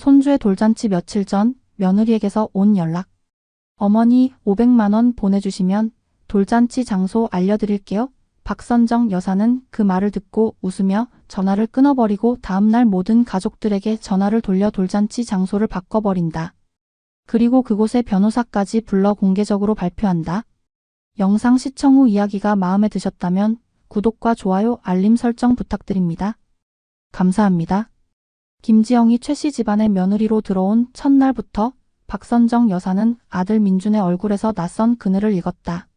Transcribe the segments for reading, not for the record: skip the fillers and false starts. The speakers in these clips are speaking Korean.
손주의 돌잔치 며칠 전 며느리에게서 온 연락. 어머니 500만 원 보내주시면 돌잔치 장소 알려드릴게요. 박선정 여사는 그 말을 듣고 웃으며 전화를 끊어버리고 다음날 모든 가족들에게 전화를 돌려 돌잔치 장소를 바꿔버린다. 그리고 그곳에 변호사까지 불러 공개적으로 발표한다. 영상 시청 후 이야기가 마음에 드셨다면 구독과 좋아요, 알림 설정 부탁드립니다. 감사합니다. 김지영이 최씨 집안의 며느리로 들어온 첫날부터 박선정 여사는 아들 민준의 얼굴에서 낯선 그늘을 읽었다.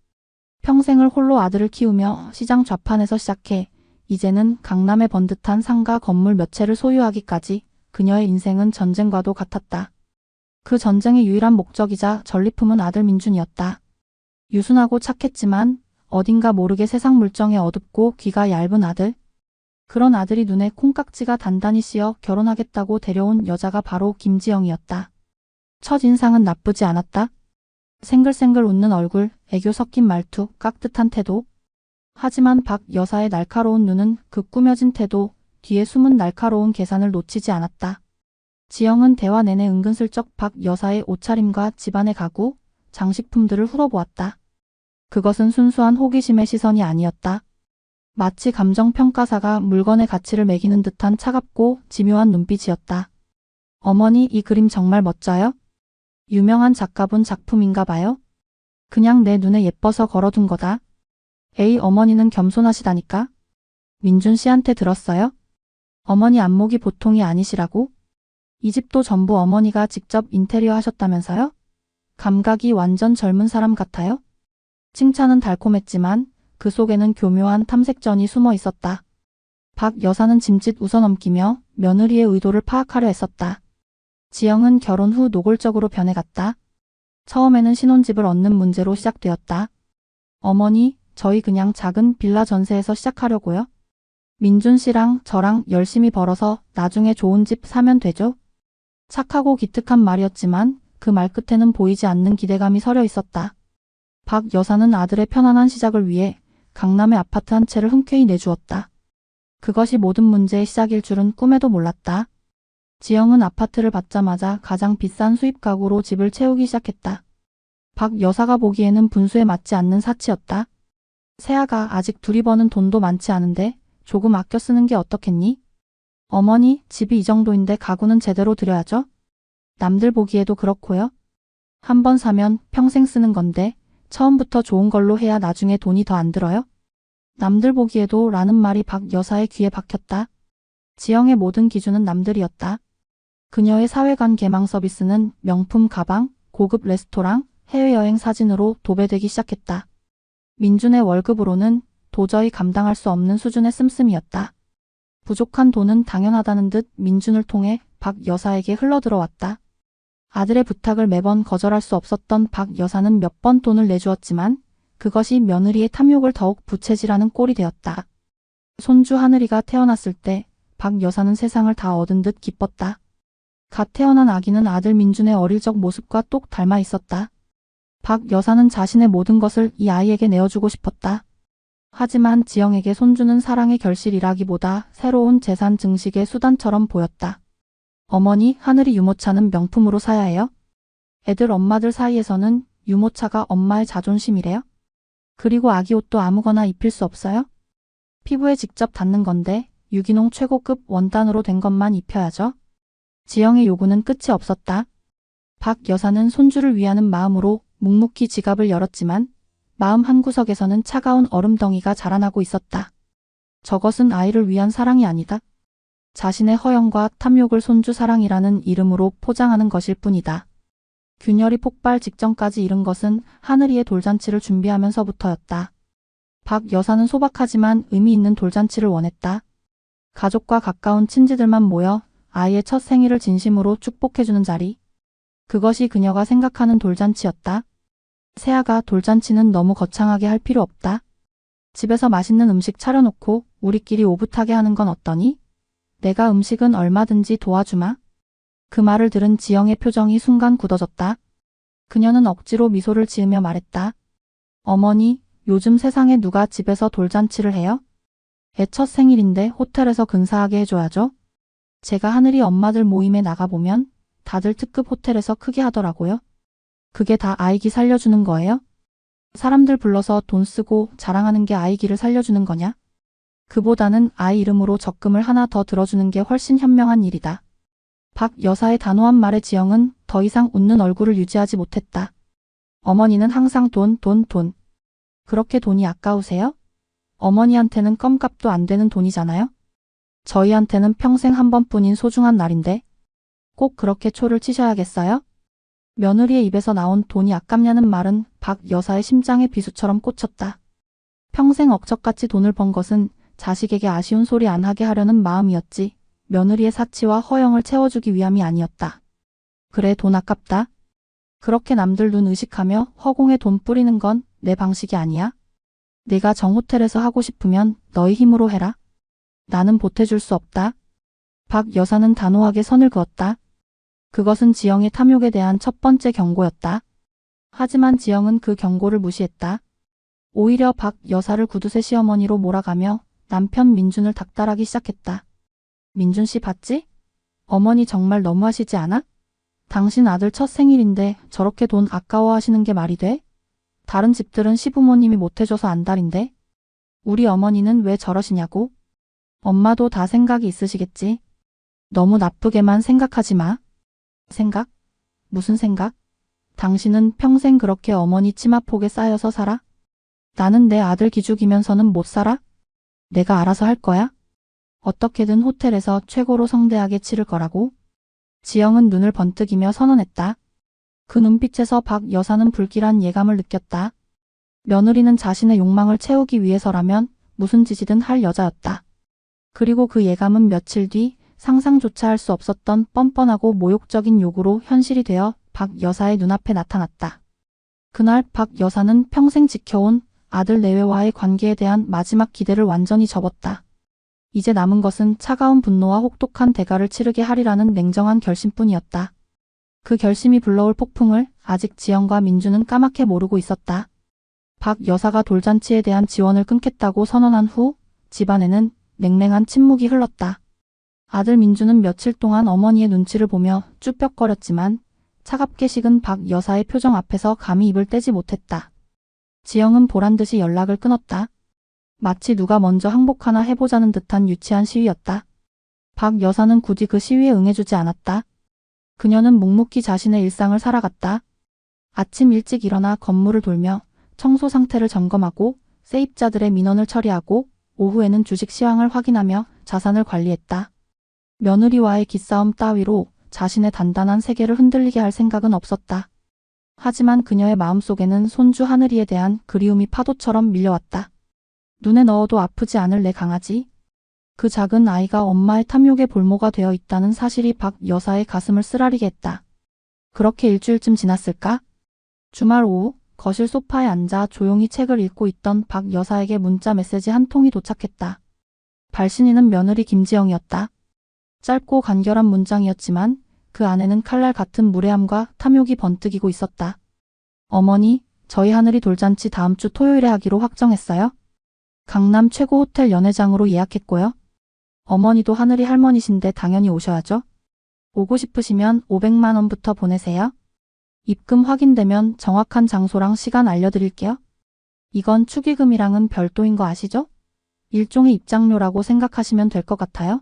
평생을 홀로 아들을 키우며 시장 좌판에서 시작해 이제는 강남의 번듯한 상가 건물 몇 채를 소유하기까지 그녀의 인생은 전쟁과도 같았다. 그 전쟁의 유일한 목적이자 전리품은 아들 민준이었다. 유순하고 착했지만 어딘가 모르게 세상 물정에 어둡고 귀가 얇은 아들. 그런 아들이 눈에 콩깍지가 단단히 씌어 결혼하겠다고 데려온 여자가 바로 김지영이었다. 첫인상은 나쁘지 않았다. 생글생글 웃는 얼굴, 애교 섞인 말투, 깍듯한 태도. 하지만 박 여사의 날카로운 눈은 그 꾸며진 태도 뒤에 숨은 날카로운 계산을 놓치지 않았다. 지영은 대화 내내 은근슬쩍 박 여사의 옷차림과 집안의 가구, 장식품들을 훑어보았다. 그것은 순수한 호기심의 시선이 아니었다. 마치 감정평가사가 물건의 가치를 매기는 듯한 차갑고 지묘한 눈빛이었다. 어머니, 이 그림 정말 멋져요? 유명한 작가분 작품인가 봐요? 그냥 내 눈에 예뻐서 걸어둔 거다. 에이, 어머니는 겸손하시다니까? 민준 씨한테 들었어요? 어머니 안목이 보통이 아니시라고? 이 집도 전부 어머니가 직접 인테리어 하셨다면서요? 감각이 완전 젊은 사람 같아요? 칭찬은 달콤했지만 그 속에는 교묘한 탐색전이 숨어 있었다. 박 여사는 짐짓 웃어넘기며 며느리의 의도를 파악하려 했었다. 지영은 결혼 후 노골적으로 변해갔다. 처음에는 신혼집을 얻는 문제로 시작되었다. 어머니, 저희 그냥 작은 빌라 전세에서 시작하려고요. 민준 씨랑 저랑 열심히 벌어서 나중에 좋은 집 사면 되죠? 착하고 기특한 말이었지만 그 말 끝에는 보이지 않는 기대감이 서려 있었다. 박 여사는 아들의 편안한 시작을 위해 강남의 아파트 한 채를 흔쾌히 내주었다. 그것이 모든 문제의 시작일 줄은 꿈에도 몰랐다. 지영은 아파트를 받자마자 가장 비싼 수입 가구로 집을 채우기 시작했다. 박 여사가 보기에는 분수에 맞지 않는 사치였다. 새아가 아직 둘이 버는 돈도 많지 않은데 조금 아껴 쓰는 게 어떻겠니? 어머니, 집이 이 정도인데 가구는 제대로 드려야죠. 남들 보기에도 그렇고요. 한 번 사면 평생 쓰는 건데 처음부터 좋은 걸로 해야 나중에 돈이 더 안 들어요? 남들 보기에도 라는 말이 박 여사의 귀에 박혔다. 지영의 모든 기준은 남들이었다. 그녀의 사회관 개망 서비스는 명품 가방, 고급 레스토랑, 해외여행 사진으로 도배되기 시작했다. 민준의 월급으로는 도저히 감당할 수 없는 수준의 씀씀이었다. 부족한 돈은 당연하다는 듯 민준을 통해 박 여사에게 흘러들어왔다. 아들의 부탁을 매번 거절할 수 없었던 박 여사는 몇 번 돈을 내주었지만 그것이 며느리의 탐욕을 더욱 부채질하는 꼴이 되었다. 손주 하늘이가 태어났을 때 박 여사는 세상을 다 얻은 듯 기뻤다. 갓 태어난 아기는 아들 민준의 어릴 적 모습과 똑 닮아 있었다. 박 여사는 자신의 모든 것을 이 아이에게 내어주고 싶었다. 하지만 지영에게 손주는 사랑의 결실이라기보다 새로운 재산 증식의 수단처럼 보였다. 어머니, 하늘이 유모차는 명품으로 사야 해요? 애들 엄마들 사이에서는 유모차가 엄마의 자존심이래요? 그리고 아기 옷도 아무거나 입힐 수 없어요? 피부에 직접 닿는 건데 유기농 최고급 원단으로 된 것만 입혀야죠. 지영의 요구는 끝이 없었다. 박 여사는 손주를 위하는 마음으로 묵묵히 지갑을 열었지만 마음 한구석에서는 차가운 얼음덩이가 자라나고 있었다. 저것은 아이를 위한 사랑이 아니다. 자신의 허영과 탐욕을 손주 사랑이라는 이름으로 포장하는 것일 뿐이다. 균열이 폭발 직전까지 이른 것은 하늘이의 돌잔치를 준비하면서부터였다. 박 여사는 소박하지만 의미 있는 돌잔치를 원했다. 가족과 가까운 친지들만 모여 아이의 첫 생일을 진심으로 축복해주는 자리. 그것이 그녀가 생각하는 돌잔치였다. 새아가, 돌잔치는 너무 거창하게 할 필요 없다. 집에서 맛있는 음식 차려놓고 우리끼리 오붓하게 하는 건 어떠니? 내가 음식은 얼마든지 도와주마. 그 말을 들은 지영의 표정이 순간 굳어졌다. 그녀는 억지로 미소를 지으며 말했다. 어머니, 요즘 세상에 누가 집에서 돌잔치를 해요? 애 첫 생일인데 호텔에서 근사하게 해줘야죠. 제가 하늘이 엄마들 모임에 나가보면 다들 특급 호텔에서 크게 하더라고요. 그게 다 아이기 살려주는 거예요? 사람들 불러서 돈 쓰고 자랑하는 게 아이기를 살려주는 거냐? 그보다는 아이 이름으로 적금을 하나 더 들어주는 게 훨씬 현명한 일이다. 박 여사의 단호한 말에 지영은 더 이상 웃는 얼굴을 유지하지 못했다. 어머니는 항상 돈. 그렇게 돈이 아까우세요? 어머니한테는 껌값도 안 되는 돈이잖아요? 저희한테는 평생 한 번뿐인 소중한 날인데 꼭 그렇게 초를 치셔야겠어요? 며느리의 입에서 나온 돈이 아깝냐는 말은 박 여사의 심장에 비수처럼 꽂혔다. 평생 억척같이 돈을 번 것은 자식에게 아쉬운 소리 안 하게 하려는 마음이었지 며느리의 사치와 허영을 채워주기 위함이 아니었다. 그래 돈 아깝다. 그렇게 남들 눈 의식하며 허공에 돈 뿌리는 건 내 방식이 아니야. 네가 정호텔에서 하고 싶으면 너희 힘으로 해라. 나는 보태줄 수 없다. 박 여사는 단호하게 선을 그었다. 그것은 지영의 탐욕에 대한 첫 번째 경고였다. 하지만 지영은 그 경고를 무시했다. 오히려 박 여사를 구두쇠 시어머니로 몰아가며 남편 민준을 닥달하기 시작했다. 민준 씨 봤지? 어머니 정말 너무하시지 않아? 당신 아들 첫 생일인데 저렇게 돈 아까워하시는 게 말이 돼? 다른 집들은 시부모님이 못해줘서 안달인데 우리 어머니는 왜 저러시냐고? 엄마도 다 생각이 있으시겠지. 너무 나쁘게만 생각하지 마. 생각? 무슨 생각? 당신은 평생 그렇게 어머니 치마폭에 쌓여서 살아? 나는 내 아들 기죽이면서는 못 살아? 내가 알아서 할 거야? 어떻게든 호텔에서 최고로 성대하게 치를 거라고? 지영은 눈을 번뜩이며 선언했다. 그 눈빛에서 박 여사는 불길한 예감을 느꼈다. 며느리는 자신의 욕망을 채우기 위해서라면 무슨 짓이든 할 여자였다. 그리고 그 예감은 며칠 뒤 상상조차 할 수 없었던 뻔뻔하고 모욕적인 요구로 현실이 되어 박 여사의 눈앞에 나타났다. 그날 박 여사는 평생 지켜온 아들 내외와의 관계에 대한 마지막 기대를 완전히 접었다. 이제 남은 것은 차가운 분노와 혹독한 대가를 치르게 하리라는 냉정한 결심뿐이었다. 그 결심이 불러올 폭풍을 아직 지영과 민주는 까맣게 모르고 있었다. 박 여사가 돌잔치에 대한 지원을 끊겠다고 선언한 후 집안에는 냉랭한 침묵이 흘렀다. 아들 민주는 며칠 동안 어머니의 눈치를 보며 쭈뼛거렸지만 차갑게 식은 박 여사의 표정 앞에서 감히 입을 떼지 못했다. 지영은 보란듯이 연락을 끊었다. 마치 누가 먼저 항복하나 해보자는 듯한 유치한 시위였다. 박 여사는 굳이 그 시위에 응해주지 않았다. 그녀는 묵묵히 자신의 일상을 살아갔다. 아침 일찍 일어나 건물을 돌며 청소 상태를 점검하고 세입자들의 민원을 처리하고 오후에는 주식 시황을 확인하며 자산을 관리했다. 며느리와의 기싸움 따위로 자신의 단단한 세계를 흔들리게 할 생각은 없었다. 하지만 그녀의 마음속에는 손주 하늘이에 대한 그리움이 파도처럼 밀려왔다. 눈에 넣어도 아프지 않을 내 강아지. 그 작은 아이가 엄마의 탐욕의 볼모가 되어 있다는 사실이 박 여사의 가슴을 쓰라리게 했다. 그렇게 일주일쯤 지났을까? 주말 오후 거실 소파에 앉아 조용히 책을 읽고 있던 박 여사에게 문자 메시지 한 통이 도착했다. 발신인은 며느리 김지영이었다. 짧고 간결한 문장이었지만 그 안에는 칼날 같은 무례함과 탐욕이 번뜩이고 있었다. 어머니, 저희 하늘이 돌잔치 다음 주 토요일에 하기로 확정했어요. 강남 최고 호텔 연회장으로 예약했고요. 어머니도 하늘이 할머니신데 당연히 오셔야죠. 오고 싶으시면 500만 원부터 보내세요. 입금 확인되면 정확한 장소랑 시간 알려드릴게요. 이건 축의금이랑은 별도인 거 아시죠? 일종의 입장료라고 생각하시면 될 것 같아요.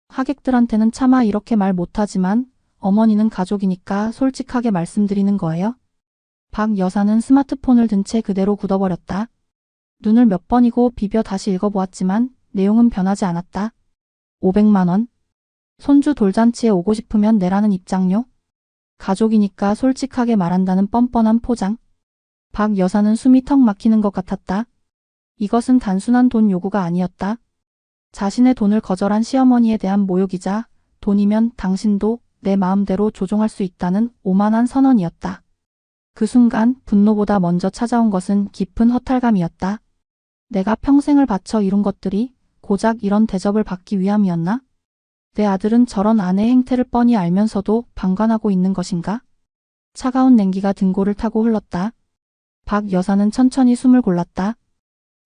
하객들한테는 차마 이렇게 말 못하지만 어머니는 가족이니까 솔직하게 말씀드리는 거예요. 박 여사는 스마트폰을 든 채 그대로 굳어버렸다. 눈을 몇 번이고 비벼 다시 읽어보았지만 내용은 변하지 않았다. 500만 원. 손주 돌잔치에 오고 싶으면 내라는 입장료. 가족이니까 솔직하게 말한다는 뻔뻔한 포장. 박 여사는 숨이 턱 막히는 것 같았다. 이것은 단순한 돈 요구가 아니었다. 자신의 돈을 거절한 시어머니에 대한 모욕이자 돈이면 당신도 내 마음대로 조종할 수 있다는 오만한 선언이었다. 그 순간 분노보다 먼저 찾아온 것은 깊은 허탈감이었다. 내가 평생을 바쳐 이룬 것들이 고작 이런 대접을 받기 위함이었나? 내 아들은 저런 아내의 행태를 뻔히 알면서도 방관하고 있는 것인가? 차가운 냉기가 등골을 타고 흘렀다. 박 여사는 천천히 숨을 골랐다.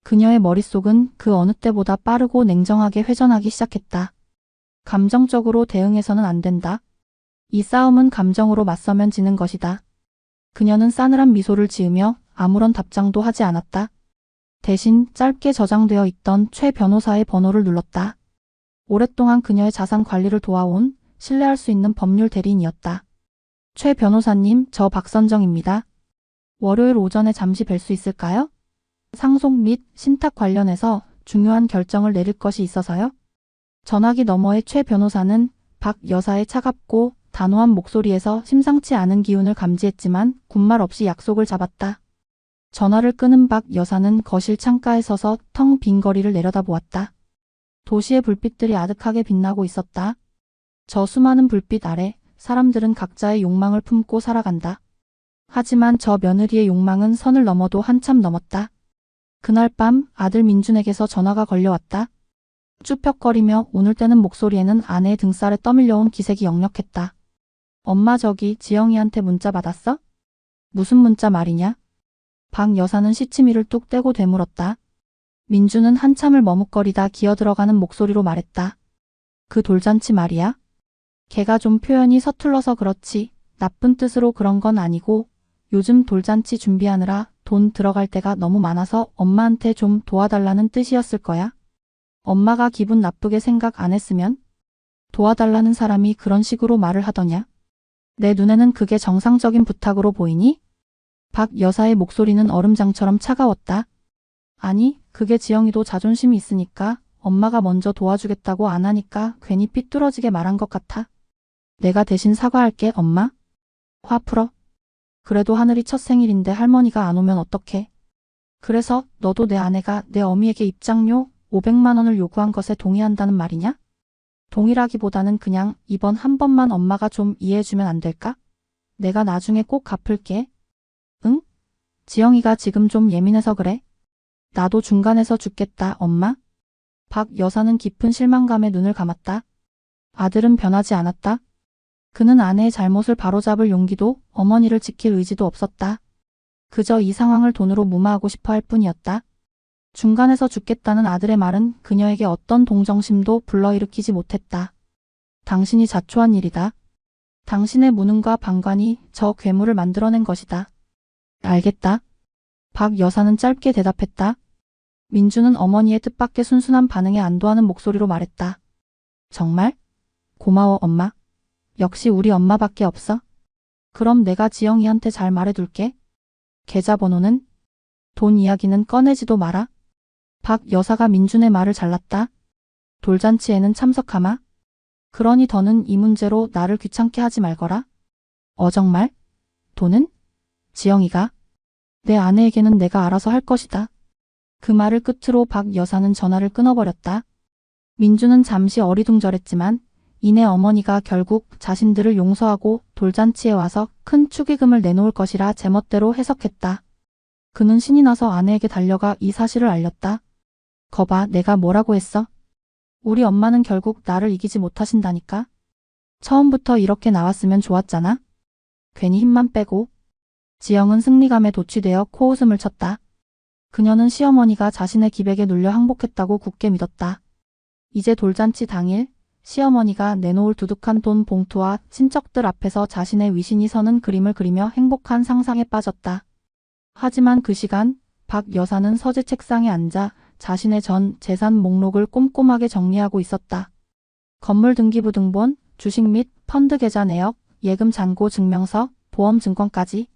그녀의 머릿속은 그 어느 때보다 빠르고 냉정하게 회전하기 시작했다. 감정적으로 대응해서는 안 된다. 이 싸움은 감정으로 맞서면 지는 것이다. 그녀는 싸늘한 미소를 지으며 아무런 답장도 하지 않았다. 대신 짧게 저장되어 있던 최 변호사의 번호를 눌렀다. 오랫동안 그녀의 자산 관리를 도와온 신뢰할 수 있는 법률 대리인이었다. 최 변호사님, 저 박선정입니다. 월요일 오전에 잠시 뵐 수 있을까요? 상속 및 신탁 관련해서 중요한 결정을 내릴 것이 있어서요. 전화기 너머의 최 변호사는 박 여사의 차갑고 단호한 목소리에서 심상치 않은 기운을 감지했지만 군말 없이 약속을 잡았다. 전화를 끊은 박 여사는 거실 창가에 서서 텅 빈 거리를 내려다보았다. 도시의 불빛들이 아득하게 빛나고 있었다. 저 수많은 불빛 아래 사람들은 각자의 욕망을 품고 살아간다. 하지만 저 며느리의 욕망은 선을 넘어도 한참 넘었다. 그날 밤 아들 민준에게서 전화가 걸려왔다. 쭈뼛거리며 운을 떼는 목소리에는 아내의 등살에 떠밀려온 기색이 역력했다. 엄마, 저기 지영이한테 문자 받았어? 무슨 문자 말이냐? 박 여사는 시치미를 뚝 떼고 되물었다. 민준은 한참을 머뭇거리다 기어들어가는 목소리로 말했다. 그 돌잔치 말이야? 걔가 좀 표현이 서툴러서 그렇지 나쁜 뜻으로 그런 건 아니고 요즘 돌잔치 준비하느라 돈 들어갈 때가 너무 많아서 엄마한테 좀 도와달라는 뜻이었을 거야. 엄마가 기분 나쁘게 생각 안 했으면 도와달라는 사람이 그런 식으로 말을 하더냐? 내 눈에는 그게 정상적인 부탁으로 보이니? 박 여사의 목소리는 얼음장처럼 차가웠다. 아니, 그게 지영이도 자존심이 있으니까 엄마가 먼저 도와주겠다고 안 하니까 괜히 삐뚤어지게 말한 것 같아. 내가 대신 사과할게, 엄마. 화 풀어. 그래도 하늘이 첫 생일인데 할머니가 안 오면 어떡해. 그래서 너도 내 아내가 내 어미에게 입장료 500만 원을 요구한 것에 동의한다는 말이냐? 동의라기보다는 그냥 이번 한 번만 엄마가 좀 이해해주면 안 될까? 내가 나중에 꼭 갚을게. 응? 지영이가 지금 좀 예민해서 그래. 나도 중간에서 죽겠다, 엄마. 박 여사는 깊은 실망감에 눈을 감았다. 아들은 변하지 않았다. 그는 아내의 잘못을 바로잡을 용기도 어머니를 지킬 의지도 없었다. 그저 이 상황을 돈으로 무마하고 싶어 할 뿐이었다. 중간에서 죽겠다는 아들의 말은 그녀에게 어떤 동정심도 불러일으키지 못했다. 당신이 자초한 일이다. 당신의 무능과 방관이 저 괴물을 만들어낸 것이다. 알겠다. 박 여사는 짧게 대답했다. 민주는 어머니의 뜻밖의 순순한 반응에 안도하는 목소리로 말했다. 정말? 고마워, 엄마. 역시 우리 엄마밖에 없어. 그럼 내가 지영이한테 잘 말해둘게. 계좌번호는? 돈 이야기는 꺼내지도 마라. 박 여사가 민준의 말을 잘랐다. 돌잔치에는 참석하마. 그러니 더는 이 문제로 나를 귀찮게 하지 말거라. 정말? 돈은? 지영이가? 내 아내에게는 내가 알아서 할 것이다. 그 말을 끝으로 박 여사는 전화를 끊어버렸다. 민준은 잠시 어리둥절했지만 이내 어머니가 결국 자신들을 용서하고 돌잔치에 와서 큰 축의금을 내놓을 것이라 제멋대로 해석했다. 그는 신이 나서 아내에게 달려가 이 사실을 알렸다. 거봐, 내가 뭐라고 했어? 우리 엄마는 결국 나를 이기지 못하신다니까. 처음부터 이렇게 나왔으면 좋았잖아. 괜히 힘만 빼고. 지영은 승리감에 도취되어 코웃음을 쳤다. 그녀는 시어머니가 자신의 기백에 눌려 항복했다고 굳게 믿었다. 이제 돌잔치 당일 시어머니가 내놓을 두둑한 돈 봉투와 친척들 앞에서 자신의 위신이 서는 그림을 그리며 행복한 상상에 빠졌다. 하지만 그 시간 박 여사는 서재 책상에 앉아 자신의 전 재산 목록을 꼼꼼하게 정리하고 있었다. 건물 등기부 등본, 주식 및 펀드 계좌 내역, 예금 잔고 증명서, 보험 증권까지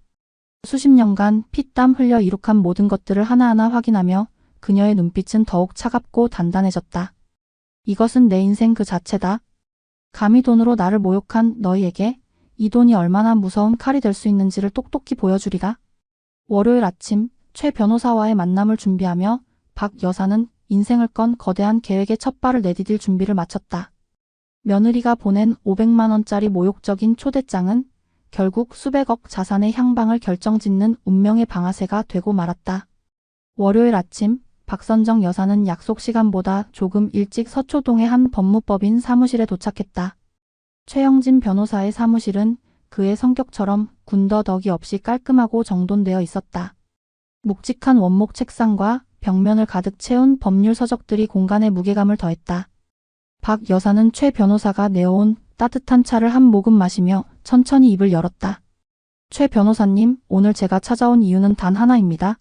수십 년간 피땀 흘려 이룩한 모든 것들을 하나하나 확인하며 그녀의 눈빛은 더욱 차갑고 단단해졌다. 이것은 내 인생 그 자체다. 감히 돈으로 나를 모욕한 너희에게 이 돈이 얼마나 무서운 칼이 될 수 있는지를 똑똑히 보여주리라. 월요일 아침 최 변호사와의 만남을 준비하며 박 여사는 인생을 건 거대한 계획의 첫 발을 내디딜 준비를 마쳤다. 며느리가 보낸 500만 원짜리 모욕적인 초대장은 결국 수백억 자산의 향방을 결정짓는 운명의 방아쇠가 되고 말았다. 월요일 아침 박선정 여사는 약속 시간보다 조금 일찍 서초동의 한 법무법인 사무실에 도착했다. 최영진 변호사의 사무실은 그의 성격처럼 군더더기 없이 깔끔하고 정돈되어 있었다. 묵직한 원목 책상과 벽면을 가득 채운 법률 서적들이 공간에 무게감을 더했다. 박 여사는 최 변호사가 내어온 따뜻한 차를 한 모금 마시며 천천히 입을 열었다. 최 변호사님, 오늘 제가 찾아온 이유는 단 하나입니다.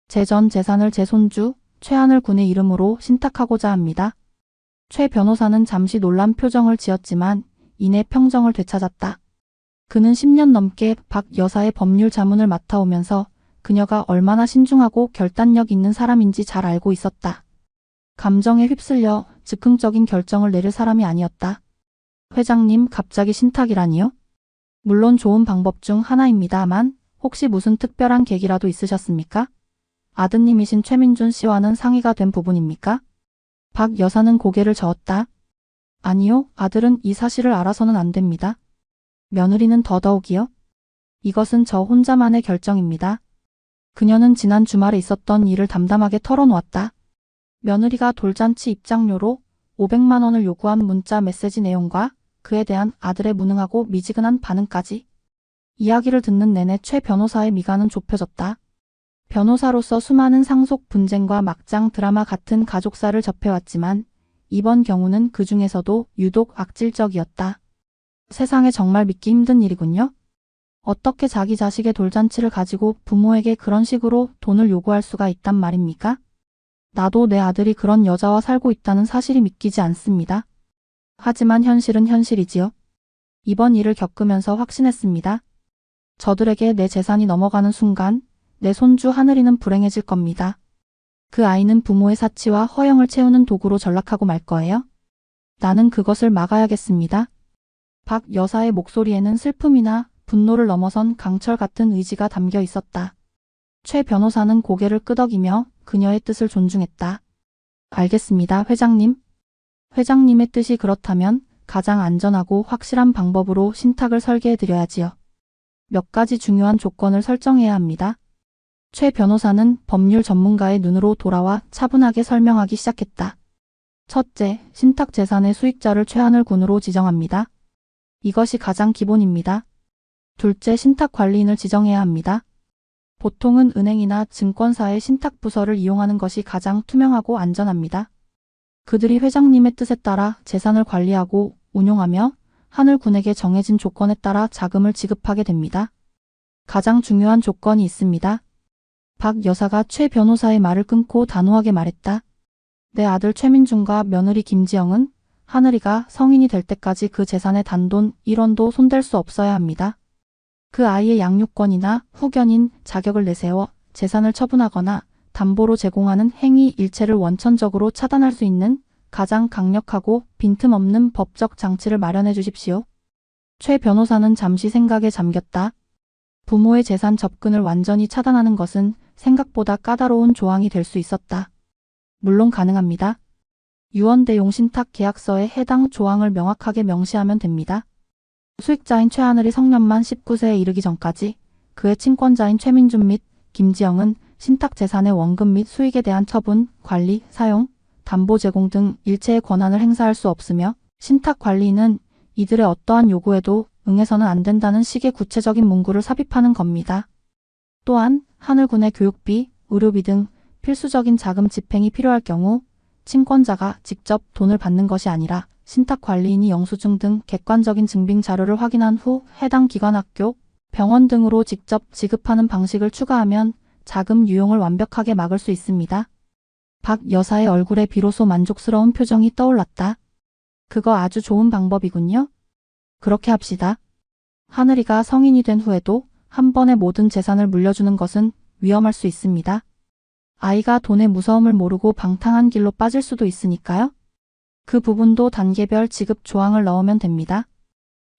제 전 재산을 제 손주 최하늘 군의 이름으로 신탁하고자 합니다. 최 변호사는 잠시 놀란 표정을 지었지만 이내 평정을 되찾았다. 그는 10년 넘게 박 여사의 법률 자문을 맡아오면서 그녀가 얼마나 신중하고 결단력 있는 사람인지 잘 알고 있었다. 감정에 휩쓸려 즉흥적인 결정을 내릴 사람이 아니었다. 회장님, 갑자기 신탁이라니요? 물론 좋은 방법 중 하나입니다만 혹시 무슨 특별한 계기라도 있으셨습니까? 아드님이신 최민준 씨와는 상의가 된 부분입니까? 박 여사는 고개를 저었다. 아니요, 아들은 이 사실을 알아서는 안 됩니다. 며느리는 더더욱이요. 이것은 저 혼자만의 결정입니다. 그녀는 지난 주말에 있었던 일을 담담하게 털어놓았다. 며느리가 돌잔치 입장료로 500만 원을 요구한 문자 메시지 내용과 그에 대한 아들의 무능하고 미지근한 반응까지. 이야기를 듣는 내내 최 변호사의 미간은 좁혀졌다. 변호사로서 수많은 상속 분쟁과 막장 드라마 같은 가족사를 접해왔지만 이번 경우는 그 중에서도 유독 악질적이었다. 세상에 정말 믿기 힘든 일이군요. 어떻게 자기 자식의 돌잔치를 가지고 부모에게 그런 식으로 돈을 요구할 수가 있단 말입니까? 나도 내 아들이 그런 여자와 살고 있다는 사실이 믿기지 않습니다. 하지만 현실은 현실이지요. 이번 일을 겪으면서 확신했습니다. 저들에게 내 재산이 넘어가는 순간 내 손주 하늘이는 불행해질 겁니다. 그 아이는 부모의 사치와 허영을 채우는 도구로 전락하고 말 거예요. 나는 그것을 막아야겠습니다. 박 여사의 목소리에는 슬픔이나 분노를 넘어선 강철 같은 의지가 담겨 있었다. 최 변호사는 고개를 끄덕이며 그녀의 뜻을 존중했다. 알겠습니다, 회장님. 회장님의 뜻이 그렇다면 가장 안전하고 확실한 방법으로 신탁을 설계해드려야지요. 몇 가지 중요한 조건을 설정해야 합니다. 최 변호사는 법률 전문가의 눈으로 돌아와 차분하게 설명하기 시작했다. 첫째, 신탁 재산의 수익자를 최하늘 군으로 지정합니다. 이것이 가장 기본입니다. 둘째, 신탁 관리인을 지정해야 합니다. 보통은 은행이나 증권사의 신탁부서를 이용하는 것이 가장 투명하고 안전합니다. 그들이 회장님의 뜻에 따라 재산을 관리하고 운용하며 하늘군에게 정해진 조건에 따라 자금을 지급하게 됩니다. 가장 중요한 조건이 있습니다. 박 여사가 최 변호사의 말을 끊고 단호하게 말했다. 내 아들 최민준과 며느리 김지영은 하늘이가 성인이 될 때까지 그 재산의 단돈 1원도 손댈 수 없어야 합니다. 그 아이의 양육권이나 후견인 자격을 내세워 재산을 처분하거나 담보로 제공하는 행위 일체를 원천적으로 차단할 수 있는 가장 강력하고 빈틈없는 법적 장치를 마련해 주십시오. 최 변호사는 잠시 생각에 잠겼다. 부모의 재산 접근을 완전히 차단하는 것은 생각보다 까다로운 조항이 될 수 있었다. 물론 가능합니다. 유언대용 신탁 계약서에 해당 조항을 명확하게 명시하면 됩니다. 수익자인 최하늘이 성년만 19세에 이르기 전까지 그의 친권자인 최민준 및 김지영은 신탁 재산의 원금 및 수익에 대한 처분, 관리, 사용, 담보 제공 등 일체의 권한을 행사할 수 없으며 신탁 관리인은 이들의 어떠한 요구에도 응해서는 안 된다는 식의 구체적인 문구를 삽입하는 겁니다. 또한 하늘군의 교육비, 의료비 등 필수적인 자금 집행이 필요할 경우 친권자가 직접 돈을 받는 것이 아니라 신탁 관리인이 영수증 등 객관적인 증빙 자료를 확인한 후 해당 기관, 학교, 병원 등으로 직접 지급하는 방식을 추가하면 자금 유용을 완벽하게 막을 수 있습니다. 박 여사의 얼굴에 비로소 만족스러운 표정이 떠올랐다. 그거 아주 좋은 방법이군요. 그렇게 합시다. 하늘이가 성인이 된 후에도 한 번에 모든 재산을 물려주는 것은 위험할 수 있습니다. 아이가 돈의 무서움을 모르고 방탕한 길로 빠질 수도 있으니까요. 그 부분도 단계별 지급 조항을 넣으면 됩니다.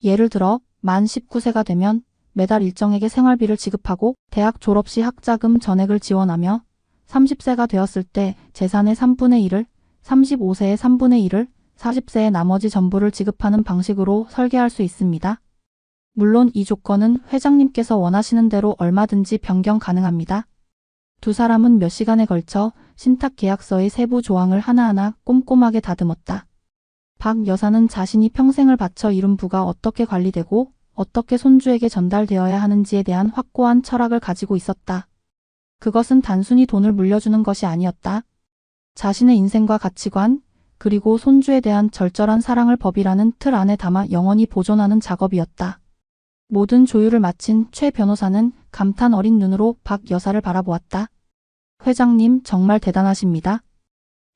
예를 들어 만 19세가 되면 매달 일정액의 생활비를 지급하고 대학 졸업 시 학자금 전액을 지원하며 30세가 되었을 때 재산의 3분의 1을, 35세의 3분의 1을, 40세의 나머지 전부를 지급하는 방식으로 설계할 수 있습니다. 물론 이 조건은 회장님께서 원하시는 대로 얼마든지 변경 가능합니다. 두 사람은 몇 시간에 걸쳐 신탁 계약서의 세부 조항을 하나하나 꼼꼼하게 다듬었다. 박 여사는 자신이 평생을 바쳐 이룬 부가 어떻게 관리되고 어떻게 손주에게 전달되어야 하는지에 대한 확고한 철학을 가지고 있었다. 그것은 단순히 돈을 물려주는 것이 아니었다. 자신의 인생과 가치관, 그리고 손주에 대한 절절한 사랑을 법이라는 틀 안에 담아 영원히 보존하는 작업이었다. 모든 조율을 마친 최 변호사는 감탄 어린 눈으로 박 여사를 바라보았다. 회장님 정말 대단하십니다.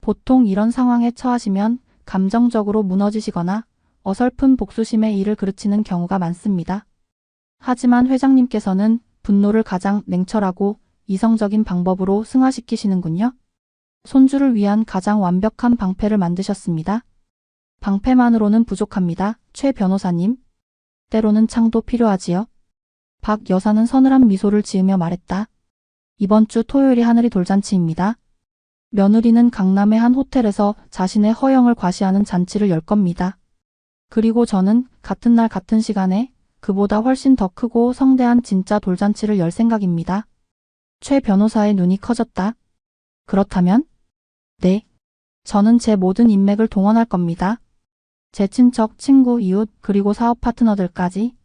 보통 이런 상황에 처하시면 감정적으로 무너지시거나 어설픈 복수심에 이를 그르치는 경우가 많습니다. 하지만 회장님께서는 분노를 가장 냉철하고 이성적인 방법으로 승화시키시는군요. 손주를 위한 가장 완벽한 방패를 만드셨습니다. 방패만으로는 부족합니다. 최 변호사님. 때로는 창도 필요하지요. 박 여사는 서늘한 미소를 지으며 말했다. 이번 주 토요일이 하늘이 돌잔치입니다. 며느리는 강남의 한 호텔에서 자신의 허영을 과시하는 잔치를 열 겁니다. 그리고 저는 같은 날 같은 시간에 그보다 훨씬 더 크고 성대한 진짜 돌잔치를 열 생각입니다. 최 변호사의 눈이 커졌다. 그렇다면? 네. 저는 제 모든 인맥을 동원할 겁니다. 제 친척, 친구, 이웃, 그리고 사업 파트너들까지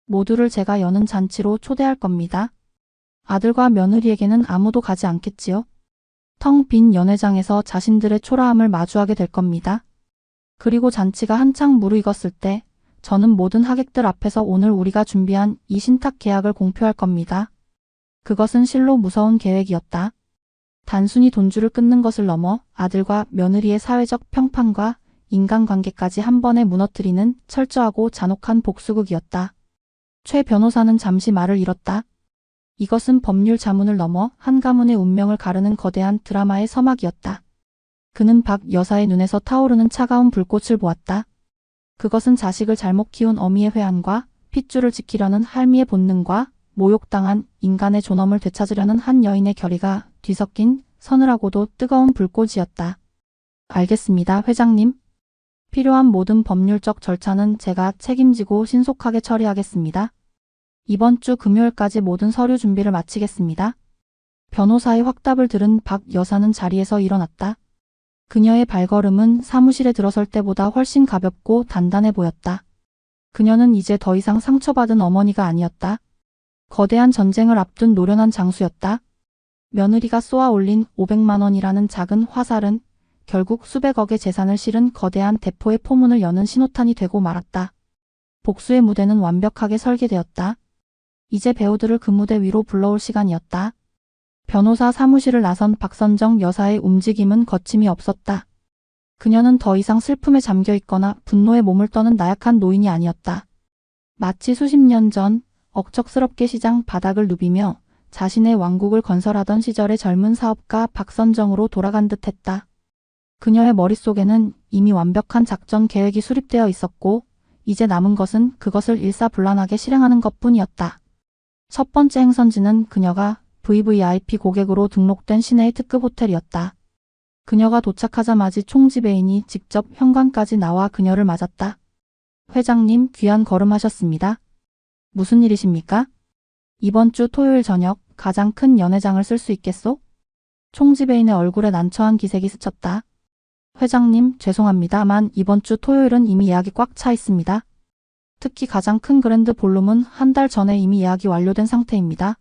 모두를 제가 여는 잔치로 초대할 겁니다. 아들과 며느리에게는 아무도 가지 않겠지요. 텅 빈 연회장에서 자신들의 초라함을 마주하게 될 겁니다. 그리고 잔치가 한창 무르익었을 때 저는 모든 하객들 앞에서 오늘 우리가 준비한 이 신탁 계약을 공표할 겁니다. 그것은 실로 무서운 계획이었다. 단순히 돈줄을 끊는 것을 넘어 아들과 며느리의 사회적 평판과 인간관계까지 한 번에 무너뜨리는 철저하고 잔혹한 복수극이었다. 최 변호사는 잠시 말을 잃었다. 이것은 법률 자문을 넘어 한 가문의 운명을 가르는 거대한 드라마의 서막이었다. 그는 박 여사의 눈에서 타오르는 차가운 불꽃을 보았다. 그것은 자식을 잘못 키운 어미의 회한과 핏줄을 지키려는 할미의 본능과 모욕당한 인간의 존엄을 되찾으려는 한 여인의 결의가 뒤섞인 서늘하고도 뜨거운 불꽃이었다. 알겠습니다, 회장님. 필요한 모든 법률적 절차는 제가 책임지고 신속하게 처리하겠습니다. 이번 주 금요일까지 모든 서류 준비를 마치겠습니다. 변호사의 확답을 들은 박 여사는 자리에서 일어났다. 그녀의 발걸음은 사무실에 들어설 때보다 훨씬 가볍고 단단해 보였다. 그녀는 이제 더 이상 상처받은 어머니가 아니었다. 거대한 전쟁을 앞둔 노련한 장수였다. 며느리가 쏘아 올린 500만 원이라는 작은 화살은 결국 수백억의 재산을 실은 거대한 대포의 포문을 여는 신호탄이 되고 말았다. 복수의 무대는 완벽하게 설계되었다. 이제 배우들을 그 무대 위로 불러올 시간이었다. 변호사 사무실을 나선 박선정 여사의 움직임은 거침이 없었다. 그녀는 더 이상 슬픔에 잠겨 있거나 분노에 몸을 떠는 나약한 노인이 아니었다. 마치 수십 년 전 억척스럽게 시장 바닥을 누비며 자신의 왕국을 건설하던 시절의 젊은 사업가 박선정으로 돌아간 듯했다. 그녀의 머릿속에는 이미 완벽한 작전 계획이 수립되어 있었고 이제 남은 것은 그것을 일사불란하게 실행하는 것뿐이었다. 첫 번째 행선지는 그녀가 VVIP 고객으로 등록된 시내의 특급 호텔이었다. 그녀가 도착하자마자 총지배인이 직접 현관까지 나와 그녀를 맞았다. 회장님, 귀한 걸음하셨습니다. 무슨 일이십니까? 이번 주 토요일 저녁 가장 큰 연회장을 쓸 수 있겠소? 총지배인의 얼굴에 난처한 기색이 스쳤다. 회장님, 죄송합니다만 이번 주 토요일은 이미 예약이 꽉 차 있습니다. 특히 가장 큰 그랜드 볼룸은 한 달 전에 이미 예약이 완료된 상태입니다.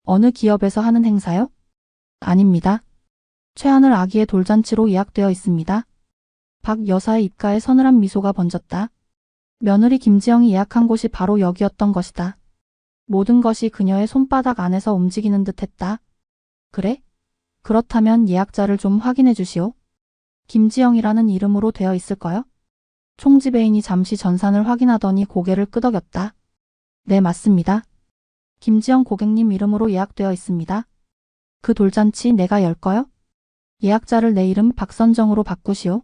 어느 기업에서 하는 행사요? 아닙니다. 최하늘 아기의 돌잔치로 예약되어 있습니다. 박 여사의 입가에 서늘한 미소가 번졌다. 며느리 김지영이 예약한 곳이 바로 여기였던 것이다. 모든 것이 그녀의 손바닥 안에서 움직이는 듯했다. 그래? 그렇다면 예약자를 좀 확인해 주시오. 김지영이라는 이름으로 되어 있을까요? 총지배인이 잠시 전산을 확인하더니 고개를 끄덕였다. 네, 맞습니다. 김지영 고객님 이름으로 예약되어 있습니다. 그 돌잔치 내가 열까요? 예약자를 내 이름 박선정으로 바꾸시오.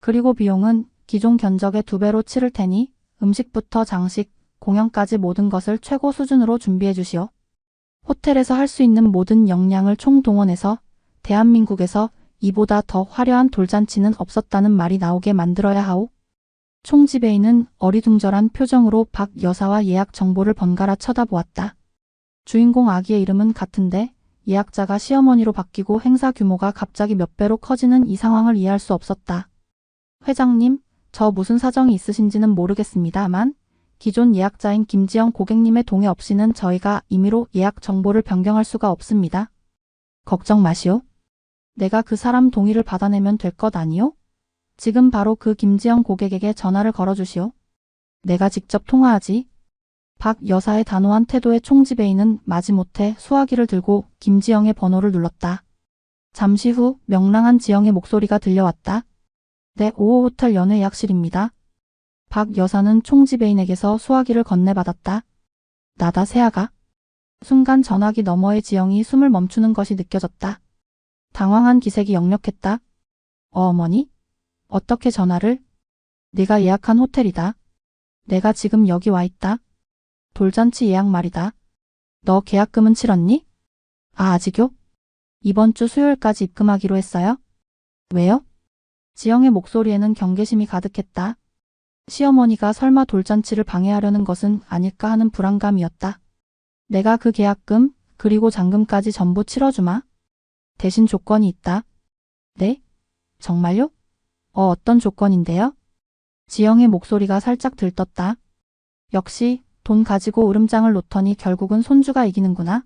그리고 비용은 기존 견적의 2배로 치를 테니 음식부터 장식, 공연까지 모든 것을 최고 수준으로 준비해 주시오. 호텔에서 할 수 있는 모든 역량을 총동원해서 대한민국에서 이보다 더 화려한 돌잔치는 없었다는 말이 나오게 만들어야 하오. 총지배인은 어리둥절한 표정으로 박 여사와 예약 정보를 번갈아 쳐다보았다. 주인공 아기의 이름은 같은데 예약자가 시어머니로 바뀌고 행사 규모가 갑자기 몇 배로 커지는 이 상황을 이해할 수 없었다. 회장님, 저 무슨 사정이 있으신지는 모르겠습니다만 기존 예약자인 김지영 고객님의 동의 없이는 저희가 임의로 예약 정보를 변경할 수가 없습니다. 걱정 마시오. 내가 그 사람 동의를 받아내면 될 것 아니오? 지금 바로 그 김지영 고객에게 전화를 걸어주시오. 내가 직접 통화하지. 박 여사의 단호한 태도에 총지배인은 마지못해 수화기를 들고 김지영의 번호를 눌렀다. 잠시 후 명랑한 지영의 목소리가 들려왔다. 네, 5호 호텔 연회 예약실입니다. 박 여사는 총지배인에게서 수화기를 건네받았다. 나다 세아가. 순간 전화기 너머의 지영이 숨을 멈추는 것이 느껴졌다. 당황한 기색이 역력했다. 어머니? 어떻게 전화를? 네가 예약한 호텔이다. 내가 지금 여기 와 있다. 돌잔치 예약 말이다. 너 계약금은 치렀니? 아직요? 이번 주 수요일까지 입금하기로 했어요. 왜요? 지영의 목소리에는 경계심이 가득했다. 시어머니가 설마 돌잔치를 방해하려는 것은 아닐까 하는 불안감이었다. 내가 그 계약금 그리고 잔금까지 전부 치러주마. 대신 조건이 있다. 네? 정말요? 어떤 조건인데요? 지영의 목소리가 살짝 들떴다. 역시 돈 가지고 으름장을 놓더니 결국은 손주가 이기는구나.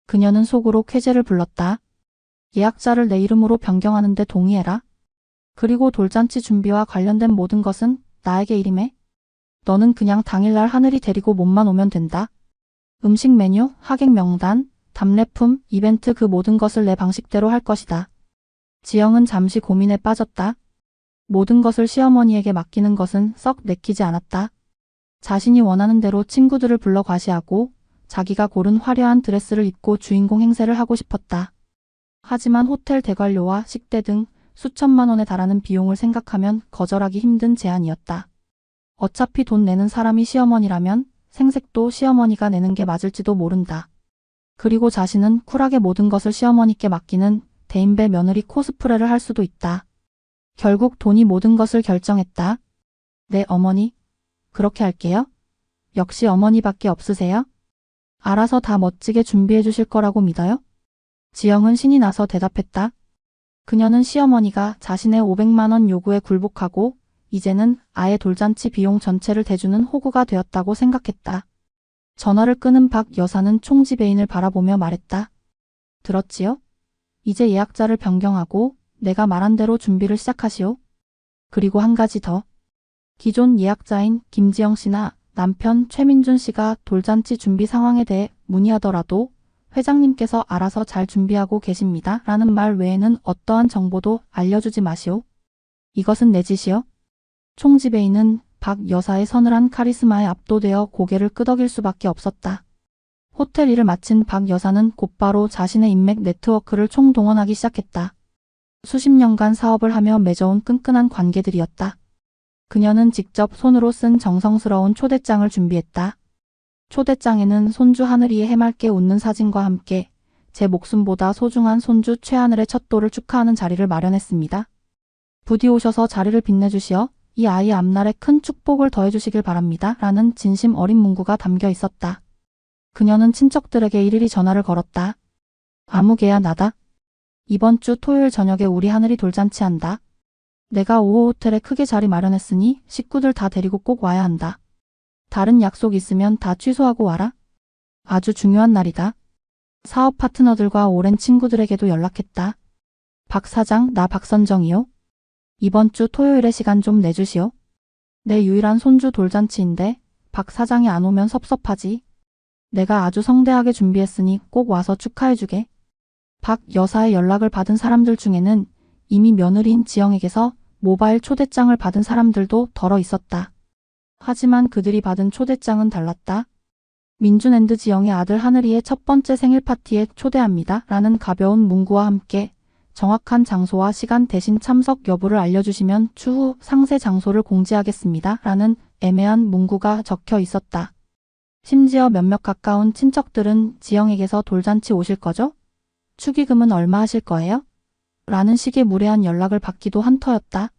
그녀는 속으로 쾌재를 불렀다. 예약자를 내 이름으로 변경하는데 동의해라. 그리고 돌잔치 준비와 관련된 모든 것은 나에게 일임해. 너는 그냥 당일날 하늘이 데리고 몸만 오면 된다. 음식 메뉴, 하객 명단, 답례품, 이벤트 그 모든 것을 내 방식대로 할 것이다. 지영은 잠시 고민에 빠졌다. 모든 것을 시어머니에게 맡기는 것은 썩 내키지 않았다. 자신이 원하는 대로 친구들을 불러 과시하고 자기가 고른 화려한 드레스를 입고 주인공 행세를 하고 싶었다. 하지만 호텔 대관료와 식대 등 수천만 원에 달하는 비용을 생각하면 거절하기 힘든 제안이었다. 어차피 돈 내는 사람이 시어머니라면 생색도 시어머니가 내는 게 맞을지도 모른다. 그리고 자신은 쿨하게 모든 것을 시어머니께 맡기는 대인배 며느리 코스프레를 할 수도 있다. 결국 돈이 모든 것을 결정했다. 네, 어머니. 그렇게 할게요. 역시 어머니밖에 없으세요? 알아서 다 멋지게 준비해 주실 거라고 믿어요? 지영은 신이 나서 대답했다. 그녀는 시어머니가 자신의 500만 원 요구에 굴복하고 이제는 아예 돌잔치 비용 전체를 대주는 호구가 되었다고 생각했다. 전화를 끊은 박 여사는 총지배인을 바라보며 말했다. 들었지요? 이제 예약자를 변경하고 내가 말한 대로 준비를 시작하시오. 그리고 한 가지 더. 기존 예약자인 김지영 씨나 남편 최민준 씨가 돌잔치 준비 상황에 대해 문의하더라도 회장님께서 알아서 잘 준비하고 계십니다. 라는 말 외에는 어떠한 정보도 알려주지 마시오. 이것은 내 짓이요. 총지배인은 박 여사의 서늘한 카리스마에 압도되어 고개를 끄덕일 수밖에 없었다. 호텔 일을 마친 박 여사는 곧바로 자신의 인맥 네트워크를 총동원하기 시작했다. 수십 년간 사업을 하며 맺어온 끈끈한 관계들이었다. 그녀는 직접 손으로 쓴 정성스러운 초대장을 준비했다. 초대장에는 손주 하늘이의 해맑게 웃는 사진과 함께 제 목숨보다 소중한 손주 최하늘의 첫돌을 축하하는 자리를 마련했습니다. 부디 오셔서 자리를 빛내주시어 이 아이의 앞날에 큰 축복을 더해주시길 바랍니다. 라는 진심 어린 문구가 담겨 있었다. 그녀는 친척들에게 일일이 전화를 걸었다. 아무개야 나다. 이번 주 토요일 저녁에 우리 하늘이 돌잔치 한다. 내가 5호 호텔에 크게 자리 마련했으니 식구들 다 데리고 꼭 와야 한다. 다른 약속 있으면 다 취소하고 와라. 아주 중요한 날이다. 사업 파트너들과 오랜 친구들에게도 연락했다. 박 사장, 나 박선정이요. 이번 주 토요일에 시간 좀 내주시오. 내 유일한 손주 돌잔치인데 박 사장이 안 오면 섭섭하지. 내가 아주 성대하게 준비했으니 꼭 와서 축하해주게. 박 여사의 연락을 받은 사람들 중에는 이미 며느리인 지영에게서 모바일 초대장을 받은 사람들도 덜어 있었다. 하지만 그들이 받은 초대장은 달랐다. 민준앤드 지영의 아들 하늘이의 첫 번째 생일 파티에 초대합니다. 라는 가벼운 문구와 함께 정확한 장소와 시간 대신 참석 여부를 알려주시면 추후 상세 장소를 공지하겠습니다. 라는 애매한 문구가 적혀 있었다. 심지어 몇몇 가까운 친척들은 지영에게서 돌잔치 오실 거죠? 축의금은 얼마 하실 거예요? 라는 식의 무례한 연락을 받기도 한 터였다.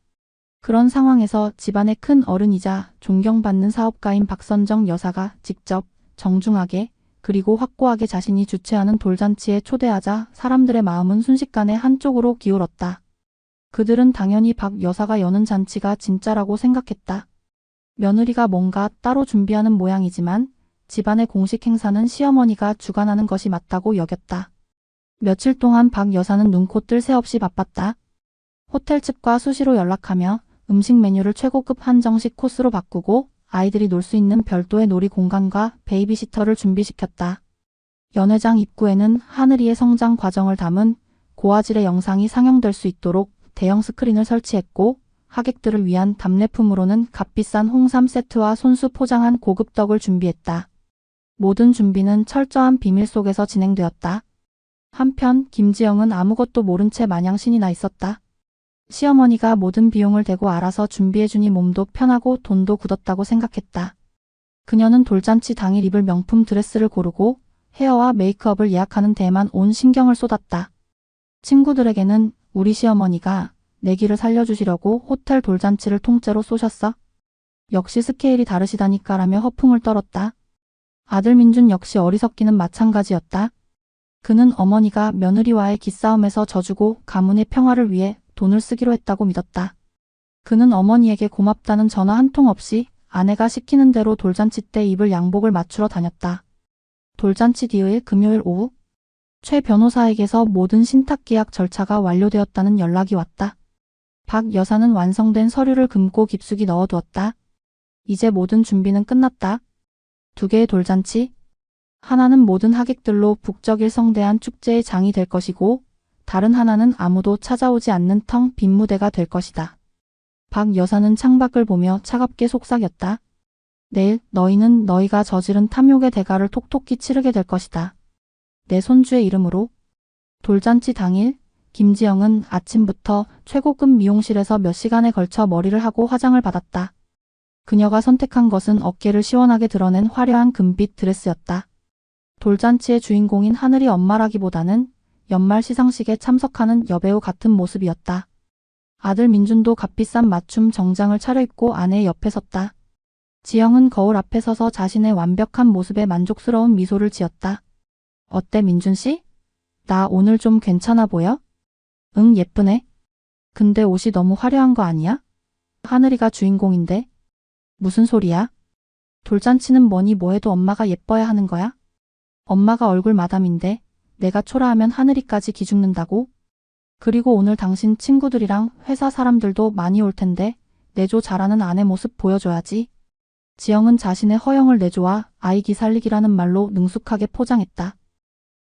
그런 상황에서 집안의 큰 어른이자 존경받는 사업가인 박선정 여사가 직접 정중하게 그리고 확고하게 자신이 주최하는 돌잔치에 초대하자 사람들의 마음은 순식간에 한쪽으로 기울었다. 그들은 당연히 박 여사가 여는 잔치가 진짜라고 생각했다. 며느리가 뭔가 따로 준비하는 모양이지만 집안의 공식 행사는 시어머니가 주관하는 것이 맞다고 여겼다. 며칠 동안 박 여사는 눈코 뜰 새 없이 바빴다. 호텔 측과 수시로 연락하며 음식 메뉴를 최고급 한정식 코스로 바꾸고 아이들이 놀 수 있는 별도의 놀이 공간과 베이비시터를 준비시켰다. 연회장 입구에는 하늘이의 성장 과정을 담은 고화질의 영상이 상영될 수 있도록 대형 스크린을 설치했고 하객들을 위한 답례품으로는 값비싼 홍삼 세트와 손수 포장한 고급 떡을 준비했다. 모든 준비는 철저한 비밀 속에서 진행되었다. 한편 김지영은 아무것도 모른 채 마냥 신이 나 있었다. 시어머니가 모든 비용을 대고 알아서 준비해주니 몸도 편하고 돈도 굳었다고 생각했다. 그녀는 돌잔치 당일 입을 명품 드레스를 고르고 헤어와 메이크업을 예약하는 데에만 온 신경을 쏟았다. 친구들에게는 우리 시어머니가 내기를 살려주시려고 호텔 돌잔치를 통째로 쏘셨어. 역시 스케일이 다르시다니까라며 허풍을 떨었다. 아들 민준 역시 어리석기는 마찬가지였다. 그는 어머니가 며느리와의 기싸움에서 져주고 가문의 평화를 위해 돈을 쓰기로 했다고 믿었다. 그는 어머니에게 고맙다는 전화 한 통 없이 아내가 시키는 대로 돌잔치 때 입을 양복을 맞추러 다녔다. 돌잔치 뒤의 금요일 오후, 최 변호사에게서 모든 신탁계약 절차가 완료되었다는 연락이 왔다. 박 여사는 완성된 서류를 금고 깊숙이 넣어두었다. 이제 모든 준비는 끝났다. 2개의 돌잔치, 하나는 모든 하객들로 북적일 성대한 축제의 장이 될 것이고 다른 하나는 아무도 찾아오지 않는 텅 빈 무대가 될 것이다. 박 여사는 창밖을 보며 차갑게 속삭였다. 내일 너희는 너희가 저지른 탐욕의 대가를 톡톡히 치르게 될 것이다. 내 손주의 이름으로. 돌잔치 당일 김지영은 아침부터 최고급 미용실에서 몇 시간에 걸쳐 머리를 하고 화장을 받았다. 그녀가 선택한 것은 어깨를 시원하게 드러낸 화려한 금빛 드레스였다. 돌잔치의 주인공인 하늘이 엄마라기보다는 연말 시상식에 참석하는 여배우 같은 모습이었다. 아들 민준도 값비싼 맞춤 정장을 차려입고 아내의 옆에 섰다. 지영은 거울 앞에 서서 자신의 완벽한 모습에 만족스러운 미소를 지었다. 어때 민준 씨? 나 오늘 좀 괜찮아 보여? 응, 예쁘네. 근데 옷이 너무 화려한 거 아니야? 하늘이가 주인공인데. 무슨 소리야? 돌잔치는 뭐니 뭐해도 엄마가 예뻐야 하는 거야? 엄마가 얼굴 마담인데 내가 초라하면 하늘이까지 기죽는다고? 그리고 오늘 당신 친구들이랑 회사 사람들도 많이 올 텐데 내조 잘하는 아내 모습 보여줘야지. 지영은 자신의 허영을 내조와 아이기 살리기라는 말로 능숙하게 포장했다.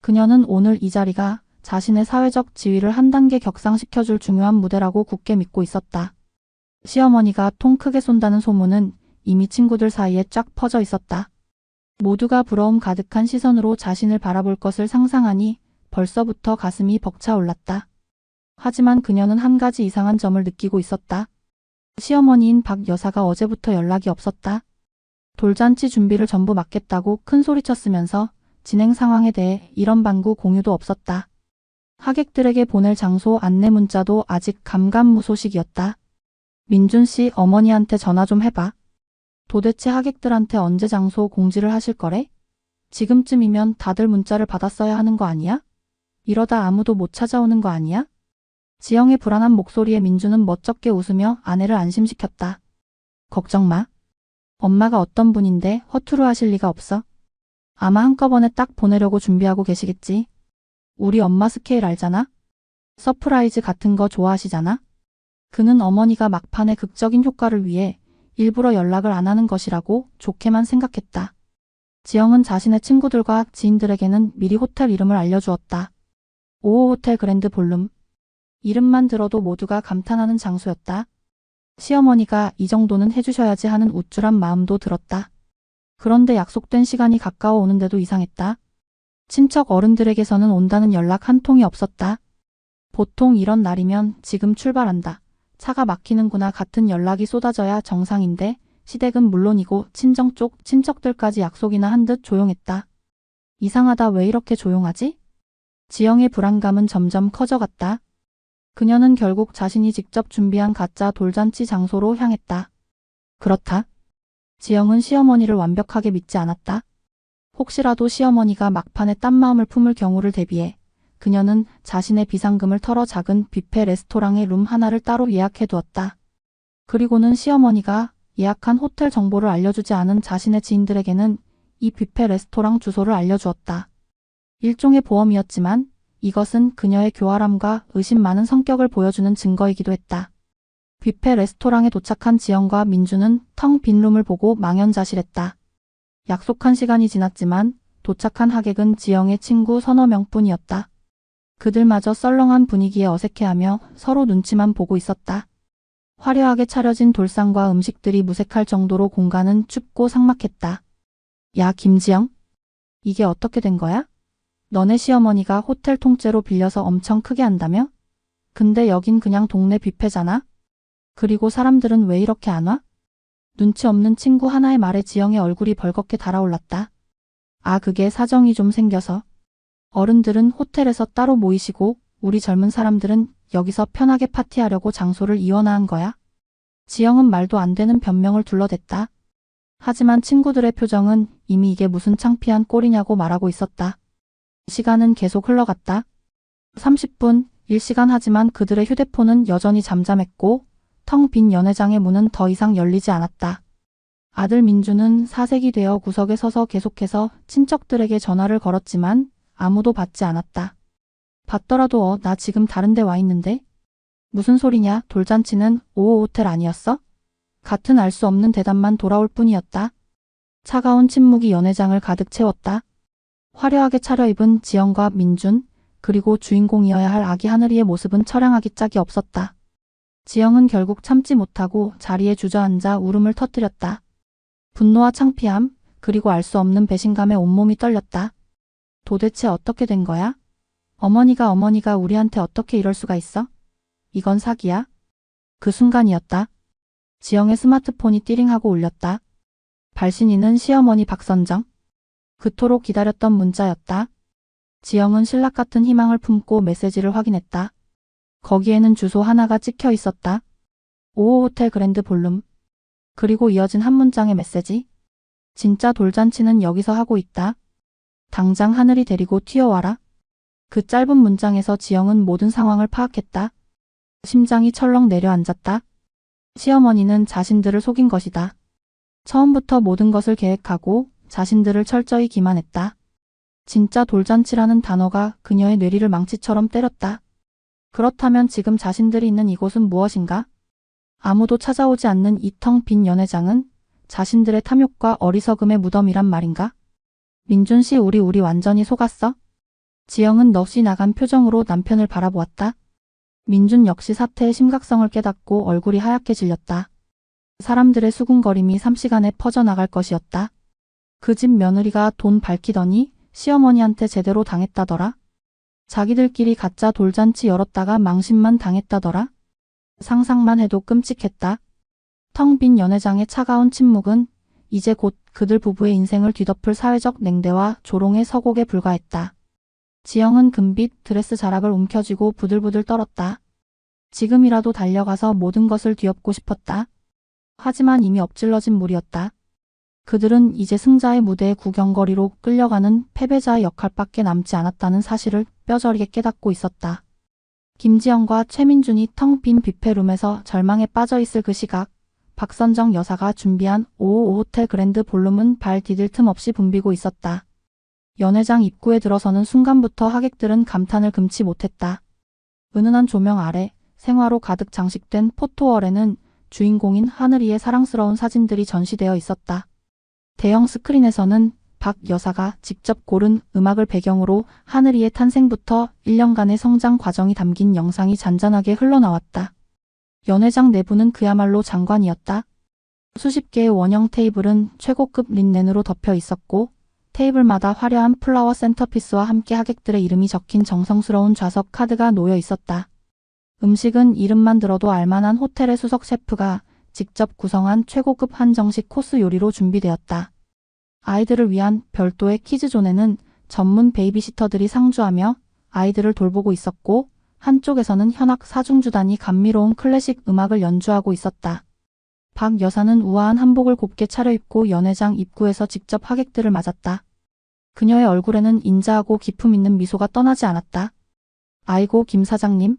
그녀는 오늘 이 자리가 자신의 사회적 지위를 한 단계 격상시켜줄 중요한 무대라고 굳게 믿고 있었다. 시어머니가 통 크게 쏜다는 소문은 이미 친구들 사이에 쫙 퍼져 있었다. 모두가 부러움 가득한 시선으로 자신을 바라볼 것을 상상하니 벌써부터 가슴이 벅차올랐다. 하지만 그녀는 한 가지 이상한 점을 느끼고 있었다. 시어머니인 박 여사가 어제부터 연락이 없었다. 돌잔치 준비를 전부 맡겠다고 큰 소리쳤으면서 진행 상황에 대해 이런 방구 공유도 없었다. 하객들에게 보낼 장소 안내 문자도 아직 감감무소식이었다. 민준 씨 어머니한테 전화 좀 해봐. 도대체 하객들한테 언제 장소 공지를 하실 거래? 지금쯤이면 다들 문자를 받았어야 하는 거 아니야? 이러다 아무도 못 찾아오는 거 아니야? 지영의 불안한 목소리에 민준은 멋쩍게 웃으며 아내를 안심시켰다. 걱정 마. 엄마가 어떤 분인데 허투루 하실 리가 없어. 아마 한꺼번에 딱 보내려고 준비하고 계시겠지. 우리 엄마 스케일 알잖아? 서프라이즈 같은 거 좋아하시잖아? 그는 어머니가 막판의 극적인 효과를 위해 일부러 연락을 안 하는 것이라고 좋게만 생각했다. 지영은 자신의 친구들과 지인들에게는 미리 호텔 이름을 알려주었다. 5호 호텔 그랜드 볼룸. 이름만 들어도 모두가 감탄하는 장소였다. 시어머니가 이 정도는 해주셔야지 하는 우쭐한 마음도 들었다. 그런데 약속된 시간이 가까워 오는데도 이상했다. 친척 어른들에게서는 온다는 연락 한 통이 없었다. 보통 이런 날이면 지금 출발한다. 차가 막히는구나 같은 연락이 쏟아져야 정상인데 시댁은 물론이고 친정 쪽 친척들까지 약속이나 한 듯 조용했다. 이상하다 왜 이렇게 조용하지? 지영의 불안감은 점점 커져갔다. 그녀는 결국 자신이 직접 준비한 가짜 돌잔치 장소로 향했다. 그렇다. 지영은 시어머니를 완벽하게 믿지 않았다. 혹시라도 시어머니가 막판에 딴 마음을 품을 경우를 대비해 그녀는 자신의 비상금을 털어 작은 뷔페 레스토랑의 룸 하나를 따로 예약해 두었다. 그리고는 시어머니가 예약한 호텔 정보를 알려주지 않은 자신의 지인들에게는 이 뷔페 레스토랑 주소를 알려주었다. 일종의 보험이었지만 이것은 그녀의 교활함과 의심 많은 성격을 보여주는 증거이기도 했다. 뷔페 레스토랑에 도착한 지영과 민주는 텅 빈 룸을 보고 망연자실했다. 약속한 시간이 지났지만 도착한 하객은 지영의 친구 서너 명뿐이었다. 그들마저 썰렁한 분위기에 어색해하며 서로 눈치만 보고 있었다. 화려하게 차려진 돌상과 음식들이 무색할 정도로 공간은 춥고 삭막했다. 야, 김지영? 이게 어떻게 된 거야? 너네 시어머니가 호텔 통째로 빌려서 엄청 크게 한다며? 근데 여긴 그냥 동네 뷔페잖아? 그리고 사람들은 왜 이렇게 안 와? 눈치 없는 친구 하나의 말에 지영의 얼굴이 벌겋게 달아올랐다. 아, 그게 사정이 좀 생겨서. 어른들은 호텔에서 따로 모이시고 우리 젊은 사람들은 여기서 편하게 파티하려고 장소를 이원화한 거야. 지영은 말도 안 되는 변명을 둘러댔다. 하지만 친구들의 표정은 이미 이게 무슨 창피한 꼴이냐고 말하고 있었다. 시간은 계속 흘러갔다. 30분, 1시간 하지만 그들의 휴대폰은 여전히 잠잠했고 텅 빈 연회장의 문은 더 이상 열리지 않았다. 아들 민주는 사색이 되어 구석에 서서 계속해서 친척들에게 전화를 걸었지만 아무도 받지 않았다. 받더라도 나 지금 다른 데 와 있는데? 무슨 소리냐? 돌잔치는 5호 호텔 아니었어? 같은 알 수 없는 대답만 돌아올 뿐이었다. 차가운 침묵이 연회장을 가득 채웠다. 화려하게 차려입은 지영과 민준, 그리고 주인공이어야 할 아기 하늘이의 모습은 처량하기 짝이 없었다. 지영은 결국 참지 못하고 자리에 주저앉아 울음을 터뜨렸다. 분노와 창피함, 그리고 알 수 없는 배신감에 온몸이 떨렸다. 도대체 어떻게 된 거야? 어머니가 우리한테 어떻게 이럴 수가 있어? 이건 사기야? 그 순간이었다. 지영의 스마트폰이 띠링하고 울렸다. 발신인은 시어머니 박선정. 그토록 기다렸던 문자였다. 지영은 신락 같은 희망을 품고 메시지를 확인했다. 거기에는 주소 하나가 찍혀 있었다. 5호 호텔 그랜드 볼룸. 그리고 이어진 한 문장의 메시지. 진짜 돌잔치는 여기서 하고 있다. 당장 하늘이 데리고 튀어와라. 그 짧은 문장에서 지영은 모든 상황을 파악했다. 심장이 철렁 내려앉았다. 시어머니는 자신들을 속인 것이다. 처음부터 모든 것을 계획하고 자신들을 철저히 기만했다. 진짜 돌잔치라는 단어가 그녀의 뇌리를 망치처럼 때렸다. 그렇다면 지금 자신들이 있는 이곳은 무엇인가? 아무도 찾아오지 않는 이 텅 빈 연회장은 자신들의 탐욕과 어리석음의 무덤이란 말인가? 민준 씨, 우리 완전히 속았어? 지영은 넋이 나간 표정으로 남편을 바라보았다. 민준 역시 사태의 심각성을 깨닫고 얼굴이 하얗게 질렸다. 사람들의 수군거림이 3시간에 퍼져나갈 것이었다. 그 집 며느리가 돈 밝히더니 시어머니한테 제대로 당했다더라. 자기들끼리 가짜 돌잔치 열었다가 망신만 당했다더라. 상상만 해도 끔찍했다. 텅 빈 연회장의 차가운 침묵은 이제 곧 그들 부부의 인생을 뒤덮을 사회적 냉대와 조롱의 서곡에 불과했다. 지영은 금빛 드레스 자락을 움켜쥐고 부들부들 떨었다. 지금이라도 달려가서 모든 것을 뒤엎고 싶었다. 하지만 이미 엎질러진 물이었다. 그들은 이제 승자의 무대에 구경거리로 끌려가는 패배자의 역할밖에 남지 않았다는 사실을 뼈저리게 깨닫고 있었다. 김지영과 최민준이 텅 빈 뷔페룸에서 절망에 빠져있을 그 시각, 박선정 여사가 준비한 5호 호텔 그랜드 볼룸은 발 디딜 틈 없이 붐비고 있었다. 연회장 입구에 들어서는 순간부터 하객들은 감탄을 금치 못했다. 은은한 조명 아래 생화로 가득 장식된 포토월에는 주인공인 하늘이의 사랑스러운 사진들이 전시되어 있었다. 대형 스크린에서는 박 여사가 직접 고른 음악을 배경으로 하늘이의 탄생부터 1년간의 성장 과정이 담긴 영상이 잔잔하게 흘러나왔다. 연회장 내부는 그야말로 장관이었다. 수십 개의 원형 테이블은 최고급 린넨으로 덮여 있었고 테이블마다 화려한 플라워 센터피스와 함께 하객들의 이름이 적힌 정성스러운 좌석 카드가 놓여 있었다. 음식은 이름만 들어도 알만한 호텔의 수석 셰프가 직접 구성한 최고급 한정식 코스 요리로 준비되었다. 아이들을 위한 별도의 키즈존에는 전문 베이비시터들이 상주하며 아이들을 돌보고 있었고 한쪽에서는 현악 사중주단이 감미로운 클래식 음악을 연주하고 있었다. 박 여사는 우아한 한복을 곱게 차려입고 연회장 입구에서 직접 하객들을 맞았다. 그녀의 얼굴에는 인자하고 기품 있는 미소가 떠나지 않았다. 아이고, 김 사장님.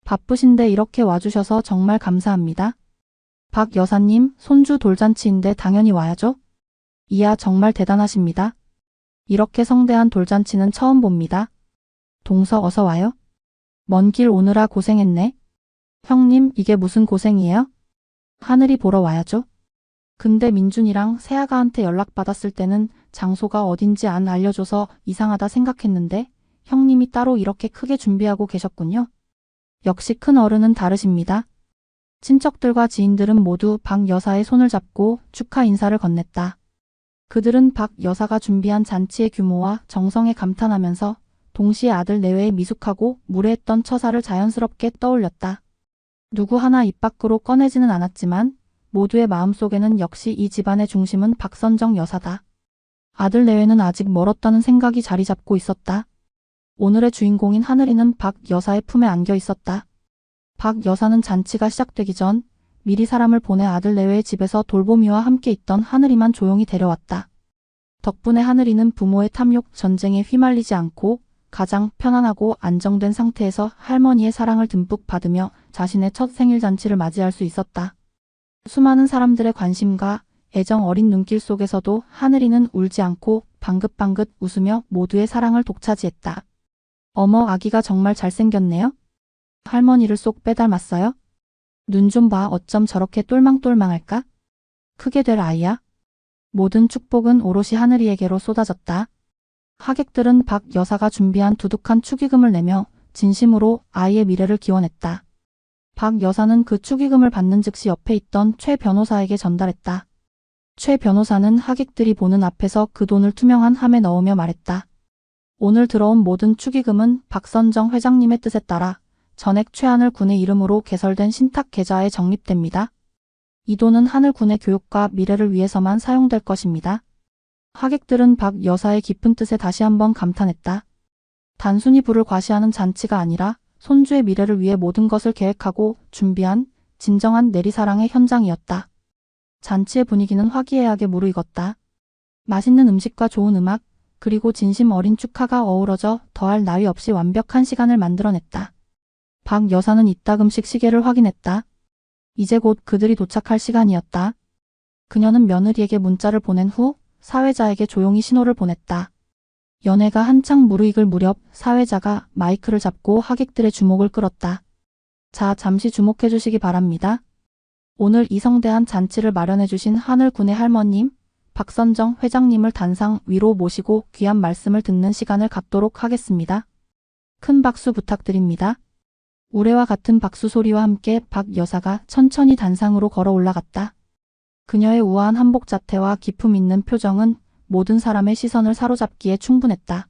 바쁘신데 이렇게 와주셔서 정말 감사합니다. 박 여사님, 손주 돌잔치인데 당연히 와야죠. 이야, 정말 대단하십니다. 이렇게 성대한 돌잔치는 처음 봅니다. 동서 어서 와요. 먼 길 오느라 고생했네. 형님, 이게 무슨 고생이에요? 하늘이 보러 와야죠. 근데 민준이랑 세아가한테 연락받았을 때는 장소가 어딘지 안 알려줘서 이상하다 생각했는데 형님이 따로 이렇게 크게 준비하고 계셨군요. 역시 큰 어른은 다르십니다. 친척들과 지인들은 모두 박 여사의 손을 잡고 축하 인사를 건넸다. 그들은 박 여사가 준비한 잔치의 규모와 정성에 감탄하면서 동시에 아들 내외의 미숙하고 무례했던 처사를 자연스럽게 떠올렸다. 누구 하나 입 밖으로 꺼내지는 않았지만 모두의 마음속에는 역시 이 집안의 중심은 박선정 여사다. 아들 내외는 아직 멀었다는 생각이 자리 잡고 있었다. 오늘의 주인공인 하늘이는 박 여사의 품에 안겨 있었다. 박 여사는 잔치가 시작되기 전 미리 사람을 보내 아들 내외의 집에서 돌보미와 함께 있던 하늘이만 조용히 데려왔다. 덕분에 하늘이는 부모의 탐욕 전쟁에 휘말리지 않고 가장 편안하고 안정된 상태에서 할머니의 사랑을 듬뿍 받으며 자신의 첫 생일 잔치를 맞이할 수 있었다. 수많은 사람들의 관심과 애정 어린 눈길 속에서도 하늘이는 울지 않고 방긋방긋 웃으며 모두의 사랑을 독차지했다. 어머, 아기가 정말 잘생겼네요. 할머니를 쏙 빼닮았어요? 눈 좀 봐, 어쩜 저렇게 똘망똘망할까? 크게 될 아이야? 모든 축복은 오롯이 하늘이에게로 쏟아졌다. 하객들은 박 여사가 준비한 두둑한 축의금을 내며 진심으로 아이의 미래를 기원했다. 박 여사는 그 축의금을 받는 즉시 옆에 있던 최 변호사에게 전달했다. 최 변호사는 하객들이 보는 앞에서 그 돈을 투명한 함에 넣으며 말했다. 오늘 들어온 모든 축의금은 박선정 회장님의 뜻에 따라 전액 최하늘 군의 이름으로 개설된 신탁 계좌에 적립됩니다. 이 돈은 하늘 군의 교육과 미래를 위해서만 사용될 것입니다. 하객들은 박 여사의 깊은 뜻에 다시 한번 감탄했다. 단순히 부를 과시하는 잔치가 아니라 손주의 미래를 위해 모든 것을 계획하고 준비한 진정한 내리사랑의 현장이었다. 잔치의 분위기는 화기애애하게 무르익었다. 맛있는 음식과 좋은 음악, 그리고 진심 어린 축하가 어우러져 더할 나위 없이 완벽한 시간을 만들어냈다. 박 여사는 이따금씩 시계를 확인했다. 이제 곧 그들이 도착할 시간이었다. 그녀는 며느리에게 문자를 보낸 후 사회자에게 조용히 신호를 보냈다. 연애가 한창 무르익을 무렵 사회자가 마이크를 잡고 하객들의 주목을 끌었다. 자, 잠시 주목해 주시기 바랍니다. 오늘 이 성대한 잔치를 마련해 주신 하늘군의 할머님, 박선정 회장님을 단상 위로 모시고 귀한 말씀을 듣는 시간을 갖도록 하겠습니다. 큰 박수 부탁드립니다. 우레와 같은 박수 소리와 함께 박 여사가 천천히 단상으로 걸어 올라갔다. 그녀의 우아한 한복 자태와 기품 있는 표정은 모든 사람의 시선을 사로잡기에 충분했다.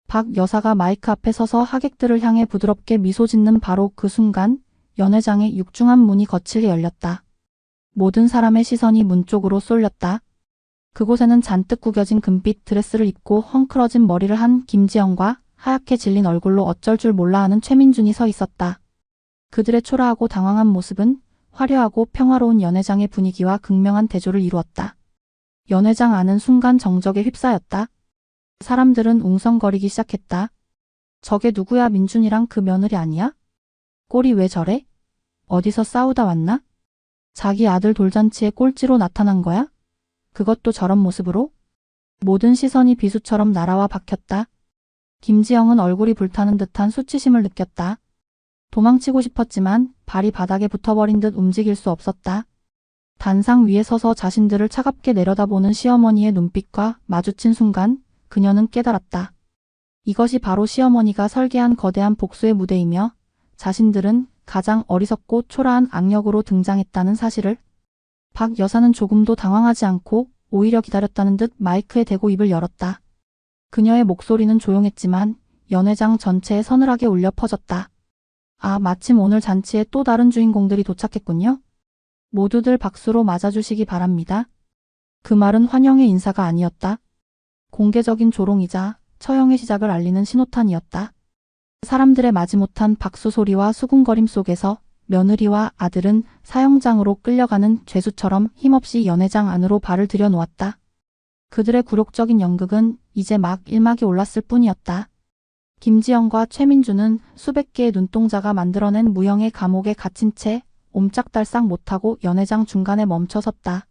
박 여사가 마이크 앞에 서서 하객들을 향해 부드럽게 미소 짓는 바로 그 순간 연회장의 육중한 문이 거칠게 열렸다. 모든 사람의 시선이 문 쪽으로 쏠렸다. 그곳에는 잔뜩 구겨진 금빛 드레스를 입고 헝클어진 머리를 한 김지영과 하얗게 질린 얼굴로 어쩔 줄 몰라 하는 최민준이 서 있었다. 그들의 초라하고 당황한 모습은 화려하고 평화로운 연회장의 분위기와 극명한 대조를 이루었다. 연회장 안은 순간 정적에 휩싸였다. 사람들은 웅성거리기 시작했다. 저게 누구야? 민준이랑 그 며느리 아니야? 꼴이 왜 저래? 어디서 싸우다 왔나? 자기 아들 돌잔치에 꼴찌로 나타난 거야? 그것도 저런 모습으로? 모든 시선이 비수처럼 날아와 박혔다. 김지영은 얼굴이 불타는 듯한 수치심을 느꼈다. 도망치고 싶었지만 발이 바닥에 붙어버린 듯 움직일 수 없었다. 단상 위에 서서 자신들을 차갑게 내려다보는 시어머니의 눈빛과 마주친 순간 그녀는 깨달았다. 이것이 바로 시어머니가 설계한 거대한 복수의 무대이며 자신들은 가장 어리석고 초라한 악력으로 등장했다는 사실을. 박 여사는 조금도 당황하지 않고 오히려 기다렸다는 듯 마이크에 대고 입을 열었다. 그녀의 목소리는 조용했지만 연회장 전체에 서늘하게 울려 퍼졌다. 아, 마침 오늘 잔치에 또 다른 주인공들이 도착했군요. 모두들 박수로 맞아주시기 바랍니다. 그 말은 환영의 인사가 아니었다. 공개적인 조롱이자 처형의 시작을 알리는 신호탄이었다. 사람들의 마지못한 박수 소리와 수군거림 속에서 며느리와 아들은 사형장으로 끌려가는 죄수처럼 힘없이 연회장 안으로 발을 들여놓았다. 그들의 굴욕적인 연극은 이제 막 일막이 올랐을 뿐이었다. 김지영과 최민주는 수백 개의 눈동자가 만들어낸 무형의 감옥에 갇힌 채 옴짝달싹 못하고 연회장 중간에 멈춰섰다.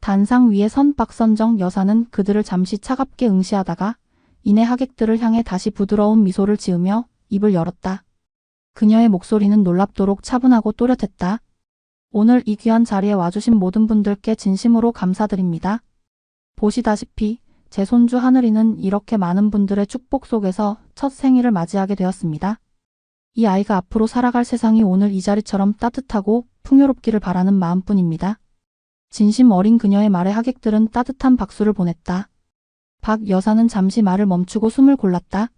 단상 위에 선 박선정 여사는 그들을 잠시 차갑게 응시하다가 이내 하객들을 향해 다시 부드러운 미소를 지으며 입을 열었다. 그녀의 목소리는 놀랍도록 차분하고 또렷했다. 오늘 이 귀한 자리에 와주신 모든 분들께 진심으로 감사드립니다. 보시다시피 제 손주 하늘이는 이렇게 많은 분들의 축복 속에서 첫 생일을 맞이하게 되었습니다. 이 아이가 앞으로 살아갈 세상이 오늘 이 자리처럼 따뜻하고 풍요롭기를 바라는 마음뿐입니다. 진심 어린 그녀의 말에 하객들은 따뜻한 박수를 보냈다. 박 여사는 잠시 말을 멈추고 숨을 골랐다.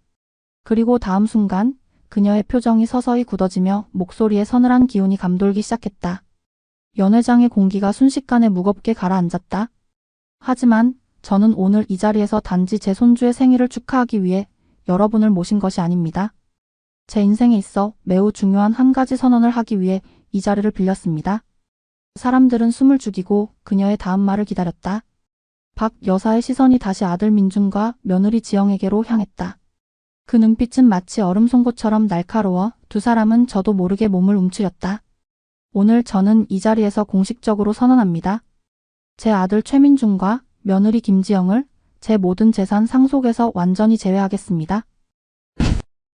그리고 다음 순간 그녀의 표정이 서서히 굳어지며 목소리에 서늘한 기운이 감돌기 시작했다. 연회장의 공기가 순식간에 무겁게 가라앉았다. 하지만 저는 오늘 이 자리에서 단지 제 손주의 생일을 축하하기 위해 여러분을 모신 것이 아닙니다. 제 인생에 있어 매우 중요한 한 가지 선언을 하기 위해 이 자리를 빌렸습니다. 사람들은 숨을 죽이고 그녀의 다음 말을 기다렸다. 박 여사의 시선이 다시 아들 민준과 며느리 지영에게로 향했다. 그 눈빛은 마치 얼음 송곳처럼 날카로워 두 사람은 저도 모르게 몸을 움츠렸다. 오늘 저는 이 자리에서 공식적으로 선언합니다. 제 아들 최민준과 며느리 김지영을 제 모든 재산 상속에서 완전히 제외하겠습니다.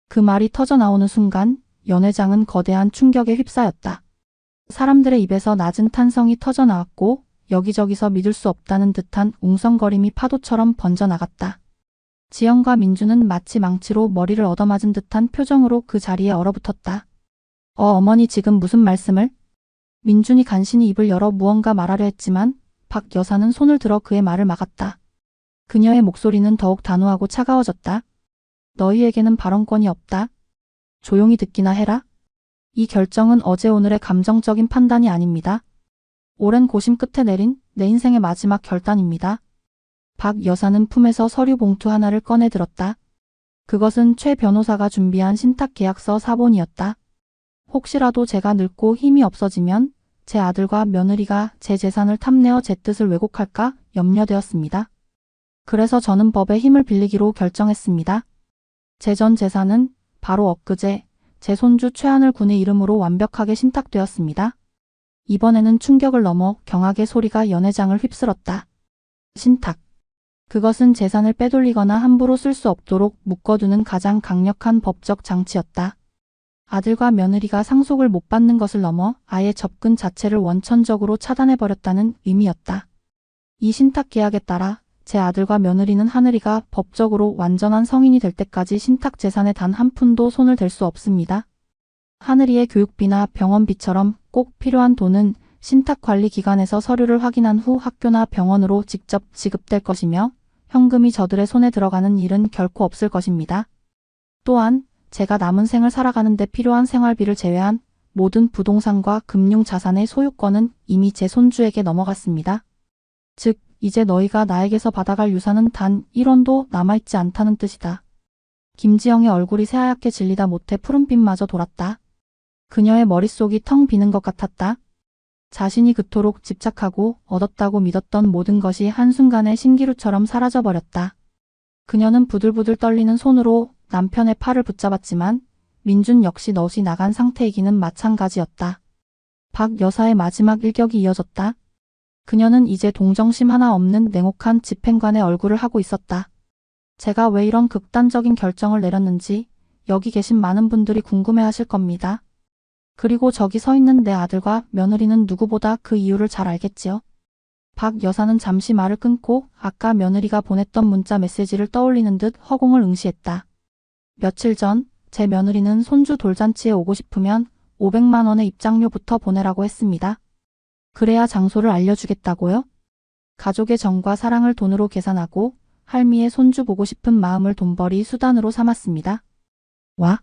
그 말이 터져나오는 순간 연회장은 거대한 충격에 휩싸였다. 사람들의 입에서 낮은 탄성이 터져나왔고 여기저기서 믿을 수 없다는 듯한 웅성거림이 파도처럼 번져나갔다. 지영과 민주는 마치 망치로 머리를 얻어맞은 듯한 표정으로 그 자리에 얼어붙었다. 어머니 지금 무슨 말씀을? 민준이 간신히 입을 열어 무언가 말하려 했지만 박 여사는 손을 들어 그의 말을 막았다. 그녀의 목소리는 더욱 단호하고 차가워졌다. 너희에게는 발언권이 없다. 조용히 듣기나 해라. 이 결정은 어제 오늘의 감정적인 판단이 아닙니다. 오랜 고심 끝에 내린 내 인생의 마지막 결단입니다. 박 여사는 품에서 서류 봉투 하나를 꺼내 들었다. 그것은 최 변호사가 준비한 신탁 계약서 사본이었다. 혹시라도 제가 늙고 힘이 없어지면 제 아들과 며느리가 제 재산을 탐내어 제 뜻을 왜곡할까 염려되었습니다. 그래서 저는 법의 힘을 빌리기로 결정했습니다. 제 전 재산은 바로 엊그제 제 손주 최하늘 군의 이름으로 완벽하게 신탁되었습니다. 이번에는 충격을 넘어 경악의 소리가 연회장을 휩쓸었다. 신탁. 그것은 재산을 빼돌리거나 함부로 쓸 수 없도록 묶어두는 가장 강력한 법적 장치였다. 아들과 며느리가 상속을 못 받는 것을 넘어 아예 접근 자체를 원천적으로 차단해버렸다는 의미였다. 이 신탁 계약에 따라 제 아들과 며느리는 하늘이가 법적으로 완전한 성인이 될 때까지 신탁 재산에 단 한 푼도 손을 댈 수 없습니다. 하늘이의 교육비나 병원비처럼 꼭 필요한 돈은 신탁관리기관에서 서류를 확인한 후 학교나 병원으로 직접 지급될 것이며 현금이 저들의 손에 들어가는 일은 결코 없을 것입니다. 또한 제가 남은 생을 살아가는 데 필요한 생활비를 제외한 모든 부동산과 금융자산의 소유권은 이미 제 손주에게 넘어갔습니다. 즉, 이제 너희가 나에게서 받아갈 유산은 단 1원도 남아있지 않다는 뜻이다. 김지영의 얼굴이 새하얗게 질리다 못해 푸른빛마저 돌았다. 그녀의 머릿속이 텅 비는 것 같았다. 자신이 그토록 집착하고 얻었다고 믿었던 모든 것이 한순간에 신기루처럼 사라져버렸다. 그녀는 부들부들 떨리는 손으로 남편의 팔을 붙잡았지만 민준 역시 넋이 나간 상태이기는 마찬가지였다. 박 여사의 마지막 일격이 이어졌다. 그녀는 이제 동정심 하나 없는 냉혹한 집행관의 얼굴을 하고 있었다. 제가 왜 이런 극단적인 결정을 내렸는지 여기 계신 많은 분들이 궁금해하실 겁니다. 그리고 저기 서 있는 내 아들과 며느리는 누구보다 그 이유를 잘 알겠지요. 박 여사는 잠시 말을 끊고 아까 며느리가 보냈던 문자 메시지를 떠올리는 듯 허공을 응시했다. 며칠 전 제 며느리는 손주 돌잔치에 오고 싶으면 500만 원의 입장료부터 보내라고 했습니다. 그래야 장소를 알려주겠다고요? 가족의 정과 사랑을 돈으로 계산하고 할미의 손주 보고 싶은 마음을 돈벌이 수단으로 삼았습니다. 와!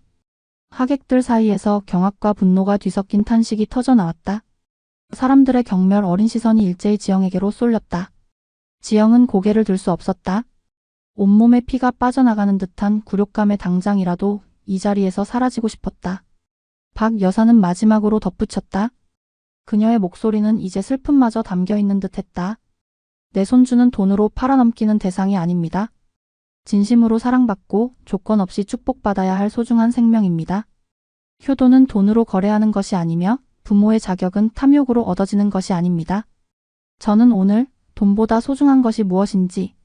하객들 사이에서 경악과 분노가 뒤섞인 탄식이 터져나왔다. 사람들의 경멸 어린 시선이 일제히 지영에게로 쏠렸다. 지영은 고개를 들 수 없었다. 온몸에 피가 빠져나가는 듯한 굴욕감에 당장이라도 이 자리에서 사라지고 싶었다. 박 여사는 마지막으로 덧붙였다. 그녀의 목소리는 이제 슬픔마저 담겨있는 듯했다. 내 손주는 돈으로 팔아넘기는 대상이 아닙니다. 진심으로 사랑받고 조건 없이 축복받아야 할 소중한 생명입니다. 효도는 돈으로 거래하는 것이 아니며 부모의 자격은 탐욕으로 얻어지는 것이 아닙니다. 저는 오늘 돈보다 소중한 것이 무엇인지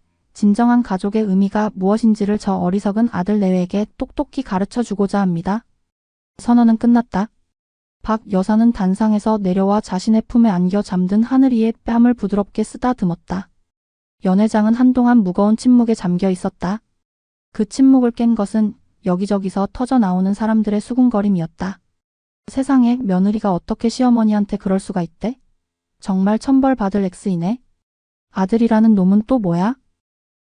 진정한 가족의 의미가 무엇인지를 저 어리석은 아들 내외에게 똑똑히 가르쳐 주고자 합니다. 선언은 끝났다. 박 여사는 단상에서 내려와 자신의 품에 안겨 잠든 하늘이의 뺨을 부드럽게 쓰다듬었다. 연회장은 한동안 무거운 침묵에 잠겨 있었다. 그 침묵을 깬 것은 여기저기서 터져 나오는 사람들의 수군거림이었다. 세상에 며느리가 어떻게 시어머니한테 그럴 수가 있대? 정말 천벌 받을 엑스이네. 아들이라는 놈은 또 뭐야?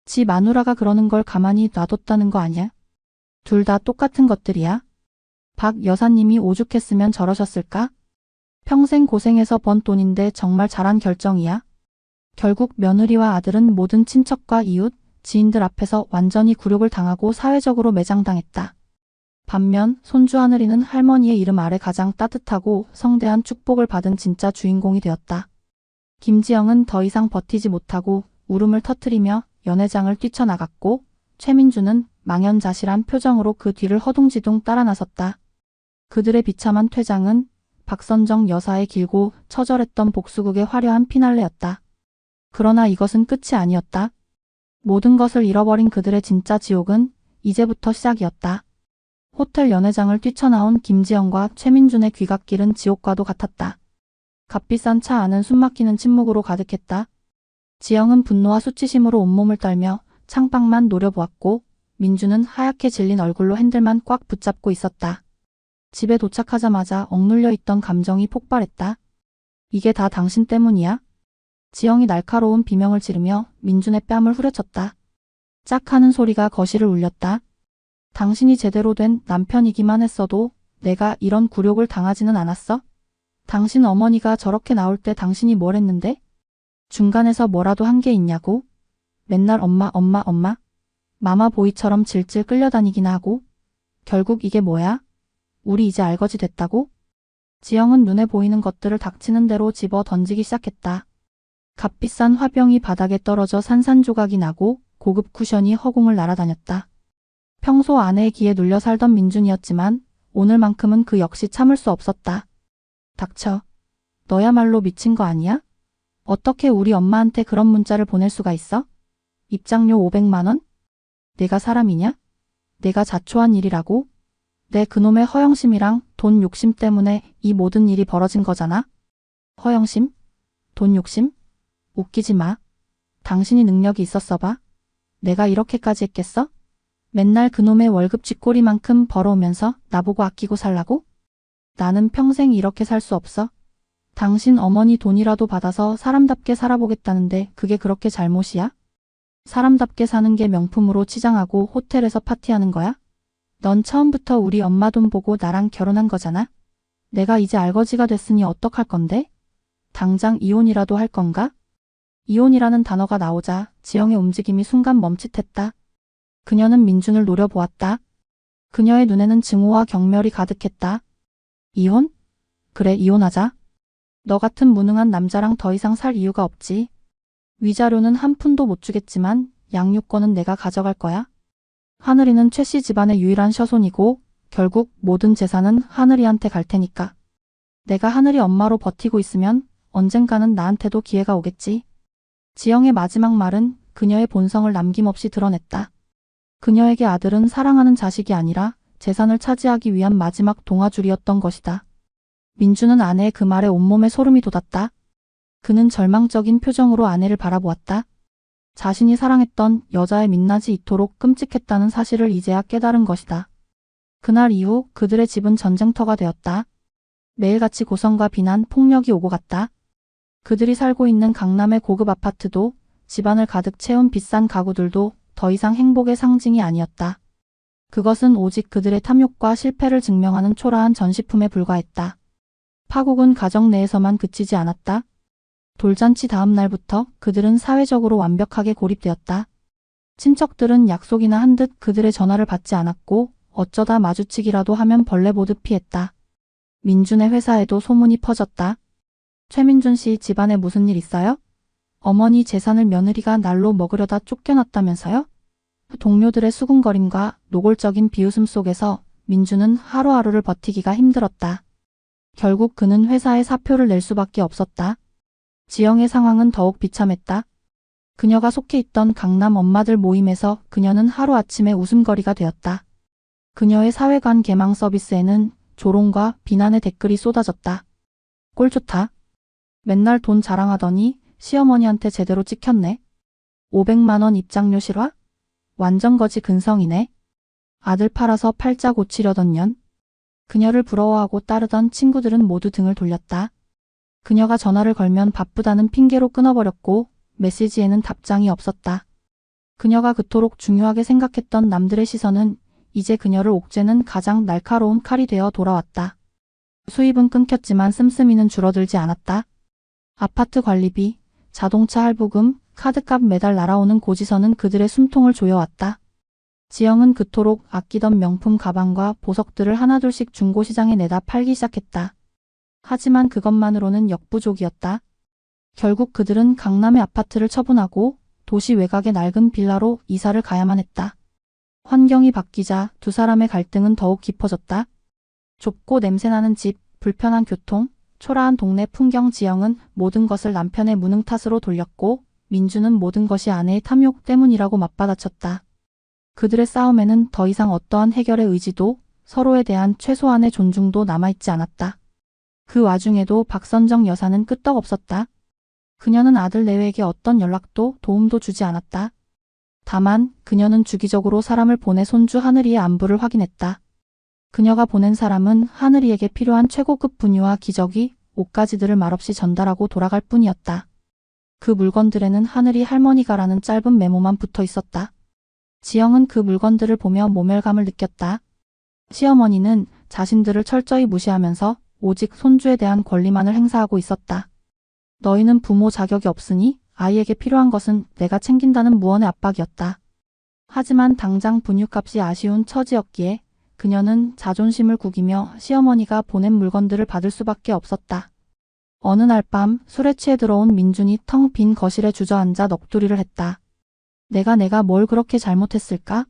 지 마누라가 그러는 걸 가만히 놔뒀다는 거 아니야? 둘 다 똑같은 것들이야. 박 여사님이 오죽했으면 저러셨을까? 평생 고생해서 번 돈인데 정말 잘한 결정이야. 결국 며느리와 아들은 모든 친척과 이웃, 지인들 앞에서 완전히 굴욕을 당하고 사회적으로 매장당했다. 반면 손주 하늘이는 할머니의 이름 아래 가장 따뜻하고 성대한 축복을 받은 진짜 주인공이 되었다. 김지영은 더 이상 버티지 못하고 울음을 터뜨리며 연회장을 뛰쳐나갔고 최민주는 망연자실한 표정으로 그 뒤를 허둥지둥 따라 나섰다. 그들의 비참한 퇴장은 박선정 여사의 길고 처절했던 복수극의 화려한 피날레였다. 그러나 이것은 끝이 아니었다. 모든 것을 잃어버린 그들의 진짜 지옥은 이제부터 시작이었다. 호텔 연회장을 뛰쳐나온 김지영과 최민준의 귀갓길은 지옥과도 같았다. 값비싼 차 안은 숨막히는 침묵으로 가득했다. 지영은 분노와 수치심으로 온몸을 떨며 창밖만 노려보았고 민주는 하얗게 질린 얼굴로 핸들만 꽉 붙잡고 있었다. 집에 도착하자마자 억눌려 있던 감정이 폭발했다. 이게 다 당신 때문이야? 지영이 날카로운 비명을 지르며 민준의 뺨을 후려쳤다. 짝 하는 소리가 거실을 울렸다. 당신이 제대로 된 남편이기만 했어도 내가 이런 굴욕을 당하지는 않았어? 당신 어머니가 저렇게 나올 때 당신이 뭘 했는데? 중간에서 뭐라도 한 게 있냐고? 맨날 엄마 엄마 엄마? 마마보이처럼 질질 끌려다니기나 하고? 결국 이게 뭐야? 우리 이제 알거지 됐다고? 지영은 눈에 보이는 것들을 닥치는 대로 집어 던지기 시작했다. 값비싼 화병이 바닥에 떨어져 산산조각이 나고 고급 쿠션이 허공을 날아다녔다. 평소 아내의 기에 눌려 살던 민준이었지만 오늘만큼은 그 역시 참을 수 없었다. 닥쳐. 너야말로 미친 거 아니야? 어떻게 우리 엄마한테 그런 문자를 보낼 수가 있어? 입장료 500만 원? 내가 사람이냐? 내가 자초한 일이라고? 내 그놈의 허영심이랑 돈 욕심 때문에 이 모든 일이 벌어진 거잖아? 허영심? 돈 욕심? 웃기지 마. 당신이 능력이 있었어 봐. 내가 이렇게까지 했겠어? 맨날 그놈의 월급 쥐꼬리만큼 벌어오면서 나보고 아끼고 살라고? 나는 평생 이렇게 살 수 없어. 당신 어머니 돈이라도 받아서 사람답게 살아보겠다는데 그게 그렇게 잘못이야? 사람답게 사는 게 명품으로 치장하고 호텔에서 파티하는 거야? 넌 처음부터 우리 엄마 돈 보고 나랑 결혼한 거잖아? 내가 이제 알거지가 됐으니 어떡할 건데? 당장 이혼이라도 할 건가? 이혼이라는 단어가 나오자 지영의 움직임이 순간 멈칫했다. 그녀는 민준을 노려보았다. 그녀의 눈에는 증오와 경멸이 가득했다. 이혼? 그래, 이혼하자. 너 같은 무능한 남자랑 더 이상 살 이유가 없지. 위자료는 한 푼도 못 주겠지만 양육권은 내가 가져갈 거야. 하늘이는 최 씨 집안의 유일한 셔손이고 결국 모든 재산은 하늘이한테 갈 테니까. 내가 하늘이 엄마로 버티고 있으면 언젠가는 나한테도 기회가 오겠지. 지영의 마지막 말은 그녀의 본성을 남김없이 드러냈다. 그녀에게 아들은 사랑하는 자식이 아니라 재산을 차지하기 위한 마지막 동아줄이었던 것이다. 민주는 아내의 그 말에 온몸에 소름이 돋았다. 그는 절망적인 표정으로 아내를 바라보았다. 자신이 사랑했던 여자의 민낯이 이토록 끔찍했다는 사실을 이제야 깨달은 것이다. 그날 이후 그들의 집은 전쟁터가 되었다. 매일같이 고성과 비난, 폭력이 오고 갔다. 그들이 살고 있는 강남의 고급 아파트도 집안을 가득 채운 비싼 가구들도 더 이상 행복의 상징이 아니었다. 그것은 오직 그들의 탐욕과 실패를 증명하는 초라한 전시품에 불과했다. 파국은 가정 내에서만 그치지 않았다. 돌잔치 다음 날부터 그들은 사회적으로 완벽하게 고립되었다. 친척들은 약속이나 한 듯 그들의 전화를 받지 않았고 어쩌다 마주치기라도 하면 벌레 보듯 피했다. 민준의 회사에도 소문이 퍼졌다. 최민준 씨 집안에 무슨 일 있어요? 어머니 재산을 며느리가 날로 먹으려다 쫓겨났다면서요? 동료들의 수군거림과 노골적인 비웃음 속에서 민준은 하루하루를 버티기가 힘들었다. 결국 그는 회사에 사표를 낼 수밖에 없었다. 지영의 상황은 더욱 비참했다. 그녀가 속해 있던 강남 엄마들 모임에서 그녀는 하루아침에 웃음거리가 되었다. 그녀의 사회관 개망 서비스에는 조롱과 비난의 댓글이 쏟아졌다. 꼴 좋다. 맨날 돈 자랑하더니 시어머니한테 제대로 찍혔네. 500만 원 입장료 실화? 완전 거지 근성이네. 아들 팔아서 팔자 고치려던 년. 그녀를 부러워하고 따르던 친구들은 모두 등을 돌렸다. 그녀가 전화를 걸면 바쁘다는 핑계로 끊어버렸고 메시지에는 답장이 없었다. 그녀가 그토록 중요하게 생각했던 남들의 시선은 이제 그녀를 옥죄는 가장 날카로운 칼이 되어 돌아왔다. 수입은 끊겼지만 씀씀이는 줄어들지 않았다. 아파트 관리비, 자동차 할부금, 카드값 매달 날아오는 고지서는 그들의 숨통을 조여왔다. 지영은 그토록 아끼던 명품 가방과 보석들을 하나둘씩 중고시장에 내다 팔기 시작했다. 하지만 그것만으로는 역부족이었다. 결국 그들은 강남의 아파트를 처분하고 도시 외곽의 낡은 빌라로 이사를 가야만 했다. 환경이 바뀌자 두 사람의 갈등은 더욱 깊어졌다. 좁고 냄새나는 집, 불편한 교통, 초라한 동네 풍경. 지영은 모든 것을 남편의 무능 탓으로 돌렸고 민주는 모든 것이 아내의 탐욕 때문이라고 맞받아쳤다. 그들의 싸움에는 더 이상 어떠한 해결의 의지도 서로에 대한 최소한의 존중도 남아있지 않았다. 그 와중에도 박선정 여사는 끄떡없었다. 그녀는 아들 내외에게 어떤 연락도 도움도 주지 않았다. 다만 그녀는 주기적으로 사람을 보내 손주 하늘이의 안부를 확인했다. 그녀가 보낸 사람은 하늘이에게 필요한 최고급 분유와 기저귀, 옷가지들을 말없이 전달하고 돌아갈 뿐이었다. 그 물건들에는 하늘이 할머니가라는 짧은 메모만 붙어 있었다. 지영은 그 물건들을 보며 모멸감을 느꼈다. 시어머니는 자신들을 철저히 무시하면서 오직 손주에 대한 권리만을 행사하고 있었다. 너희는 부모 자격이 없으니 아이에게 필요한 것은 내가 챙긴다는 무언의 압박이었다. 하지만 당장 분유값이 아쉬운 처지였기에 그녀는 자존심을 구기며 시어머니가 보낸 물건들을 받을 수밖에 없었다. 어느 날 밤 술에 취해 들어온 민준이 텅 빈 거실에 주저앉아 넋두리를 했다. 내가 뭘 그렇게 잘못했을까?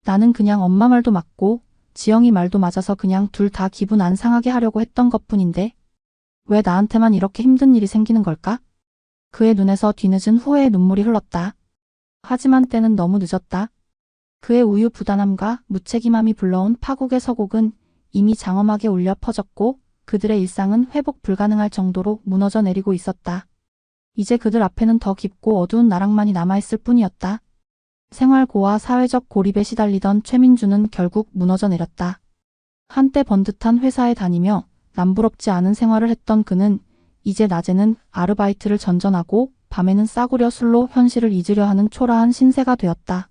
나는 그냥 엄마 말도 맞고 지영이 말도 맞아서 그냥 둘 다 기분 안 상하게 하려고 했던 것뿐인데 왜 나한테만 이렇게 힘든 일이 생기는 걸까? 그의 눈에서 뒤늦은 후회의 눈물이 흘렀다. 하지만 때는 너무 늦었다. 그의 우유부단함과 무책임함이 불러온 파국의 서곡은 이미 장엄하게 울려 퍼졌고 그들의 일상은 회복 불가능할 정도로 무너져 내리고 있었다. 이제 그들 앞에는 더 깊고 어두운 나락만이 남아있을 뿐이었다. 생활고와 사회적 고립에 시달리던 최민주는 결국 무너져 내렸다. 한때 번듯한 회사에 다니며 남부럽지 않은 생활을 했던 그는 이제 낮에는 아르바이트를 전전하고 밤에는 싸구려 술로 현실을 잊으려 하는 초라한 신세가 되었다.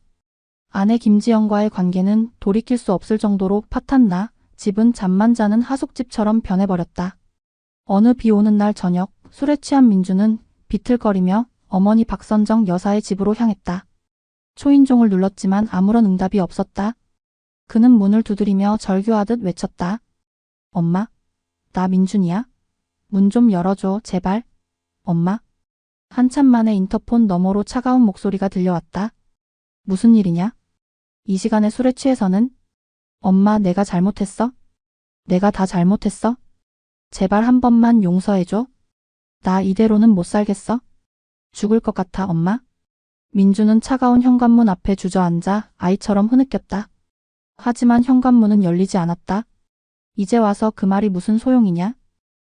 아내 김지영과의 관계는 돌이킬 수 없을 정도로 파탄나 집은 잠만 자는 하숙집처럼 변해버렸다. 어느 비 오는 날 저녁 술에 취한 민주는 비틀거리며 어머니 박선정 여사의 집으로 향했다. 초인종을 눌렀지만 아무런 응답이 없었다. 그는 문을 두드리며 절규하듯 외쳤다. 엄마, 나 민준이야. 문 좀 열어줘, 제발. 엄마. 한참 만에 인터폰 너머로 차가운 목소리가 들려왔다. 무슨 일이냐? 이 시간에 술에 취해서는? 엄마, 내가 잘못했어? 내가 다 잘못했어? 제발 한 번만 용서해줘. 나 이대로는 못 살겠어. 죽을 것 같아, 엄마. 민주는 차가운 현관문 앞에 주저앉아 아이처럼 흐느꼈다. 하지만 현관문은 열리지 않았다. 이제 와서 그 말이 무슨 소용이냐?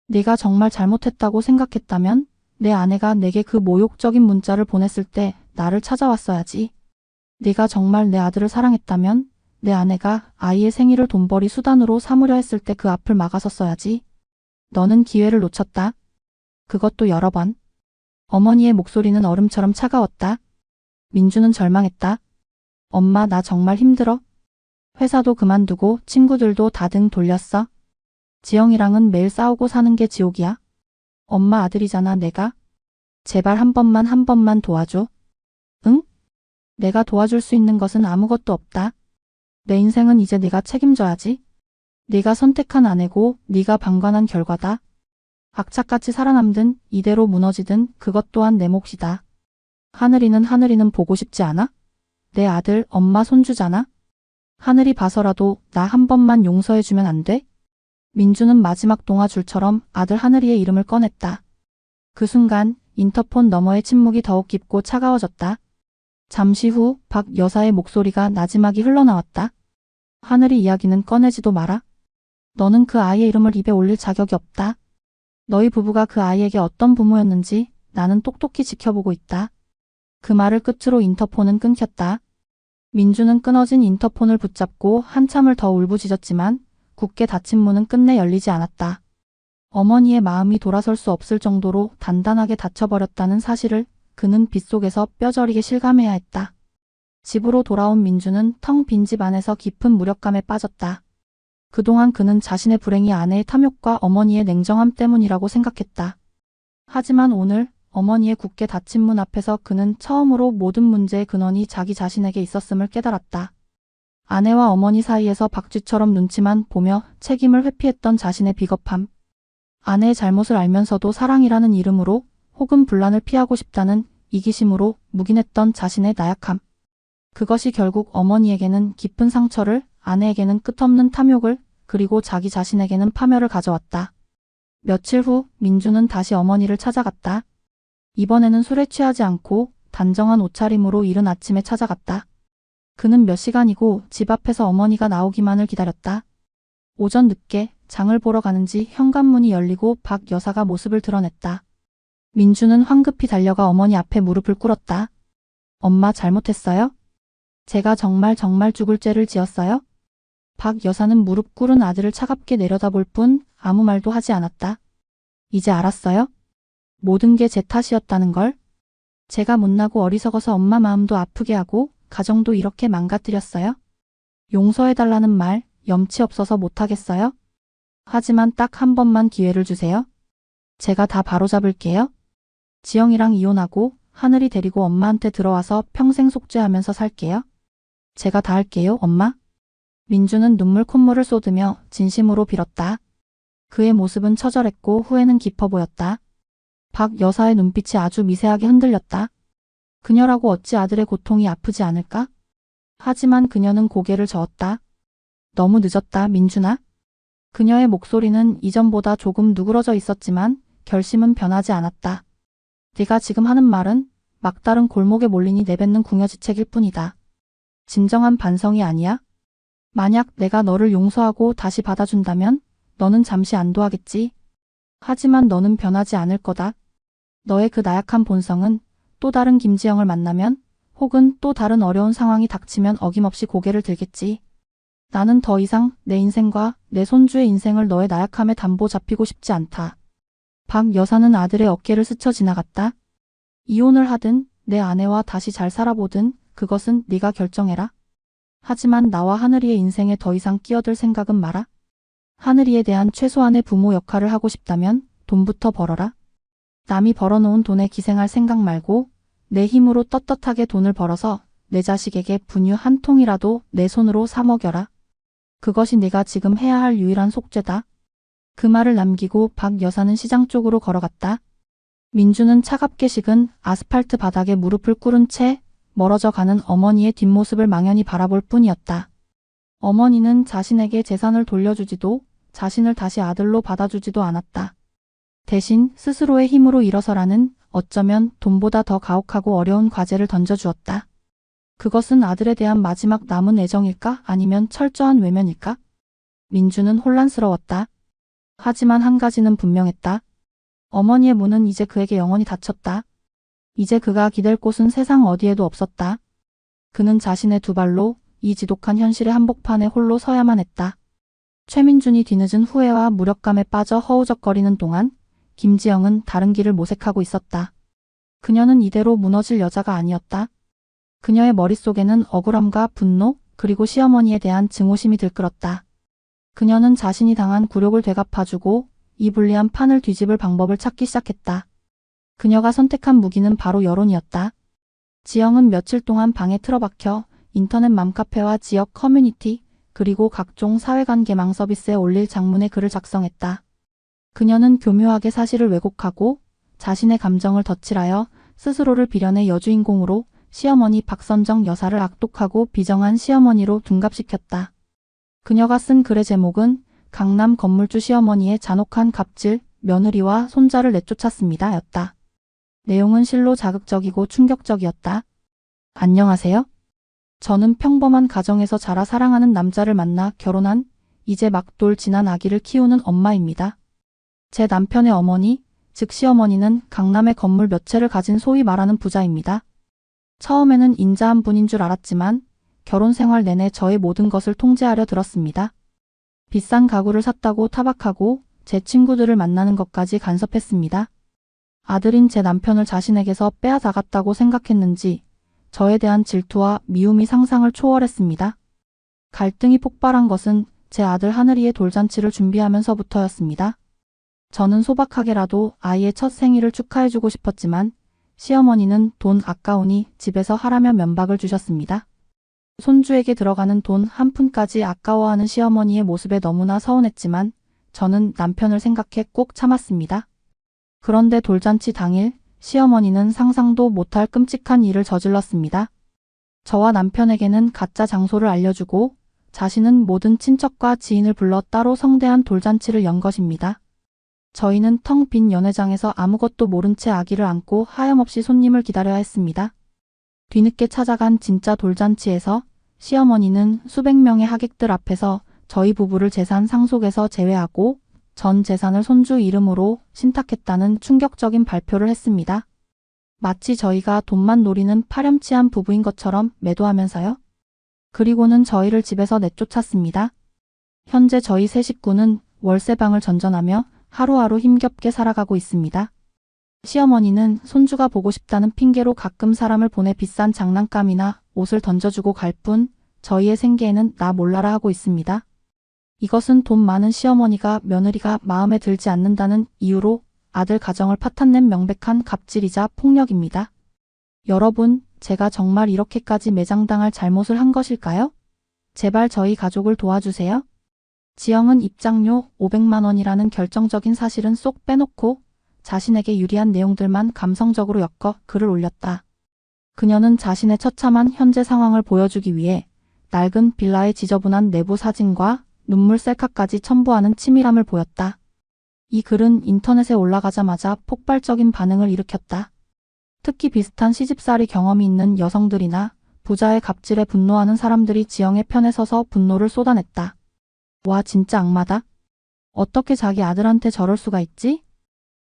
네가 정말 잘못했다고 생각했다면 내 아내가 내게 그 모욕적인 문자를 보냈을 때 나를 찾아왔어야지. 네가 정말 내 아들을 사랑했다면 내 아내가 아이의 생일을 돈벌이 수단으로 삼으려 했을 때 그 앞을 막아섰어야지. 너는 기회를 놓쳤다. 그것도 여러 번. 어머니의 목소리는 얼음처럼 차가웠다. 민주는 절망했다. 엄마, 나 정말 힘들어. 회사도 그만두고 친구들도 다 등 돌렸어. 지영이랑은 매일 싸우고 사는 게 지옥이야. 엄마 아들이잖아, 내가. 제발 한 번만 도와줘. 응? 내가 도와줄 수 있는 것은 아무것도 없다. 내 인생은 이제 네가 책임져야지. 네가 선택한 아내고 네가 방관한 결과다. 악착같이 살아남든 이대로 무너지든 그것 또한 내 몫이다. 하늘이는 보고 싶지 않아? 내 아들, 엄마 손주잖아. 하늘이 봐서라도 나 한 번만 용서해주면 안 돼? 민주는 마지막 동화줄처럼 아들 하늘이의 이름을 꺼냈다. 그 순간 인터폰 너머의 침묵이 더욱 깊고 차가워졌다. 잠시 후 박 여사의 목소리가 나지막이 흘러나왔다. 하늘이 이야기는 꺼내지도 마라. 너는 그 아이의 이름을 입에 올릴 자격이 없다. 너희 부부가 그 아이에게 어떤 부모였는지 나는 똑똑히 지켜보고 있다. 그 말을 끝으로 인터폰은 끊겼다. 민주는 끊어진 인터폰을 붙잡고 한참을 더 울부짖었지만 굳게 닫힌 문은 끝내 열리지 않았다. 어머니의 마음이 돌아설 수 없을 정도로 단단하게 닫혀버렸다는 사실을 그는 빗속에서 뼈저리게 실감해야 했다. 집으로 돌아온 민주는 텅 빈 집 안에서 깊은 무력감에 빠졌다. 그동안 그는 자신의 불행이 아내의 탐욕과 어머니의 냉정함 때문이라고 생각했다. 하지만 오늘 어머니의 굳게 닫힌 문 앞에서 그는 처음으로 모든 문제의 근원이 자기 자신에게 있었음을 깨달았다. 아내와 어머니 사이에서 박쥐처럼 눈치만 보며 책임을 회피했던 자신의 비겁함. 아내의 잘못을 알면서도 사랑이라는 이름으로 혹은 분란을 피하고 싶다는 이기심으로 묵인했던 자신의 나약함. 그것이 결국 어머니에게는 깊은 상처를, 아내에게는 끝없는 탐욕을, 그리고 자기 자신에게는 파멸을 가져왔다. 며칠 후 민주는 다시 어머니를 찾아갔다. 이번에는 술에 취하지 않고 단정한 옷차림으로 이른 아침에 찾아갔다. 그는 몇 시간이고 집 앞에서 어머니가 나오기만을 기다렸다. 오전 늦게 장을 보러 가는지 현관문이 열리고 박 여사가 모습을 드러냈다. 민주는 황급히 달려가 어머니 앞에 무릎을 꿇었다. 엄마 잘못했어요? 제가 정말 죽을 죄를 지었어요? 박 여사는 무릎 꿇은 아들을 차갑게 내려다볼 뿐 아무 말도 하지 않았다. 이제 알았어요? 모든 게 제 탓이었다는 걸? 제가 못나고 어리석어서 엄마 마음도 아프게 하고 가정도 이렇게 망가뜨렸어요? 용서해달라는 말 염치 없어서 못하겠어요? 하지만 딱 한 번만 기회를 주세요. 제가 다 바로잡을게요. 지영이랑 이혼하고 하늘이 데리고 엄마한테 들어와서 평생 속죄하면서 살게요. 제가 다 할게요, 엄마. 민주는 눈물 콧물을 쏟으며 진심으로 빌었다. 그의 모습은 처절했고 후회는 깊어 보였다. 박 여사의 눈빛이 아주 미세하게 흔들렸다. 그녀라고 어찌 아들의 고통이 아프지 않을까? 하지만 그녀는 고개를 저었다. 너무 늦었다, 민준아. 그녀의 목소리는 이전보다 조금 누그러져 있었지만 결심은 변하지 않았다. 네가 지금 하는 말은 막다른 골목에 몰리니 내뱉는 궁여지책일 뿐이다. 진정한 반성이 아니야? 만약 내가 너를 용서하고 다시 받아준다면 너는 잠시 안도하겠지. 하지만 너는 변하지 않을 거다. 너의 그 나약한 본성은 또 다른 김지영을 만나면 혹은 또 다른 어려운 상황이 닥치면 어김없이 고개를 들겠지. 나는 더 이상 내 인생과 내 손주의 인생을 너의 나약함에 담보 잡히고 싶지 않다. 박 여사는 아들의 어깨를 스쳐 지나갔다. 이혼을 하든 내 아내와 다시 잘 살아보든 그것은 네가 결정해라. 하지만 나와 하늘이의 인생에 더 이상 끼어들 생각은 마라. 하늘이에 대한 최소한의 부모 역할을 하고 싶다면 돈부터 벌어라. 남이 벌어놓은 돈에 기생할 생각 말고 내 힘으로 떳떳하게 돈을 벌어서 내 자식에게 분유 한 통이라도 내 손으로 사 먹여라. 그것이 네가 지금 해야 할 유일한 속죄다. 그 말을 남기고 박 여사는 시장 쪽으로 걸어갔다. 민주는 차갑게 식은 아스팔트 바닥에 무릎을 꿇은 채 멀어져 가는 어머니의 뒷모습을 망연히 바라볼 뿐이었다. 어머니는 자신에게 재산을 돌려주지도 자신을 다시 아들로 받아주지도 않았다. 대신 스스로의 힘으로 일어서라는 어쩌면 돈보다 더 가혹하고 어려운 과제를 던져주었다. 그것은 아들에 대한 마지막 남은 애정일까 아니면 철저한 외면일까? 민주는 혼란스러웠다. 하지만 한 가지는 분명했다. 어머니의 문은 이제 그에게 영원히 닫혔다. 이제 그가 기댈 곳은 세상 어디에도 없었다. 그는 자신의 두 발로 이 지독한 현실의 한복판에 홀로 서야만 했다. 최민준이 뒤늦은 후회와 무력감에 빠져 허우적거리는 동안 김지영은 다른 길을 모색하고 있었다. 그녀는 이대로 무너질 여자가 아니었다. 그녀의 머릿속에는 억울함과 분노 그리고 시어머니에 대한 증오심이 들끓었다. 그녀는 자신이 당한 굴욕을 되갚아주고 이 불리한 판을 뒤집을 방법을 찾기 시작했다. 그녀가 선택한 무기는 바로 여론이었다. 지영은 며칠 동안 방에 틀어박혀 인터넷 맘카페와 지역 커뮤니티 그리고 각종 사회간 개망 서비스에 올릴 장문의 글을 작성했다. 그녀는 교묘하게 사실을 왜곡하고 자신의 감정을 덧칠하여 스스로를 비련의 여주인공으로 시어머니 박선정 여사를 악독하고 비정한 시어머니로 둔갑시켰다. 그녀가 쓴 글의 제목은 강남 건물주 시어머니의 잔혹한 갑질, 며느리와 손자를 내쫓았습니다 였다. 내용은 실로 자극적이고 충격적이었다. 안녕하세요. 저는 평범한 가정에서 자라 사랑하는 남자를 만나 결혼한 이제 막 돌 지난 아기를 키우는 엄마입니다. 제 남편의 어머니, 즉 시어머니는 강남에 건물 몇 채를 가진 소위 말하는 부자입니다. 처음에는 인자한 분인 줄 알았지만 결혼 생활 내내 저의 모든 것을 통제하려 들었습니다. 비싼 가구를 샀다고 타박하고 제 친구들을 만나는 것까지 간섭했습니다. 아들인 제 남편을 자신에게서 빼앗아갔다고 생각했는지 저에 대한 질투와 미움이 상상을 초월했습니다. 갈등이 폭발한 것은 제 아들 하늘이의 돌잔치를 준비하면서부터였습니다. 저는 소박하게라도 아이의 첫 생일을 축하해주고 싶었지만 시어머니는 돈 아까우니 집에서 하라며 면박을 주셨습니다. 손주에게 들어가는 돈 한 푼까지 아까워하는 시어머니의 모습에 너무나 서운했지만 저는 남편을 생각해 꼭 참았습니다. 그런데 돌잔치 당일 시어머니는 상상도 못할 끔찍한 일을 저질렀습니다. 저와 남편에게는 가짜 장소를 알려주고 자신은 모든 친척과 지인을 불러 따로 성대한 돌잔치를 연 것입니다. 저희는 텅 빈 연회장에서 아무것도 모른 채 아기를 안고 하염없이 손님을 기다려야 했습니다. 뒤늦게 찾아간 진짜 돌잔치에서 시어머니는 수백 명의 하객들 앞에서 저희 부부를 재산 상속에서 제외하고 전 재산을 손주 이름으로 신탁했다는 충격적인 발표를 했습니다. 마치 저희가 돈만 노리는 파렴치한 부부인 것처럼 매도하면서요. 그리고는 저희를 집에서 내쫓았습니다. 현재 저희 세 식구는 월세방을 전전하며 하루하루 힘겹게 살아가고 있습니다. 시어머니는 손주가 보고 싶다는 핑계로 가끔 사람을 보내 비싼 장난감이나 옷을 던져주고 갈 뿐 저희의 생계에는 나 몰라라 하고 있습니다. 이것은 돈 많은 시어머니가 며느리가 마음에 들지 않는다는 이유로 아들 가정을 파탄낸 명백한 갑질이자 폭력입니다. 여러분, 제가 정말 이렇게까지 매장당할 잘못을 한 것일까요? 제발 저희 가족을 도와주세요. 지영은 입장료 500만 원이라는 결정적인 사실은 쏙 빼놓고 자신에게 유리한 내용들만 감성적으로 엮어 글을 올렸다. 그녀는 자신의 처참한 현재 상황을 보여주기 위해 낡은 빌라의 지저분한 내부 사진과 눈물 셀카까지 첨부하는 치밀함을 보였다. 이 글은 인터넷에 올라가자마자 폭발적인 반응을 일으켰다. 특히 비슷한 시집살이 경험이 있는 여성들이나 부자의 갑질에 분노하는 사람들이 지영의 편에 서서 분노를 쏟아냈다. 와, 진짜 악마다. 어떻게 자기 아들한테 저럴 수가 있지?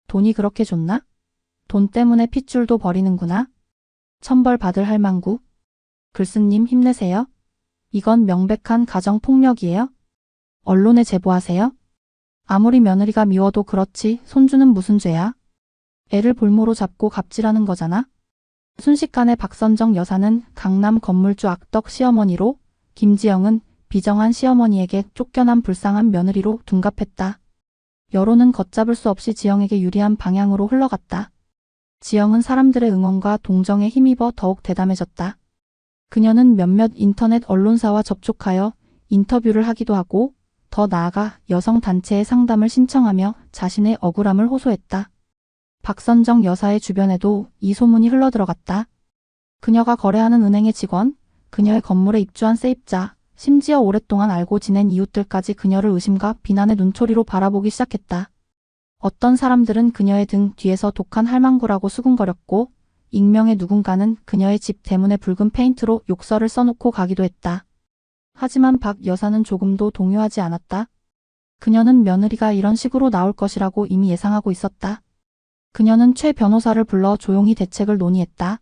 돈이 그렇게 좋나? 돈 때문에 핏줄도 버리는구나. 천벌 받을 할망구. 글쓰님 힘내세요. 이건 명백한 가정폭력이에요. 언론에 제보하세요. 아무리 며느리가 미워도 그렇지 손주는 무슨 죄야? 애를 볼모로 잡고 갑질하는 거잖아. 순식간에 박선정 여사는 강남 건물주 악덕 시어머니로, 김지영은 비정한 시어머니에게 쫓겨난 불쌍한 며느리로 둔갑했다. 여론은 걷잡을 수 없이 지영에게 유리한 방향으로 흘러갔다. 지영은 사람들의 응원과 동정에 힘입어 더욱 대담해졌다. 그녀는 몇몇 인터넷 언론사와 접촉하여 인터뷰를 하기도 하고 더 나아가 여성단체에 상담을 신청하며 자신의 억울함을 호소했다. 박선정 여사의 주변에도 이 소문이 흘러들어갔다. 그녀가 거래하는 은행의 직원, 그녀의 건물에 입주한 세입자, 심지어 오랫동안 알고 지낸 이웃들까지 그녀를 의심과 비난의 눈초리로 바라보기 시작했다. 어떤 사람들은 그녀의 등 뒤에서 독한 할망구라고 수군거렸고 익명의 누군가는 그녀의 집 대문에 붉은 페인트로 욕설을 써놓고 가기도 했다. 하지만 박 여사는 조금도 동요하지 않았다. 그녀는 며느리가 이런 식으로 나올 것이라고 이미 예상하고 있었다. 그녀는 최 변호사를 불러 조용히 대책을 논의했다.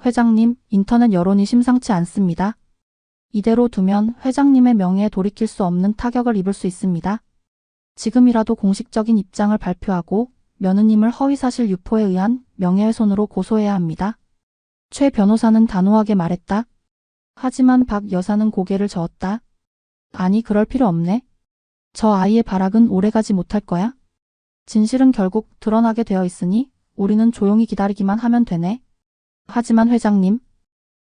회장님, 인터넷 여론이 심상치 않습니다. 이대로 두면 회장님의 명예에 돌이킬 수 없는 타격을 입을 수 있습니다. 지금이라도 공식적인 입장을 발표하고 며느님을 허위사실 유포에 의한 명예훼손으로 고소해야 합니다. 최 변호사는 단호하게 말했다. 하지만 박 여사는 고개를 저었다. 아니, 그럴 필요 없네. 저 아이의 발악은 오래가지 못할 거야. 진실은 결국 드러나게 되어 있으니 우리는 조용히 기다리기만 하면 되네. 하지만 회장님,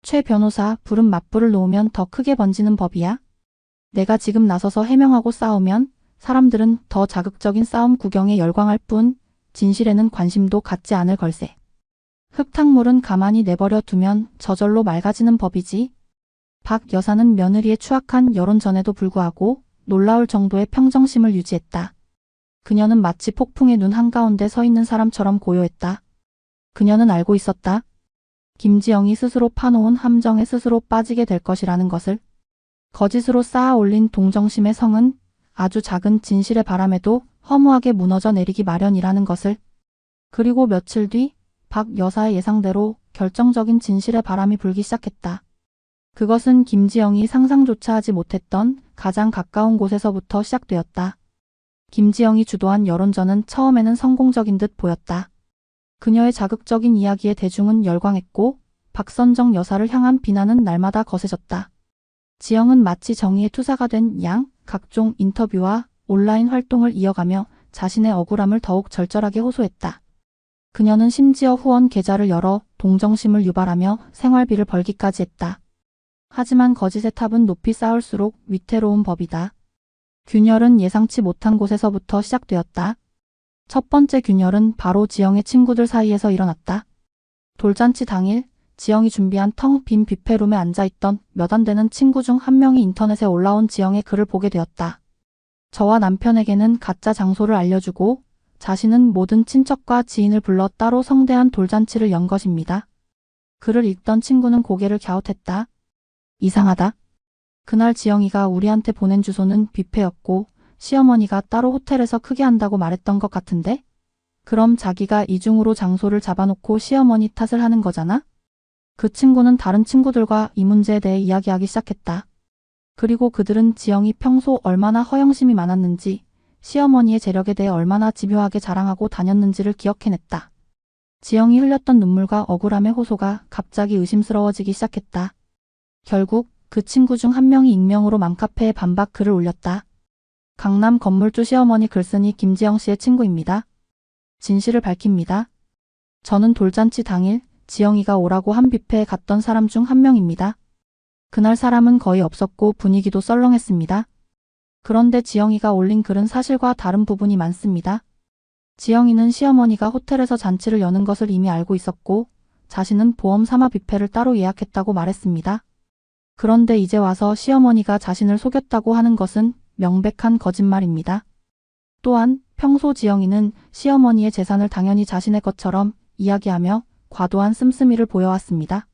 최 변호사, 불은 맞불을 놓으면 더 크게 번지는 법이야. 내가 지금 나서서 해명하고 싸우면 사람들은 더 자극적인 싸움 구경에 열광할 뿐 진실에는 관심도 갖지 않을 걸세. 흙탕물은 가만히 내버려 두면 저절로 맑아지는 법이지. 박 여사는 며느리의 추악한 여론 전에도 불구하고 놀라울 정도의 평정심을 유지했다. 그녀는 마치 폭풍의 눈 한가운데 서 있는 사람처럼 고요했다. 그녀는 알고 있었다. 김지영이 스스로 파놓은 함정에 스스로 빠지게 될 것이라는 것을. 거짓으로 쌓아 올린 동정심의 성은 아주 작은 진실의 바람에도 허무하게 무너져 내리기 마련이라는 것을. 그리고 며칠 뒤 박 여사의 예상대로 결정적인 진실의 바람이 불기 시작했다. 그것은 김지영이 상상조차 하지 못했던 가장 가까운 곳에서부터 시작되었다. 김지영이 주도한 여론전은 처음에는 성공적인 듯 보였다. 그녀의 자극적인 이야기에 대중은 열광했고 박선정 여사를 향한 비난은 날마다 거세졌다. 지영은 마치 정의의 투사가 된 양 각종 인터뷰와 온라인 활동을 이어가며 자신의 억울함을 더욱 절절하게 호소했다. 그녀는 심지어 후원 계좌를 열어 동정심을 유발하며 생활비를 벌기까지 했다. 하지만 거짓의 탑은 높이 쌓을수록 위태로운 법이다. 균열은 예상치 못한 곳에서부터 시작되었다. 첫 번째 균열은 바로 지영의 친구들 사이에서 일어났다. 돌잔치 당일 지영이 준비한 텅 빈 뷔페룸에 앉아있던 몇 안 되는 친구 중 한 명이 인터넷에 올라온 지영의 글을 보게 되었다. 저와 남편에게는 가짜 장소를 알려주고 자신은 모든 친척과 지인을 불러 따로 성대한 돌잔치를 연 것입니다. 글을 읽던 친구는 고개를 갸웃했다. 이상하다. 그날 지영이가 우리한테 보낸 주소는 뷔페였고 시어머니가 따로 호텔에서 크게 한다고 말했던 것 같은데? 그럼 자기가 이중으로 장소를 잡아놓고 시어머니 탓을 하는 거잖아? 그 친구는 다른 친구들과 이 문제에 대해 이야기하기 시작했다. 그리고 그들은 지영이 평소 얼마나 허영심이 많았는지, 시어머니의 재력에 대해 얼마나 집요하게 자랑하고 다녔는지를 기억해냈다. 지영이 흘렸던 눈물과 억울함의 호소가 갑자기 의심스러워지기 시작했다. 결국 그 친구 중 한 명이 익명으로 맘카페에 반박 글을 올렸다. 강남 건물주 시어머니 글쓴이 김지영 씨의 친구입니다. 진실을 밝힙니다. 저는 돌잔치 당일 지영이가 오라고 한 뷔페에 갔던 사람 중 한 명입니다. 그날 사람은 거의 없었고 분위기도 썰렁했습니다. 그런데 지영이가 올린 글은 사실과 다른 부분이 많습니다. 지영이는 시어머니가 호텔에서 잔치를 여는 것을 이미 알고 있었고 자신은 보험 삼아 뷔페를 따로 예약했다고 말했습니다. 그런데 이제 와서 시어머니가 자신을 속였다고 하는 것은 명백한 거짓말입니다. 또한 평소 지영이는 시어머니의 재산을 당연히 자신의 것처럼 이야기하며 과도한 씀씀이를 보여왔습니다.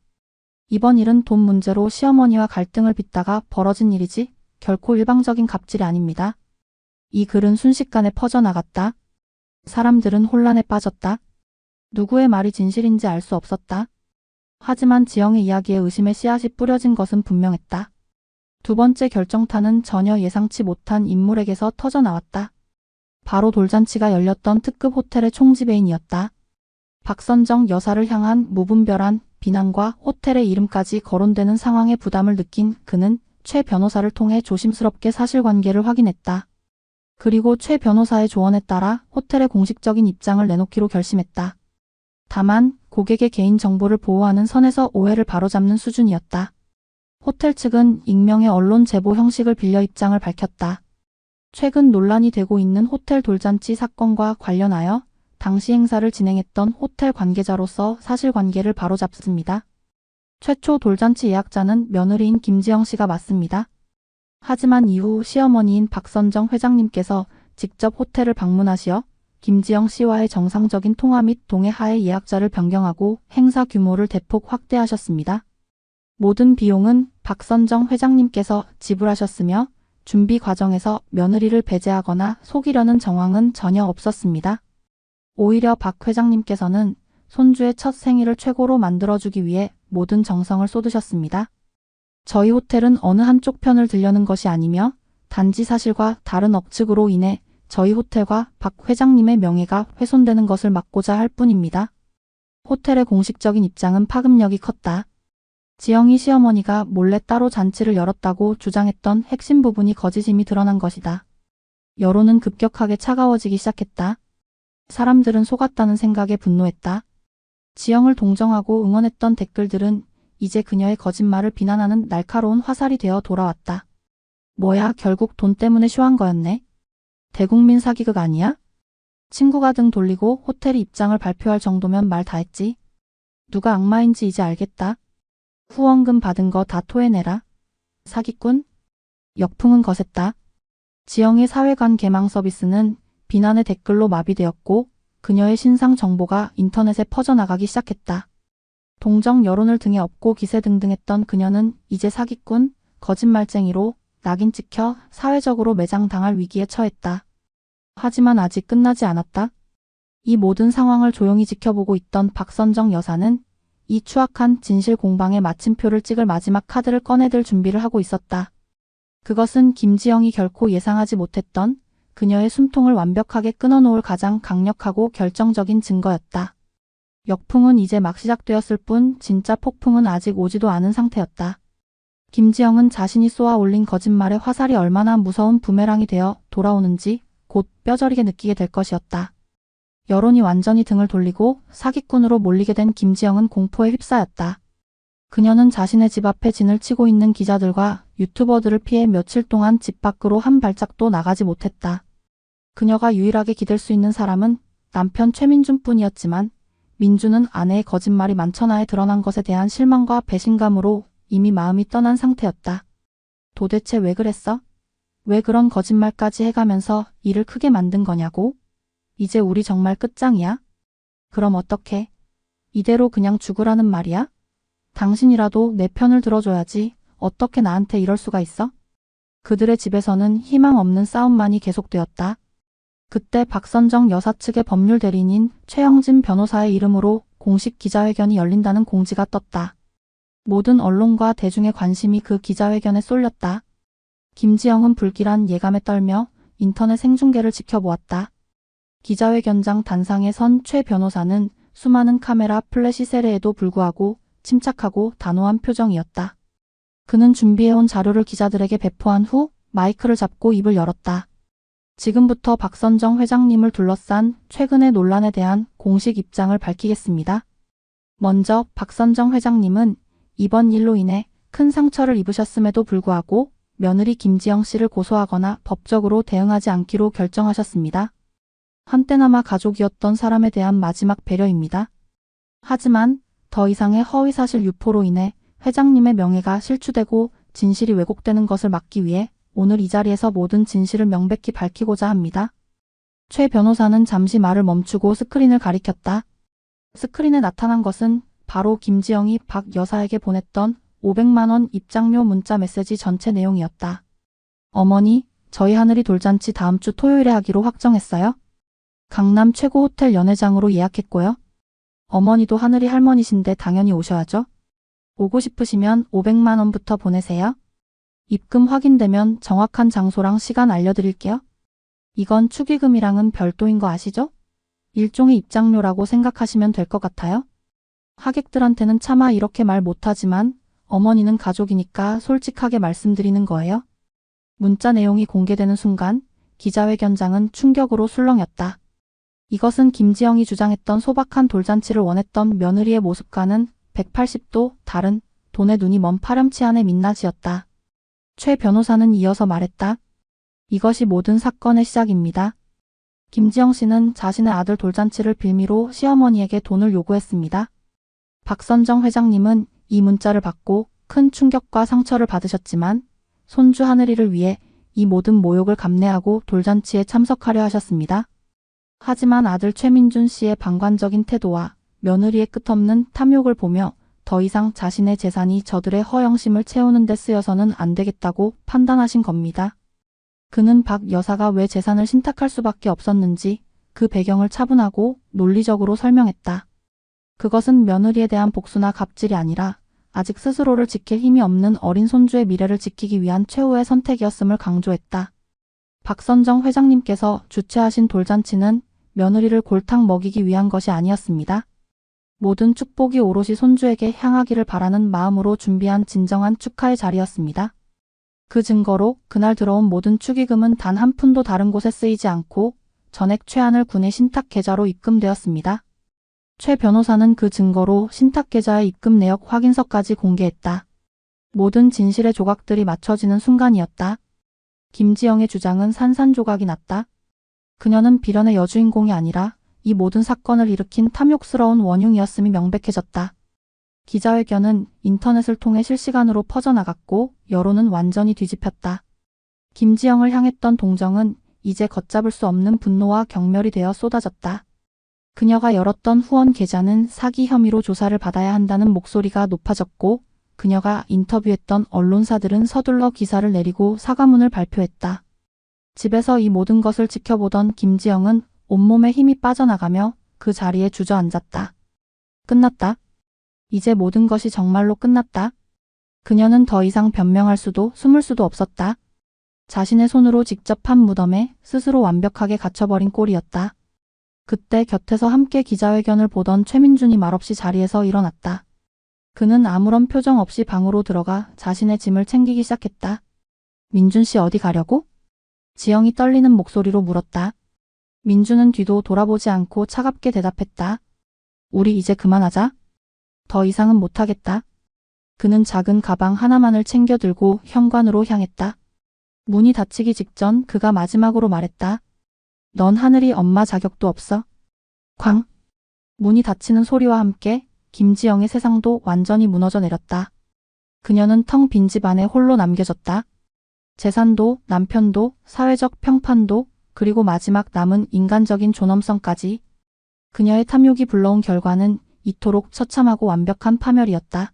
이번 일은 돈 문제로 시어머니와 갈등을 빚다가 벌어진 일이지 결코 일방적인 갑질이 아닙니다. 이 글은 순식간에 퍼져나갔다. 사람들은 혼란에 빠졌다. 누구의 말이 진실인지 알 수 없었다. 하지만 지영의 이야기에 의심의 씨앗이 뿌려진 것은 분명했다. 두 번째 결정타는 전혀 예상치 못한 인물에게서 터져나왔다. 바로 돌잔치가 열렸던 특급 호텔의 총지배인이었다. 박선정 여사를 향한 무분별한 비난과 호텔의 이름까지 거론되는 상황에 부담을 느낀 그는 최 변호사를 통해 조심스럽게 사실관계를 확인했다. 그리고 최 변호사의 조언에 따라 호텔의 공식적인 입장을 내놓기로 결심했다. 다만 고객의 개인정보를 보호하는 선에서 오해를 바로잡는 수준이었다. 호텔 측은 익명의 언론 제보 형식을 빌려 입장을 밝혔다. 최근 논란이 되고 있는 호텔 돌잔치 사건과 관련하여 당시 행사를 진행했던 호텔 관계자로서 사실관계를 바로잡습니다. 최초 돌잔치 예약자는 며느리인 김지영 씨가 맞습니다. 하지만 이후 시어머니인 박선정 회장님께서 직접 호텔을 방문하시어 김지영 씨와의 정상적인 통화 및 동의 하에 예약자를 변경하고 행사 규모를 대폭 확대하셨습니다. 모든 비용은 박선정 회장님께서 지불하셨으며 준비 과정에서 며느리를 배제하거나 속이려는 정황은 전혀 없었습니다. 오히려 박 회장님께서는 손주의 첫 생일을 최고로 만들어주기 위해 모든 정성을 쏟으셨습니다. 저희 호텔은 어느 한쪽 편을 들려는 것이 아니며 단지 사실과 다른 억측으로 인해 저희 호텔과 박 회장님의 명예가 훼손되는 것을 막고자 할 뿐입니다. 호텔의 공식적인 입장은 파급력이 컸다. 지영이 시어머니가 몰래 따로 잔치를 열었다고 주장했던 핵심 부분이 거짓임이 드러난 것이다. 여론은 급격하게 차가워지기 시작했다. 사람들은 속았다는 생각에 분노했다. 지영을 동정하고 응원했던 댓글들은 이제 그녀의 거짓말을 비난하는 날카로운 화살이 되어 돌아왔다. 뭐야, 결국 돈 때문에 쇼한 거였네. 대국민 사기극 아니야? 친구가 등 돌리고 호텔이 입장을 발표할 정도면 말 다 했지. 누가 악마인지 이제 알겠다. 후원금 받은 거 다 토해내라. 사기꾼? 역풍은 거셌다. 지영의 사회관 개망 서비스는 비난의 댓글로 마비되었고 그녀의 신상 정보가 인터넷에 퍼져나가기 시작했다. 동정 여론을 등에 업고 기세등등했던 그녀는 이제 사기꾼, 거짓말쟁이로 낙인 찍혀 사회적으로 매장당할 위기에 처했다. 하지만 아직 끝나지 않았다. 이 모든 상황을 조용히 지켜보고 있던 박선정 여사는 이 추악한 진실 공방에 마침표를 찍을 마지막 카드를 꺼내들 준비를 하고 있었다. 그것은 김지영이 결코 예상하지 못했던 그녀의 숨통을 완벽하게 끊어놓을 가장 강력하고 결정적인 증거였다. 역풍은 이제 막 시작되었을 뿐 진짜 폭풍은 아직 오지도 않은 상태였다. 김지영은 자신이 쏘아 올린 거짓말의 화살이 얼마나 무서운 부메랑이 되어 돌아오는지 곧 뼈저리게 느끼게 될 것이었다. 여론이 완전히 등을 돌리고 사기꾼으로 몰리게 된 김지영은 공포에 휩싸였다. 그녀는 자신의 집 앞에 진을 치고 있는 기자들과 유튜버들을 피해 며칠 동안 집 밖으로 한 발짝도 나가지 못했다. 그녀가 유일하게 기댈 수 있는 사람은 남편 최민준뿐이었지만 민준은 아내의 거짓말이 만천하에 드러난 것에 대한 실망과 배신감으로 이미 마음이 떠난 상태였다. 도대체 왜 그랬어? 왜 그런 거짓말까지 해가면서 일을 크게 만든 거냐고? 이제 우리 정말 끝장이야? 그럼 어떡해? 이대로 그냥 죽으라는 말이야? 당신이라도 내 편을 들어줘야지. 어떻게 나한테 이럴 수가 있어? 그들의 집에서는 희망 없는 싸움만이 계속되었다. 그때 박선정 여사 측의 법률 대리인인 최영진 변호사의 이름으로 공식 기자회견이 열린다는 공지가 떴다. 모든 언론과 대중의 관심이 그 기자회견에 쏠렸다. 김지영은 불길한 예감에 떨며 인터넷 생중계를 지켜보았다. 기자회견장 단상에 선 최 변호사는 수많은 카메라 플래시 세례에도 불구하고 침착하고 단호한 표정이었다. 그는 준비해온 자료를 기자들에게 배포한 후 마이크를 잡고 입을 열었다. 지금부터 박선정 회장님을 둘러싼 최근의 논란에 대한 공식 입장을 밝히겠습니다. 먼저 박선정 회장님은 이번 일로 인해 큰 상처를 입으셨음에도 불구하고 며느리 김지영 씨를 고소하거나 법적으로 대응하지 않기로 결정하셨습니다. 한때나마 가족이었던 사람에 대한 마지막 배려입니다. 하지만 더 이상의 허위사실 유포로 인해 회장님의 명예가 실추되고 진실이 왜곡되는 것을 막기 위해 오늘 이 자리에서 모든 진실을 명백히 밝히고자 합니다. 최 변호사는 잠시 말을 멈추고 스크린을 가리켰다. 스크린에 나타난 것은 바로 김지영이 박 여사에게 보냈던 500만 원 입장료 문자 메시지 전체 내용이었다. 어머니, 저희 하늘이 돌잔치 다음 주 토요일에 하기로 확정했어요. 강남 최고 호텔 연회장으로 예약했고요. 어머니도 하늘이 할머니신데 당연히 오셔야죠. 오고 싶으시면 500만 원부터 보내세요. 입금 확인되면 정확한 장소랑 시간 알려드릴게요. 이건 축의금이랑은 별도인 거 아시죠? 일종의 입장료라고 생각하시면 될 것 같아요. 하객들한테는 차마 이렇게 말 못하지만 어머니는 가족이니까 솔직하게 말씀드리는 거예요. 문자 내용이 공개되는 순간 기자회견장은 충격으로 술렁였다. 이것은 김지영이 주장했던 소박한 돌잔치를 원했던 며느리의 모습과는 180도 다른 돈에 눈이 먼 파렴치한의 민낯이었다. 최 변호사는 이어서 말했다. 이것이 모든 사건의 시작입니다. 김지영 씨는 자신의 아들 돌잔치를 빌미로 시어머니에게 돈을 요구했습니다. 박선정 회장님은 이 문자를 받고 큰 충격과 상처를 받으셨지만 손주 하늘이를 위해 이 모든 모욕을 감내하고 돌잔치에 참석하려 하셨습니다. 하지만 아들 최민준 씨의 방관적인 태도와 며느리의 끝없는 탐욕을 보며 더 이상 자신의 재산이 저들의 허영심을 채우는 데 쓰여서는 안 되겠다고 판단하신 겁니다. 그는 박 여사가 왜 재산을 신탁할 수밖에 없었는지 그 배경을 차분하고 논리적으로 설명했다. 그것은 며느리에 대한 복수나 갑질이 아니라 아직 스스로를 지킬 힘이 없는 어린 손주의 미래를 지키기 위한 최후의 선택이었음을 강조했다. 박선정 회장님께서 주최하신 돌잔치는 며느리를 골탕 먹이기 위한 것이 아니었습니다. 모든 축복이 오롯이 손주에게 향하기를 바라는 마음으로 준비한 진정한 축하의 자리였습니다. 그 증거로 그날 들어온 모든 축의금은 단 한 푼도 다른 곳에 쓰이지 않고 전액 최하늘 군의 신탁 계좌로 입금되었습니다. 최 변호사는 그 증거로 신탁 계좌의 입금 내역 확인서까지 공개했다. 모든 진실의 조각들이 맞춰지는 순간이었다. 김지영의 주장은 산산조각이 났다. 그녀는 비련의 여주인공이 아니라 이 모든 사건을 일으킨 탐욕스러운 원흉이었음이 명백해졌다. 기자회견은 인터넷을 통해 실시간으로 퍼져나갔고 여론은 완전히 뒤집혔다. 김지영을 향했던 동정은 이제 걷잡을 수 없는 분노와 경멸이 되어 쏟아졌다. 그녀가 열었던 후원 계좌는 사기 혐의로 조사를 받아야 한다는 목소리가 높아졌고 그녀가 인터뷰했던 언론사들은 서둘러 기사를 내리고 사과문을 발표했다. 집에서 이 모든 것을 지켜보던 김지영은 온몸에 힘이 빠져나가며 그 자리에 주저앉았다. 끝났다. 이제 모든 것이 정말로 끝났다. 그녀는 더 이상 변명할 수도 숨을 수도 없었다. 자신의 손으로 직접 판 무덤에 스스로 완벽하게 갇혀버린 꼴이었다. 그때 곁에서 함께 기자회견을 보던 최민준이 말없이 자리에서 일어났다. 그는 아무런 표정 없이 방으로 들어가 자신의 짐을 챙기기 시작했다. 민준 씨 어디 가려고? 지영이 떨리는 목소리로 물었다. 민준은 뒤도 돌아보지 않고 차갑게 대답했다. 우리 이제 그만하자. 더 이상은 못하겠다. 그는 작은 가방 하나만을 챙겨 들고 현관으로 향했다. 문이 닫히기 직전 그가 마지막으로 말했다. 넌 하늘이 엄마 자격도 없어. 쾅! 문이 닫히는 소리와 함께 김지영의 세상도 완전히 무너져 내렸다. 그녀는 텅 빈 집 안에 홀로 남겨졌다. 재산도, 남편도, 사회적 평판도, 그리고 마지막 남은 인간적인 존엄성까지. 그녀의 탐욕이 불러온 결과는 이토록 처참하고 완벽한 파멸이었다.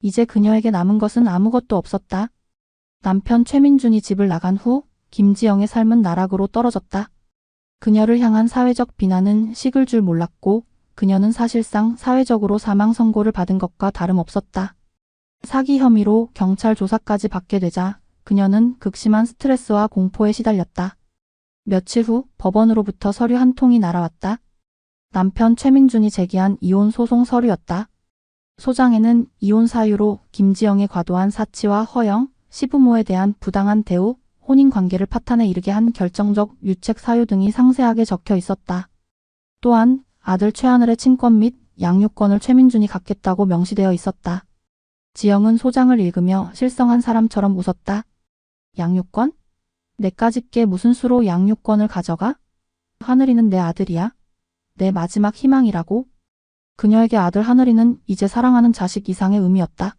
이제 그녀에게 남은 것은 아무것도 없었다. 남편 최민준이 집을 나간 후 김지영의 삶은 나락으로 떨어졌다. 그녀를 향한 사회적 비난은 식을 줄 몰랐고 그녀는 사실상 사회적으로 사망 선고를 받은 것과 다름없었다. 사기 혐의로 경찰 조사까지 받게 되자 그녀는 극심한 스트레스와 공포에 시달렸다. 며칠 후 법원으로부터 서류 한 통이 날아왔다. 남편 최민준이 제기한 이혼 소송 서류였다. 소장에는 이혼 사유로 김지영의 과도한 사치와 허영, 시부모에 대한 부당한 대우, 혼인관계를 파탄에 이르게 한 결정적 유책 사유 등이 상세하게 적혀 있었다. 또한 아들 최하늘의 친권 및 양육권을 최민준이 갖겠다고 명시되어 있었다. 지영은 소장을 읽으며 실성한 사람처럼 웃었다. 양육권? 내까짓게 무슨 수로 양육권을 가져가? 하늘이는 내 아들이야. 내 마지막 희망이라고. 그녀에게 아들 하늘이는 이제 사랑하는 자식 이상의 의미였다.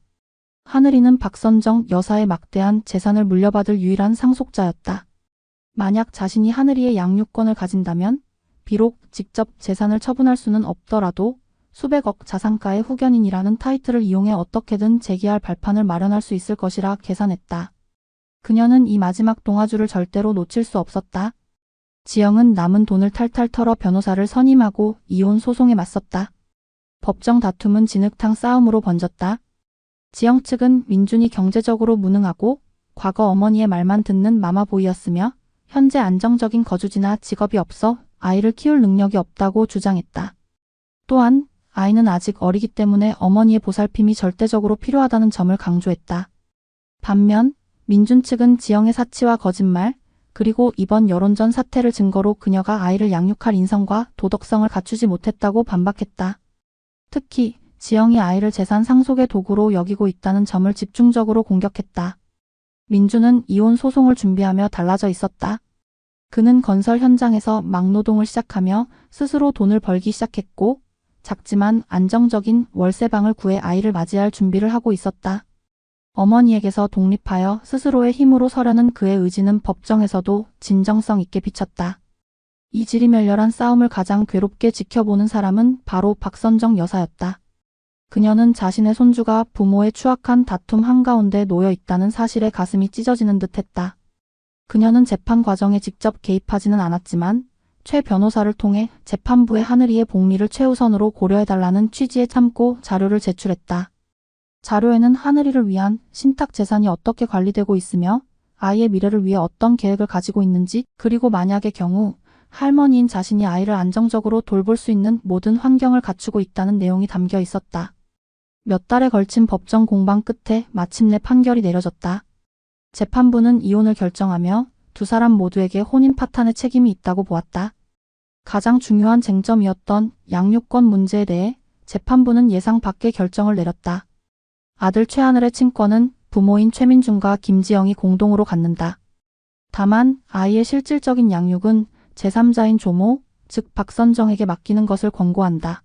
하늘이는 박선정 여사의 막대한 재산을 물려받을 유일한 상속자였다. 만약 자신이 하늘이의 양육권을 가진다면 비록 직접 재산을 처분할 수는 없더라도 수백억 자산가의 후견인이라는 타이틀을 이용해 어떻게든 재기할 발판을 마련할 수 있을 것이라 계산했다. 그녀는 이 마지막 동아줄을 절대로 놓칠 수 없었다. 지영은 남은 돈을 탈탈 털어 변호사를 선임하고 이혼 소송에 맞섰다. 법정 다툼은 진흙탕 싸움으로 번졌다. 지영 측은 민준이 경제적으로 무능하고 과거 어머니의 말만 듣는 마마보이였으며 현재 안정적인 거주지나 직업이 없어 아이를 키울 능력이 없다고 주장했다. 또한 아이는 아직 어리기 때문에 어머니의 보살핌이 절대적으로 필요하다는 점을 강조했다. 반면 민준 측은 지영의 사치와 거짓말, 그리고 이번 여론전 사태를 증거로 그녀가 아이를 양육할 인성과 도덕성을 갖추지 못했다고 반박했다. 특히 지영이 아이를 재산 상속의 도구로 여기고 있다는 점을 집중적으로 공격했다. 민준은 이혼 소송을 준비하며 달라져 있었다. 그는 건설 현장에서 막노동을 시작하며 스스로 돈을 벌기 시작했고 작지만 안정적인 월세방을 구해 아이를 맞이할 준비를 하고 있었다. 어머니에게서 독립하여 스스로의 힘으로 서려는 그의 의지는 법정에서도 진정성 있게 비쳤다. 이 지리멸렬한 싸움을 가장 괴롭게 지켜보는 사람은 바로 박선정 여사였다. 그녀는 자신의 손주가 부모의 추악한 다툼 한가운데 놓여 있다는 사실에 가슴이 찢어지는 듯했다. 그녀는 재판 과정에 직접 개입하지는 않았지만 최 변호사를 통해 재판부의 하늘이의 복리를 최우선으로 고려해달라는 취지의 참고 자료를 제출했다. 자료에는 하늘이를 위한 신탁 재산이 어떻게 관리되고 있으며 아이의 미래를 위해 어떤 계획을 가지고 있는지, 그리고 만약의 경우 할머니인 자신이 아이를 안정적으로 돌볼 수 있는 모든 환경을 갖추고 있다는 내용이 담겨 있었다. 몇 달에 걸친 법정 공방 끝에 마침내 판결이 내려졌다. 재판부는 이혼을 결정하며 두 사람 모두에게 혼인 파탄의 책임이 있다고 보았다. 가장 중요한 쟁점이었던 양육권 문제에 대해 재판부는 예상 밖의 결정을 내렸다. 아들 최하늘의 친권은 부모인 최민준과 김지영이 공동으로 갖는다. 다만 아이의 실질적인 양육은 제3자인 조모, 즉 박선정에게 맡기는 것을 권고한다.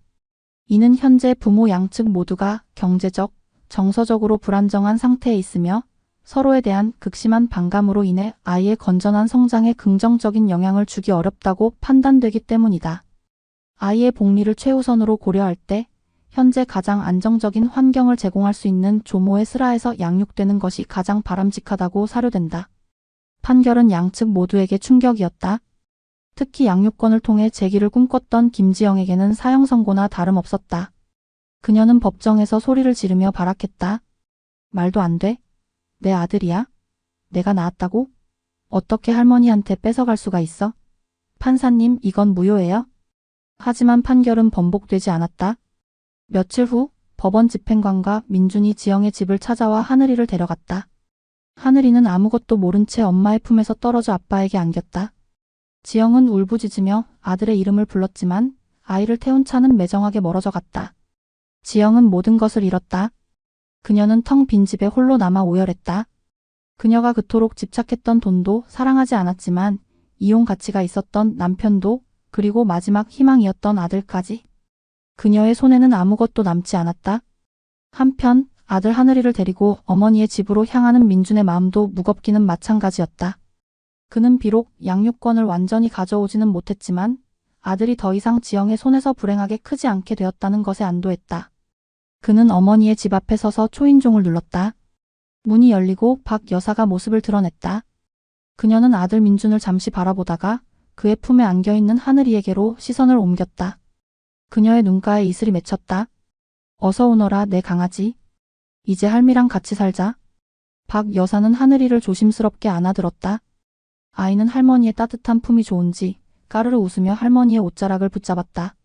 이는 현재 부모 양측 모두가 경제적, 정서적으로 불안정한 상태에 있으며 서로에 대한 극심한 반감으로 인해 아이의 건전한 성장에 긍정적인 영향을 주기 어렵다고 판단되기 때문이다. 아이의 복리를 최우선으로 고려할 때 현재 가장 안정적인 환경을 제공할 수 있는 조모의 슬하에서 양육되는 것이 가장 바람직하다고 사료된다. 판결은 양측 모두에게 충격이었다. 특히 양육권을 통해 재기를 꿈꿨던 김지영에게는 사형 선고나 다름없었다. 그녀는 법정에서 소리를 지르며 발악했다. 말도 안 돼? 내 아들이야? 내가 낳았다고? 어떻게 할머니한테 뺏어갈 수가 있어? 판사님, 이건 무효예요? 하지만 판결은 번복되지 않았다. 며칠 후 법원 집행관과 민준이 지영의 집을 찾아와 하늘이를 데려갔다. 하늘이는 아무것도 모른 채 엄마의 품에서 떨어져 아빠에게 안겼다. 지영은 울부짖으며 아들의 이름을 불렀지만 아이를 태운 차는 매정하게 멀어져 갔다. 지영은 모든 것을 잃었다. 그녀는 텅 빈 집에 홀로 남아 오열했다. 그녀가 그토록 집착했던 돈도 사랑하지 않았지만 이용 가치가 있었던 남편도 그리고 마지막 희망이었던 아들까지. 그녀의 손에는 아무것도 남지 않았다. 한편 아들 하늘이를 데리고 어머니의 집으로 향하는 민준의 마음도 무겁기는 마찬가지였다. 그는 비록 양육권을 완전히 가져오지는 못했지만 아들이 더 이상 지영의 손에서 불행하게 크지 않게 되었다는 것에 안도했다. 그는 어머니의 집 앞에 서서 초인종을 눌렀다. 문이 열리고 박 여사가 모습을 드러냈다. 그녀는 아들 민준을 잠시 바라보다가 그의 품에 안겨있는 하늘이에게로 시선을 옮겼다. 그녀의 눈가에 이슬이 맺혔다. 어서 오너라 내 강아지. 이제 할미랑 같이 살자. 박 여사는 하늘이를 조심스럽게 안아들었다. 아이는 할머니의 따뜻한 품이 좋은지 까르르 웃으며 할머니의 옷자락을 붙잡았다.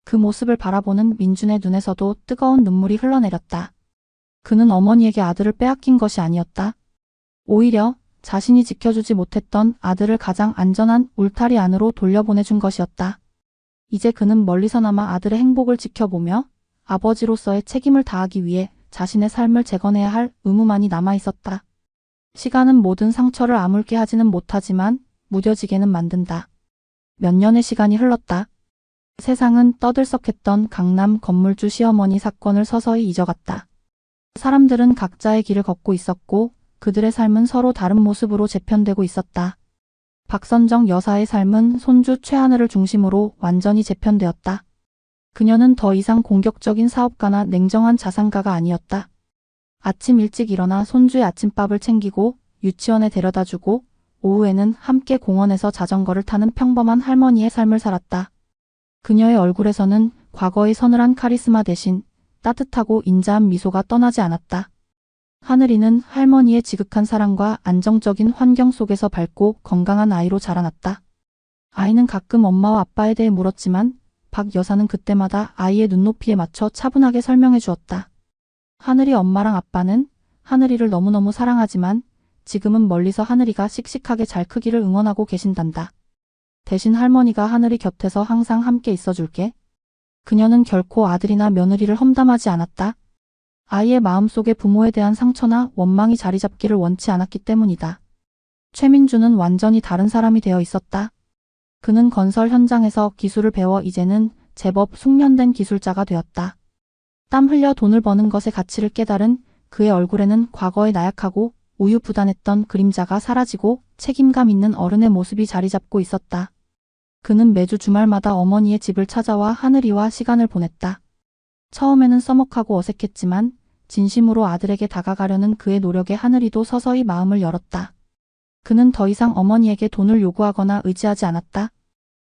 그 모습을 바라보는 민준의 눈에서도 뜨거운 눈물이 흘러내렸다. 그는 어머니에게 아들을 빼앗긴 것이 아니었다. 오히려 자신이 지켜주지 못했던 아들을 가장 안전한 울타리 안으로 돌려보내준 것이었다. 이제 그는 멀리서나마 아들의 행복을 지켜보며 아버지로서의 책임을 다하기 위해 자신의 삶을 재건해야 할 의무만이 남아있었다. 시간은 모든 상처를 아물게 하지는 못하지만 무뎌지게는 만든다. 몇 년의 시간이 흘렀다. 세상은 떠들썩했던 강남 건물주 시어머니 사건을 서서히 잊어갔다. 사람들은 각자의 길을 걷고 있었고 그들의 삶은 서로 다른 모습으로 재편되고 있었다. 박선정 여사의 삶은 손주 최하늘을 중심으로 완전히 재편되었다. 그녀는 더 이상 공격적인 사업가나 냉정한 자산가가 아니었다. 아침 일찍 일어나 손주의 아침밥을 챙기고 유치원에 데려다주고 오후에는 함께 공원에서 자전거를 타는 평범한 할머니의 삶을 살았다. 그녀의 얼굴에서는 과거의 서늘한 카리스마 대신 따뜻하고 인자한 미소가 떠나지 않았다. 하늘이는 할머니의 지극한 사랑과 안정적인 환경 속에서 밝고 건강한 아이로 자라났다. 아이는 가끔 엄마와 아빠에 대해 물었지만 박 여사는 그때마다 아이의 눈높이에 맞춰 차분하게 설명해 주었다. 하늘이 엄마랑 아빠는 하늘이를 너무너무 사랑하지만 지금은 멀리서 하늘이가 씩씩하게 잘 크기를 응원하고 계신단다. 대신 할머니가 하늘이 곁에서 항상 함께 있어줄게. 그녀는 결코 아들이나 며느리를 험담하지 않았다. 아이의 마음속에 부모에 대한 상처나 원망이 자리 잡기를 원치 않았기 때문이다. 최민주는 완전히 다른 사람이 되어 있었다. 그는 건설 현장에서 기술을 배워 이제는 제법 숙련된 기술자가 되었다. 땀 흘려 돈을 버는 것의 가치를 깨달은 그의 얼굴에는 과거의 나약하고 우유부단했던 그림자가 사라지고 책임감 있는 어른의 모습이 자리 잡고 있었다. 그는 매주 주말마다 어머니의 집을 찾아와 하늘이와 시간을 보냈다. 처음에는 서먹하고 어색했지만 진심으로 아들에게 다가가려는 그의 노력에 하늘이도 서서히 마음을 열었다. 그는 더 이상 어머니에게 돈을 요구하거나 의지하지 않았다.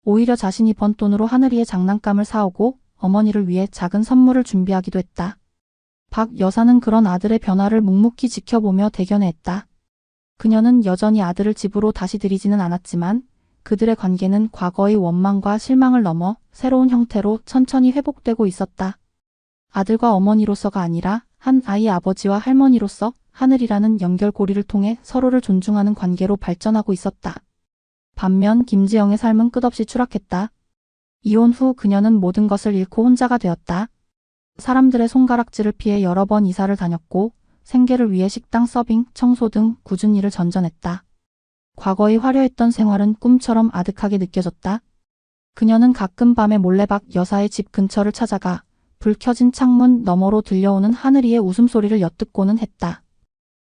오히려 자신이 번 돈으로 하늘이의 장난감을 사오고 어머니를 위해 작은 선물을 준비하기도 했다. 박 여사는 그런 아들의 변화를 묵묵히 지켜보며 대견해했다. 그녀는 여전히 아들을 집으로 다시 들이지는 않았지만 그들의 관계는 과거의 원망과 실망을 넘어 새로운 형태로 천천히 회복되고 있었다. 아들과 어머니로서가 아니라 한 아이의 아버지와 할머니로서 하늘이라는 연결고리를 통해 서로를 존중하는 관계로 발전하고 있었다. 반면 김지영의 삶은 끝없이 추락했다. 이혼 후 그녀는 모든 것을 잃고 혼자가 되었다. 사람들의 손가락질을 피해 여러 번 이사를 다녔고 생계를 위해 식당 서빙, 청소 등 굳은 일을 전전했다. 과거의 화려했던 생활은 꿈처럼 아득하게 느껴졌다. 그녀는 가끔 밤에 몰래 박 여사의 집 근처를 찾아가 불 켜진 창문 너머로 들려오는 하늘이의 웃음소리를 엿듣고는 했다.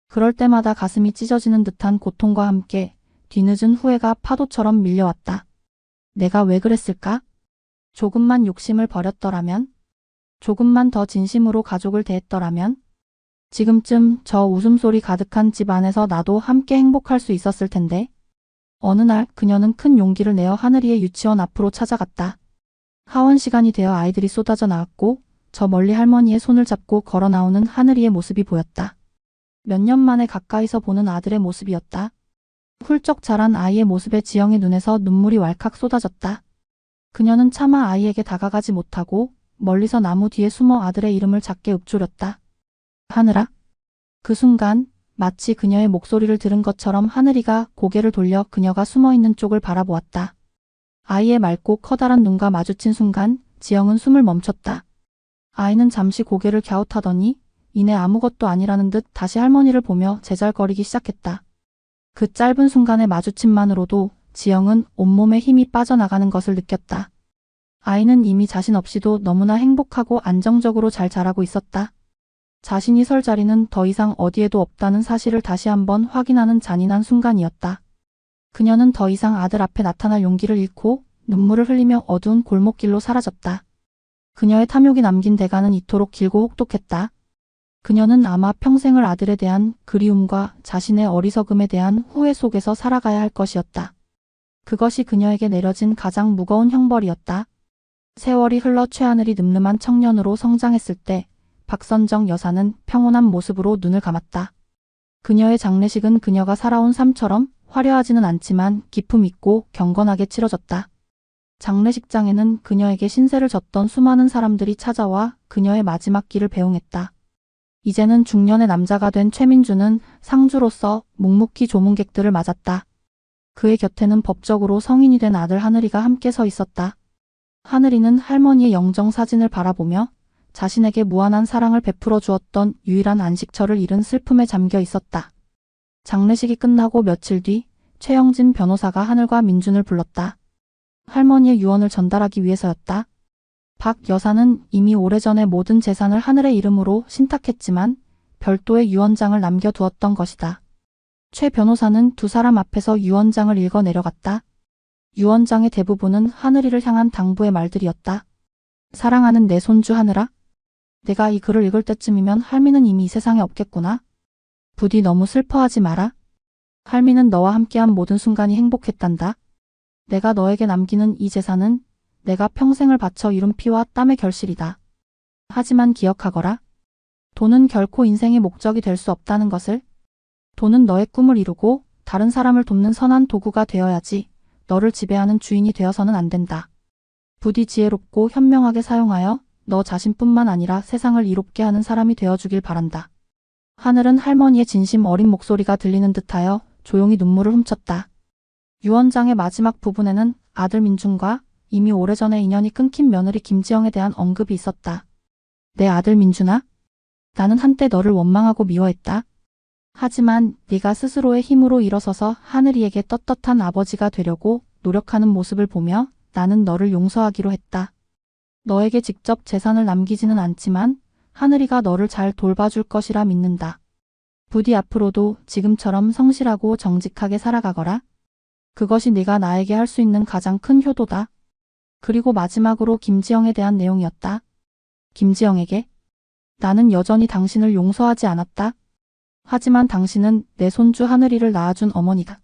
그럴 때마다 가슴이 찢어지는 듯한 고통과 함께 뒤늦은 후회가 파도처럼 밀려왔다. 내가 왜 그랬을까? 조금만 욕심을 버렸더라면, 조금만 더 진심으로 가족을 대했더라면, 지금쯤 저 웃음소리 가득한 집 안에서 나도 함께 행복할 수 있었을 텐데. 어느 날 그녀는 큰 용기를 내어 하늘이의 유치원 앞으로 찾아갔다. 하원 시간이 되어 아이들이 쏟아져 나왔고 저 멀리 할머니의 손을 잡고 걸어 나오는 하늘이의 모습이 보였다. 몇 년 만에 가까이서 보는 아들의 모습이었다. 훌쩍 자란 아이의 모습에 지영의 눈에서 눈물이 왈칵 쏟아졌다. 그녀는 차마 아이에게 다가가지 못하고 멀리서 나무 뒤에 숨어 아들의 이름을 작게 읊조렸다. 하늘아. 그 순간 마치 그녀의 목소리를 들은 것처럼 하늘이가 고개를 돌려 그녀가 숨어있는 쪽을 바라보았다. 아이의 맑고 커다란 눈과 마주친 순간 지영은 숨을 멈췄다. 아이는 잠시 고개를 갸웃하더니 이내 아무것도 아니라는 듯 다시 할머니를 보며 제잘거리기 시작했다. 그 짧은 순간의 마주침만으로도 지영은 온몸에 힘이 빠져나가는 것을 느꼈다. 아이는 이미 자신 없이도 너무나 행복하고 안정적으로 잘 자라고 있었다. 자신이 설 자리는 더 이상 어디에도 없다는 사실을 다시 한번 확인하는 잔인한 순간이었다. 그녀는 더 이상 아들 앞에 나타날 용기를 잃고 눈물을 흘리며 어두운 골목길로 사라졌다. 그녀의 탐욕이 남긴 대가는 이토록 길고 혹독했다. 그녀는 아마 평생을 아들에 대한 그리움과 자신의 어리석음에 대한 후회 속에서 살아가야 할 것이었다. 그것이 그녀에게 내려진 가장 무거운 형벌이었다. 세월이 흘러 최하늘이 늠름한 청년으로 성장했을 때 박선정 여사는 평온한 모습으로 눈을 감았다. 그녀의 장례식은 그녀가 살아온 삶처럼 화려하지는 않지만 기품 있고 경건하게 치러졌다. 장례식장에는 그녀에게 신세를 졌던 수많은 사람들이 찾아와 그녀의 마지막 길을 배웅했다. 이제는 중년의 남자가 된 최민주는 상주로서 묵묵히 조문객들을 맞았다. 그의 곁에는 법적으로 성인이 된 아들 하늘이가 함께 서 있었다. 하늘이는 할머니의 영정 사진을 바라보며 자신에게 무한한 사랑을 베풀어 주었던 유일한 안식처를 잃은 슬픔에 잠겨 있었다. 장례식이 끝나고 며칠 뒤 최영진 변호사가 하늘과 민준을 불렀다. 할머니의 유언을 전달하기 위해서였다. 박 여사는 이미 오래전에 모든 재산을 하늘의 이름으로 신탁했지만 별도의 유언장을 남겨두었던 것이다. 최 변호사는 두 사람 앞에서 유언장을 읽어 내려갔다. 유언장의 대부분은 하늘이를 향한 당부의 말들이었다. 사랑하는 내 손주 하늘아. 내가 이 글을 읽을 때쯤이면 할미는 이미 이 세상에 없겠구나. 부디 너무 슬퍼하지 마라. 할미는 너와 함께한 모든 순간이 행복했단다. 내가 너에게 남기는 이 재산은 내가 평생을 바쳐 이룬 피와 땀의 결실이다. 하지만 기억하거라. 돈은 결코 인생의 목적이 될 수 없다는 것을. 돈은 너의 꿈을 이루고 다른 사람을 돕는 선한 도구가 되어야지 너를 지배하는 주인이 되어서는 안 된다. 부디 지혜롭고 현명하게 사용하여 너 자신뿐만 아니라 세상을 이롭게 하는 사람이 되어주길 바란다. 하늘은 할머니의 진심 어린 목소리가 들리는 듯하여 조용히 눈물을 훔쳤다. 유언장의 마지막 부분에는 아들 민준과 이미 오래전에 인연이 끊긴 며느리 김지영에 대한 언급이 있었다. 내 아들 민준아, 나는 한때 너를 원망하고 미워했다. 하지만 네가 스스로의 힘으로 일어서서 하늘이에게 떳떳한 아버지가 되려고 노력하는 모습을 보며 나는 너를 용서하기로 했다. 너에게 직접 재산을 남기지는 않지만 하늘이가 너를 잘 돌봐줄 것이라 믿는다. 부디 앞으로도 지금처럼 성실하고 정직하게 살아가거라. 그것이 네가 나에게 할 수 있는 가장 큰 효도다. 그리고 마지막으로 김지영에 대한 내용이었다. 김지영에게 나는 여전히 당신을 용서하지 않았다. 하지만 당신은 내 손주 하늘이를 낳아준 어머니다.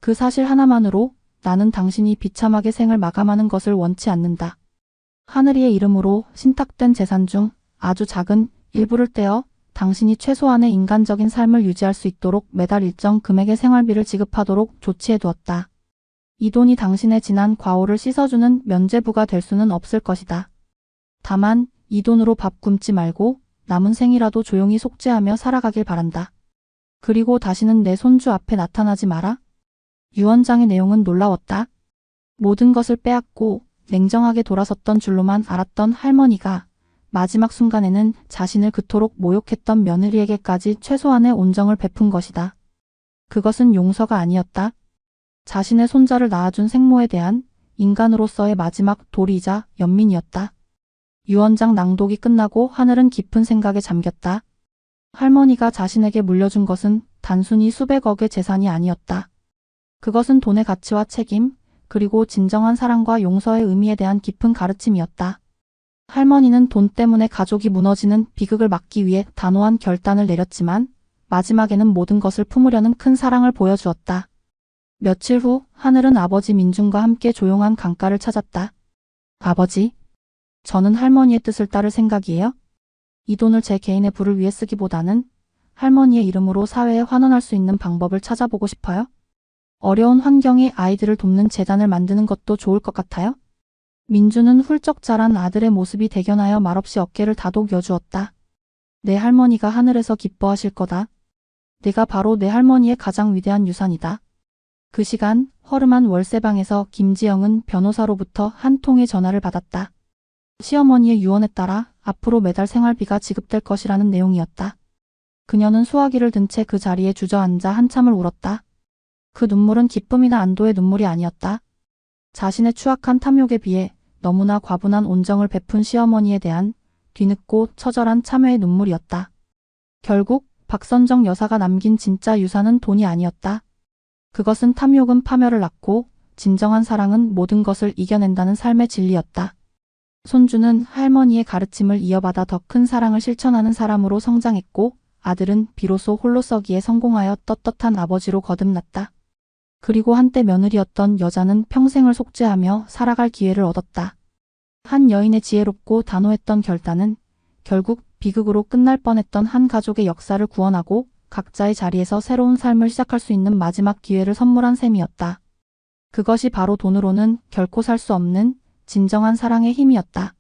그 사실 하나만으로 나는 당신이 비참하게 생을 마감하는 것을 원치 않는다. 하늘이의 이름으로 신탁된 재산 중 아주 작은 일부를 떼어 당신이 최소한의 인간적인 삶을 유지할 수 있도록 매달 일정 금액의 생활비를 지급하도록 조치해 두었다. 이 돈이 당신의 지난 과오를 씻어주는 면죄부가 될 수는 없을 것이다. 다만 이 돈으로 밥 굶지 말고 남은 생이라도 조용히 속죄하며 살아가길 바란다. 그리고 다시는 내 손주 앞에 나타나지 마라. 유언장의 내용은 놀라웠다. 모든 것을 빼앗고 냉정하게 돌아섰던 줄로만 알았던 할머니가 마지막 순간에는 자신을 그토록 모욕했던 며느리에게까지 최소한의 온정을 베푼 것이다. 그것은 용서가 아니었다. 자신의 손자를 낳아준 생모에 대한 인간으로서의 마지막 도리이자 연민이었다. 유언장 낭독이 끝나고 하늘은 깊은 생각에 잠겼다. 할머니가 자신에게 물려준 것은 단순히 수백억의 재산이 아니었다. 그것은 돈의 가치와 책임, 그리고 진정한 사랑과 용서의 의미에 대한 깊은 가르침이었다. 할머니는 돈 때문에 가족이 무너지는 비극을 막기 위해 단호한 결단을 내렸지만 마지막에는 모든 것을 품으려는 큰 사랑을 보여주었다. 며칠 후 하늘은 아버지 민준과 함께 조용한 강가를 찾았다. 아버지, 저는 할머니의 뜻을 따를 생각이에요. 이 돈을 제 개인의 부를 위해 쓰기보다는 할머니의 이름으로 사회에 환원할 수 있는 방법을 찾아보고 싶어요. 어려운 환경의 아이들을 돕는 재단을 만드는 것도 좋을 것 같아요. 민주는 훌쩍 자란 아들의 모습이 대견하여 말없이 어깨를 다독여 주었다. 내 할머니가 하늘에서 기뻐하실 거다. 내가 바로 내 할머니의 가장 위대한 유산이다. 그 시간 허름한 월세방에서 김지영은 변호사로부터 한 통의 전화를 받았다. 시어머니의 유언에 따라 앞으로 매달 생활비가 지급될 것이라는 내용이었다. 그녀는 수화기를 든 채 그 자리에 주저앉아 한참을 울었다. 그 눈물은 기쁨이나 안도의 눈물이 아니었다. 자신의 추악한 탐욕에 비해 너무나 과분한 온정을 베푼 시어머니에 대한 뒤늦고 처절한 참회의 눈물이었다. 결국 박선정 여사가 남긴 진짜 유산은 돈이 아니었다. 그것은 탐욕은 파멸을 낳고 진정한 사랑은 모든 것을 이겨낸다는 삶의 진리였다. 손주는 할머니의 가르침을 이어받아 더 큰 사랑을 실천하는 사람으로 성장했고 아들은 비로소 홀로 서기에 성공하여 떳떳한 아버지로 거듭났다. 그리고 한때 며느리였던 여자는 평생을 속죄하며 살아갈 기회를 얻었다. 한 여인의 지혜롭고 단호했던 결단은 결국 비극으로 끝날 뻔했던 한 가족의 역사를 구원하고 각자의 자리에서 새로운 삶을 시작할 수 있는 마지막 기회를 선물한 셈이었다. 그것이 바로 돈으로는 결코 살 수 없는 진정한 사랑의 힘이었다.